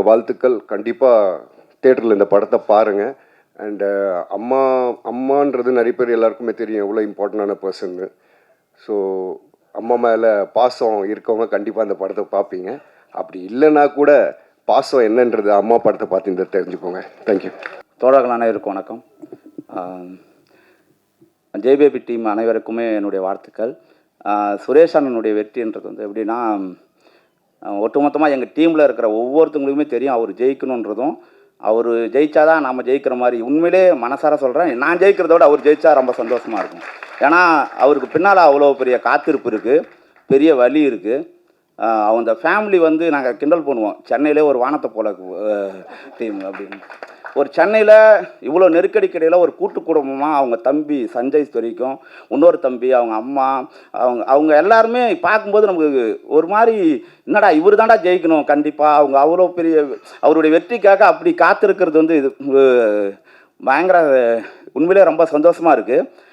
வாழ்த்துக்கள். கண்டிப்பாக தேட்டரில் இந்த படத்தை பாருங்கள். அண்டு அம்மான்றது நிறைய பேர் எல்லாருக்குமே தெரியும் எவ்வளோ இம்பார்ட்டண்டான பர்சன்னு. ஸோ அம்மா மேலே பாசம் இருக்கவங்க கண்டிப்பாக அந்த படத்தை பார்ப்பீங்க. அப்படி இல்லைன்னா கூட பாசம் என்னன்றது அம்மா படத்தை பார்த்து இந்த தெரிஞ்சுக்கோங்க. தேங்க்யூ. தோழர்கள் அனைவருக்கும் வணக்கம். ஜேபிபி டீம் அனைவருக்குமே என்னுடைய வாழ்த்துக்கள். சுரேஷ் அண்ணனுடைய வெற்றின்றது வந்து எப்படின்னா, ஒட்டுமொத்தமாக எங்கள் டீமில் இருக்கிற ஒவ்வொருத்தவங்களுக்குமே தெரியும் அவர் ஜெயிக்கணுன்றதும், அவர் ஜெயிச்சாதான் நம்ம ஜெயிக்கிற மாதிரி. உண்மையிலே மனசார சொல்கிறேன், நான் ஜெயிக்கிறத விட அவர் ஜெயிச்சா ரொம்ப சந்தோஷமாக இருக்கும். ஏன்னா அவருக்கு பின்னால் அவ்வளோ பெரிய காத்திருப்பு இருக்குது, பெரிய வலி இருக்குது. அந்த ஃபேமிலி வந்து நாங்கள் கிண்டல் பண்ணுவோம், சென்னையிலே ஒரு வானத்தை போல டீம் அப்படின்னு. ஒரு சென்னையில் இவ்வளோ நெருக்கடிக்கிடையில் ஒரு கூட்டு குடும்பமாக அவங்க தம்பி சஞ்சய் வரைக்கும், இன்னொரு தம்பி, அவங்க அம்மா, அவங்க எல்லாருமே பார்க்கும்போது நமக்கு ஒரு மாதிரி என்னடா இவர் தாண்டா ஜெயிக்கணும் கண்டிப்பாக. அவங்க அவ்வளோ பெரிய அவருடைய வெற்றிக்காக அப்படி காத்திருக்கிறது வந்து இது பயங்கர உண்மையிலே ரொம்ப சந்தோஷமாக இருக்குது.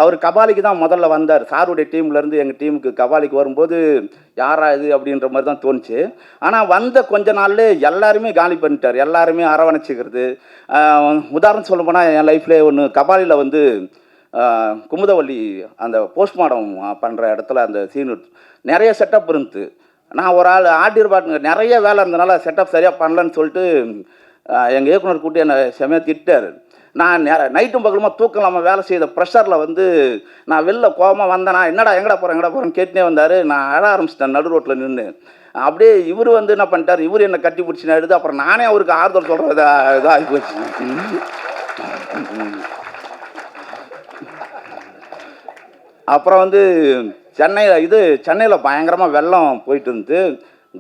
அவர் கபாலிக்கு தான் முதல்ல வந்தார். சாருடைய டீம்லேருந்து எங்கள் டீமுக்கு கபாலிக்கு வரும்போது யாரா இது அப்படின்ற மாதிரி தான் தோணுச்சு. ஆனால் வந்த கொஞ்ச நாள்லே எல்லாருமே காலி பண்ணிட்டார், எல்லாருமே அரவணைச்சிக்கிறது. உதாரணம் சொல்ல போனால் என் லைஃப்லேயே ஒன்று கபாலியில் வந்து குமுதவள்ளி அந்த போஸ்ட்மார்ட்டம் பண்ணுற இடத்துல அந்த சீனு நிறைய செட்டப் இருந்துது. நான் ஒரு ஆள் ஆடியர் நிறைய வேலை இருந்தனால செட்டப் சரியாக பண்ணலன்னு சொல்லிட்டு எங்கள் இயக்குனர் கூட்டி என்னை செமையாக திட்டார். நான் நைட்டும் பகலுமா தூக்கம் இல்லாமல் வேலை செய்த ப்ரெஷரில் வந்து நான் வெளில கோபமாக வந்தேனா, எங்கடா போகிறேன்னு கேட்டுனே வந்தார். நான் அழ ஆரம்பிச்சிட்டேன் நடு ரோட்டில் நின்று. அப்படியே இவர் வந்து என்ன பண்ணிட்டார், இவர் என்னை கட்டி பிடிச்சி எடுத்து அப்புறம் நானே அவருக்கு ஆறுதல் சொல்கிறது இதாகி போச்சு. அப்புறம் வந்து சென்னையில் பயங்கரமாக வெள்ளம் போயிட்டு இருந்து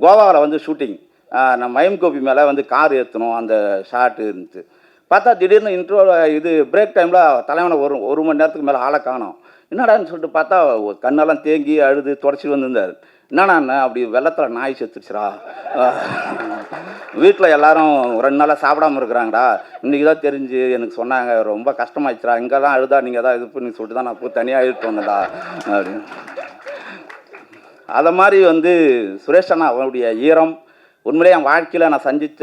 கோவாவில் வந்து ஷூட்டிங், நான் மயம் கோபி மேலே வந்து கார் ஏற்றணும், அந்த ஷாட்டு இருந்துச்சு. பார்த்தா திடீர்னு பிரேக் டைமில் தலைவனை ஒரு மணி நேரத்துக்கு மேலே ஆளை காணோம். என்னடான்னு சொல்லிட்டு பார்த்தா கண்ணெல்லாம் தேங்கி அழுது தொடச்சிட்டு வந்திருந்தார். என்னண்ணா அப்படி வெள்ளத்தில் நாய் செத்துச்சுரா, வீட்டில் எல்லாரும் 2 நாளாக சாப்பிடாமல் இருக்கிறாங்கடா, இன்றைக்கி தான் தெரிஞ்சு எனக்கு சொன்னாங்க, ரொம்ப கஷ்டமாயிடுச்சுரா, இங்கெல்லாம் அழுதா நீங்கள் தான் இது பண்ணி சொல்லிட்டு தான் நான் போய் தனியாக இழுட்டு வந்தடா அப்படின்னு. அதை மாதிரி வந்து சுரேஷ் அண்ணா அவருடைய ஈரம் உண்மையிலே என் வாழ்க்கையில் நான் சந்தித்த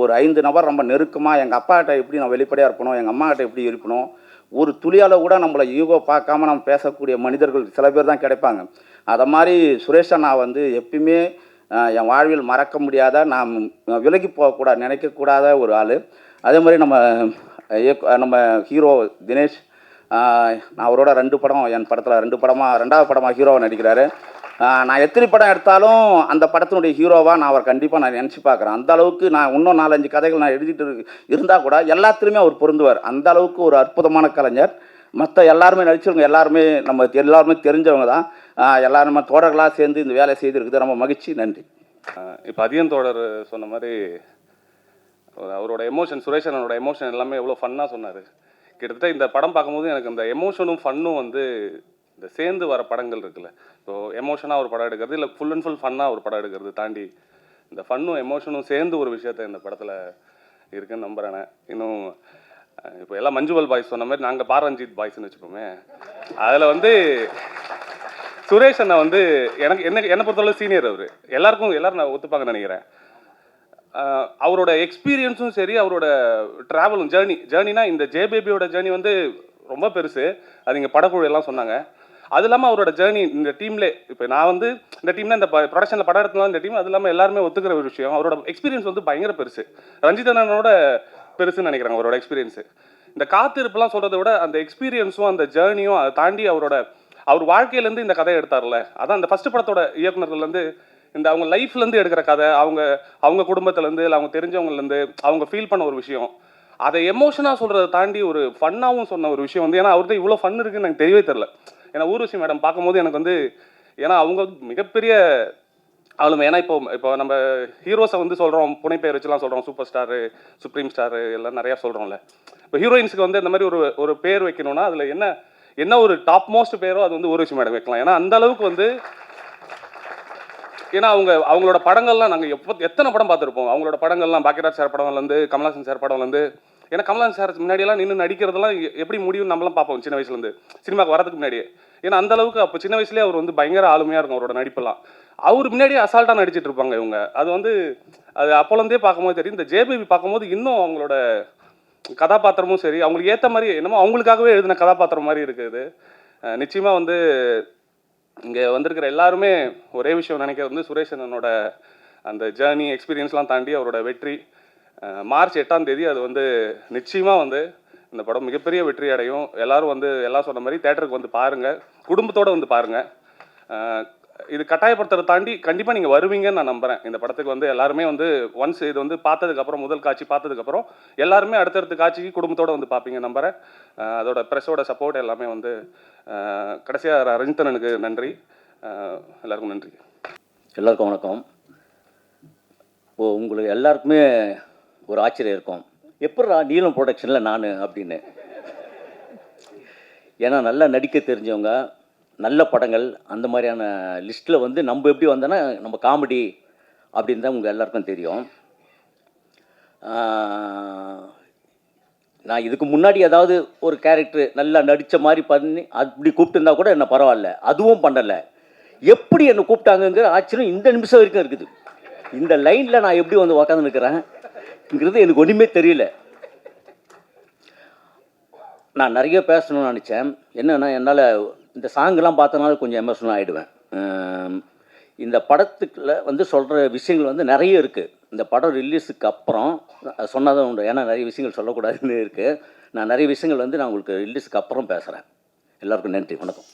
ஒரு 5 நபர் ரொம்ப நெருக்கமாக. எங்கள் அப்பாக்கிட்ட எப்படி நான் வெளிப்படையாக இருக்கணும், எங்கள் அம்மாக்கிட்ட எப்படி இருக்கணும், ஒரு துளியால் கூட நம்மளை ஈகோ பார்க்காம நம்ம பேசக்கூடிய மனிதர்கள் சில பேர் தான் கிடைப்பாங்க. அதை மாதிரி சுரேஷ் அண்ணா வந்து எப்பயுமே என் வாழ்வில் மறக்க முடியாத, நான் விலகி போகக்கூடாது நினைக்கக்கூடாத ஒரு ஆள். அதே மாதிரி நம்ம ஹீரோ தினேஷ், நான் அவரோட 2 படம், என் படத்தில் 2வது படமாக ஹீரோவை நடிக்கிறாரு. நான் எத்தனை படம் எடுத்தாலும் அந்த படத்தினுடைய ஹீரோவாக நான் அவர் கண்டிப்பாக நான் நினச்சி பார்க்குறேன். அந்த அளவுக்கு நான் இன்னும் 4-5 கதைகள் நான் எழுதிட்டு இருந்தால் கூட எல்லாத்துலேயுமே அவர் பொருந்துவார். அந்த அளவுக்கு ஒரு அற்புதமான கலைஞர். மற்ற எல்லாருமே நடிச்சவங்க எல்லாருமே எல்லாருமே தெரிஞ்சவங்க தான். எல்லாருமே தோழர்களாக சேர்ந்து இந்த வேலை செய்திருக்குது, ரொம்ப மகிழ்ச்சி. நன்றி. இப்போ அதிகம் தோழர் சொன்ன மாதிரி அவரோட எமோஷன், சுரேஷ் அண்ணனோட எமோஷன் எல்லாமே எவ்வளோ ஃபன்னாக சொன்னார். கிட்டத்தட்ட இந்த படம் பார்க்கும்போது எனக்கு இந்த எமோஷனும் ஃபன்னும் வந்து இந்த சேர்ந்து வர படங்கள் இருக்குல்ல, ஸோ எமோஷனாக ஒரு படம் எடுக்கிறது இல்லை ஃபுல் அண்ட் ஃபுல் ஃபன்னாக ஒரு படம் எடுக்கிறது தாண்டி இந்த ஃபன்னும் எமோஷனும் சேர்ந்து ஒரு விஷயத்த இந்த படத்தில் இருக்குன்னு நம்புகிறேன். இன்னும் இப்போ எல்லாம் மஞ்சுவல் பாய்ஸ் சொன்ன மாதிரி நாங்கள் பாரஞ்சித் பாய்ஸ்ன்னு வச்சுப்போமே, அதில் வந்து சுரேஷ் அண்ணா வந்து என்னை பொறுத்தளவு சீனியர். அவர் எல்லாரும் நான் ஒத்துப்பாங்கன்னு நினைக்கிறேன். அவரோட எக்ஸ்பீரியன்ஸும் சரி, அவரோட ட்ராவலும் ஜேர்னினா இந்த ஜேபேபியோட ஜேர்னி வந்து ரொம்ப பெருசு. அது இங்கே படக்குழு எல்லாம் சொன்னாங்க. அது இல்லாமல் அவரோட ஜேர்னி இந்த டீம்லே, இப்போ நான் வந்து இந்த டீமில் இந்த ப்ரொடக்ஷனில் படம் எடுத்தனால இந்த டீம், அது இல்லாமல் எல்லாருமே ஒத்துக்கிற ஒரு விஷயம், அவரோட எக்ஸ்பீரியன்ஸ் வந்து பயங்கர பெருசு. ரஞ்சித் அண்ணனோட பெருசுன்னு நினைக்கிறாங்க அவரோட எக்ஸ்பீரியன்ஸு. இந்த காத்திருப்புலாம் சொல்கிறத விட அந்த எக்ஸ்பீரியன்ஸும் அந்த ஜேர்னியும் அதை தாண்டி அவர் வாழ்க்கையிலேருந்து இந்த கதையை எடுத்தார்ல, அதான் இந்த ஃபஸ்ட்டு படத்தோட இயக்குனர்கள்லேருந்து இந்த அவங்க லைஃப்லேருந்து எடுக்கிற கதை, அவங்க குடும்பத்துலேருந்து இல்லை அவங்க தெரிஞ்சவங்கலேருந்து அவங்க ஃபீல் பண்ண ஒரு விஷயம், அதை எமோஷனாக சொல்கிறத தாண்டி ஒரு ஃபன்னாகவும் சொன்ன ஒரு விஷயம் வந்து, ஏன்னா அவர்கிட்ட இவ்வளோ ஃபன் இருக்குன்னு எனக்கு தெரியவே தெரில. ஏன்னா ஊர்வசி மேடம் பார்க்கும்போது எனக்கு வந்து, ஏன்னா அவங்க மிகப்பெரிய ஆளுமை. ஏன்னா இப்போ நம்ம ஹீரோஸை வந்து சொல்கிறோம், புனைப்பெயர் வச்சுலாம் சொல்கிறோம், சூப்பர் ஸ்டாரு, சுப்ரீம் ஸ்டாரு எல்லாம் நிறையா சொல்கிறோம்ல. இப்போ ஹீரோயின்ஸுக்கு வந்து இந்த மாதிரி ஒரு பேர் வைக்கணும்னா அதில் என்ன ஒரு டாப் மோஸ்ட் பேரோ அது வந்து ஊர்வசி மேடம் வைக்கலாம். ஏன்னா அந்த அளவுக்கு வந்து, ஏன்னா அவங்களோட படங்கள்லாம் நாங்கள் எத்தனை படம் பார்த்துருப்போம். அவங்களோட படங்கள்லாம் பாக்கியராஜ் சார் படம்லேருந்து, கமல்ஹாசன் சார் படம்லேருந்து, ஏன்னா கமல்ஹாசன் சார் முன்னாடியெல்லாம் நின்று நடிக்கிறதெல்லாம் எப்படி முடியும்னு நம்மளாம் பார்ப்போம் சின்ன வயசுலேருந்து, சினிமாவுக்கு வரதுக்கு முன்னாடியே. ஏன்னா அந்த அளவுக்கு அப்போ சின்ன வயசுலேயே அவர் வந்து பயங்கர ஆளுமையாக இருக்கும் அவரோட நடிப்பெல்லாம். அவர் முன்னாடியே அசால்ட்டாக நடிச்சிட்டு இருப்பாங்க இவங்க. அது வந்து அது அப்போலேருந்தே பார்க்கும்போது தெரியும். இந்த ஜேபிபி பார்க்கும்போது இன்னும் அவங்களோட கதாபாத்திரமும் சரி, அவங்களுக்கு ஏற்ற மாதிரி என்னமோ அவங்களுக்காகவே எழுதின கதாபாத்திரம் மாதிரி இருக்குது. நிச்சயமாக வந்து இங்கே வந்திருக்கிற எல்லாருமே ஒரே விஷயம் நினைக்கிறது வந்து, சுரேஷ் அண்ணனோட அந்த ஜேர்னி எக்ஸ்பீரியன்ஸ்லாம் தாண்டி அவரோட வெற்றி மார்ச் 8ஆம் தேதி அது வந்து நிச்சயமாக வந்து இந்த படம் மிகப்பெரிய வெற்றி அடையும். எல்லாரும் வந்து எல்லாம் சொன்ன மாதிரி தேட்டருக்கு வந்து பாருங்கள், குடும்பத்தோடு வந்து பாருங்கள். இது கட்டாயப்படுத்துறதை தாண்டி கண்டிப்பாக நீங்கள் வருவீங்கன்னு நான் நம்புகிறேன். இந்த படத்துக்கு வந்து எல்லாருமே வந்து ஒன்ஸ் இது வந்து பார்த்ததுக்கப்புறம், முதல் காட்சி பார்த்ததுக்கப்புறம் எல்லாருமே அடுத்தடுத்த காட்சிக்கு குடும்பத்தோடு வந்து பார்ப்பீங்க நம்புகிறேன். அதோட ப்ரெஸ்ஸோட சப்போர்ட் எல்லாமே வந்து கடைசியாக ரஞ்சித்தனனுக்கு நன்றி. எல்லாருக்கும் நன்றி. எல்லாருக்கும் வணக்கம். உங்களுக்கு எல்லாருக்குமே ஒரு ஆச்சரியம் இருக்கும், எப்பட்றா நீலம் ப்ரொடக்ஷனில் நான் அப்படின்னு. ஏன்னா நல்லா நடிக்க தெரிஞ்சவங்க, நல்ல படங்கள் அந்த மாதிரியான லிஸ்ட்டில் வந்து நம்ம எப்படி வந்தோன்னா நம்ம காமெடி அப்படின்னு தான் உங்கள் எல்லாருக்கும் தெரியும். நான் இதுக்கு முன்னாடி ஏதாவது ஒரு கேரக்டர் நல்லா நடித்த மாதிரி பண்ணி அப்படி கூப்பிட்டுருந்தா கூட என்ன பரவாயில்ல, அதுவும் பண்ணலை. எப்படி என்னை கூப்பிட்டாங்கங்கிற ஆச்சரியம் இந்த நிமிஷம் வரைக்கும் இருக்குது. இந்த லைனில் நான் எப்படி வந்து உக்காந்துருக்கிறேன்ங்கிறது எனக்கு ஒன்றுமே தெரியல. நான் நிறைய பேசணும்னு நினச்சேன். என்னென்னா என்னால் இந்த சாங்கெலாம் பார்த்தனால கொஞ்சம் எமோஷனல் ஆகிடுவேன். இந்த படத்துக்குள்ள வந்து சொல்கிற விஷயங்கள் வந்து நிறைய இருக்குது. இந்த படம் ரிலீஸுக்கு அப்புறம் சொன்னதான் உண்டு, ஏன்னா நிறைய விஷயங்கள் சொல்லக்கூடாதுன்னு இருக்குது. நான் நிறைய விஷயங்கள் வந்து நான் உங்களுக்கு ரிலீஸுக்கு அப்புறம் பேசுகிறேன். எல்லாருக்கும் நன்றி, வணக்கம்.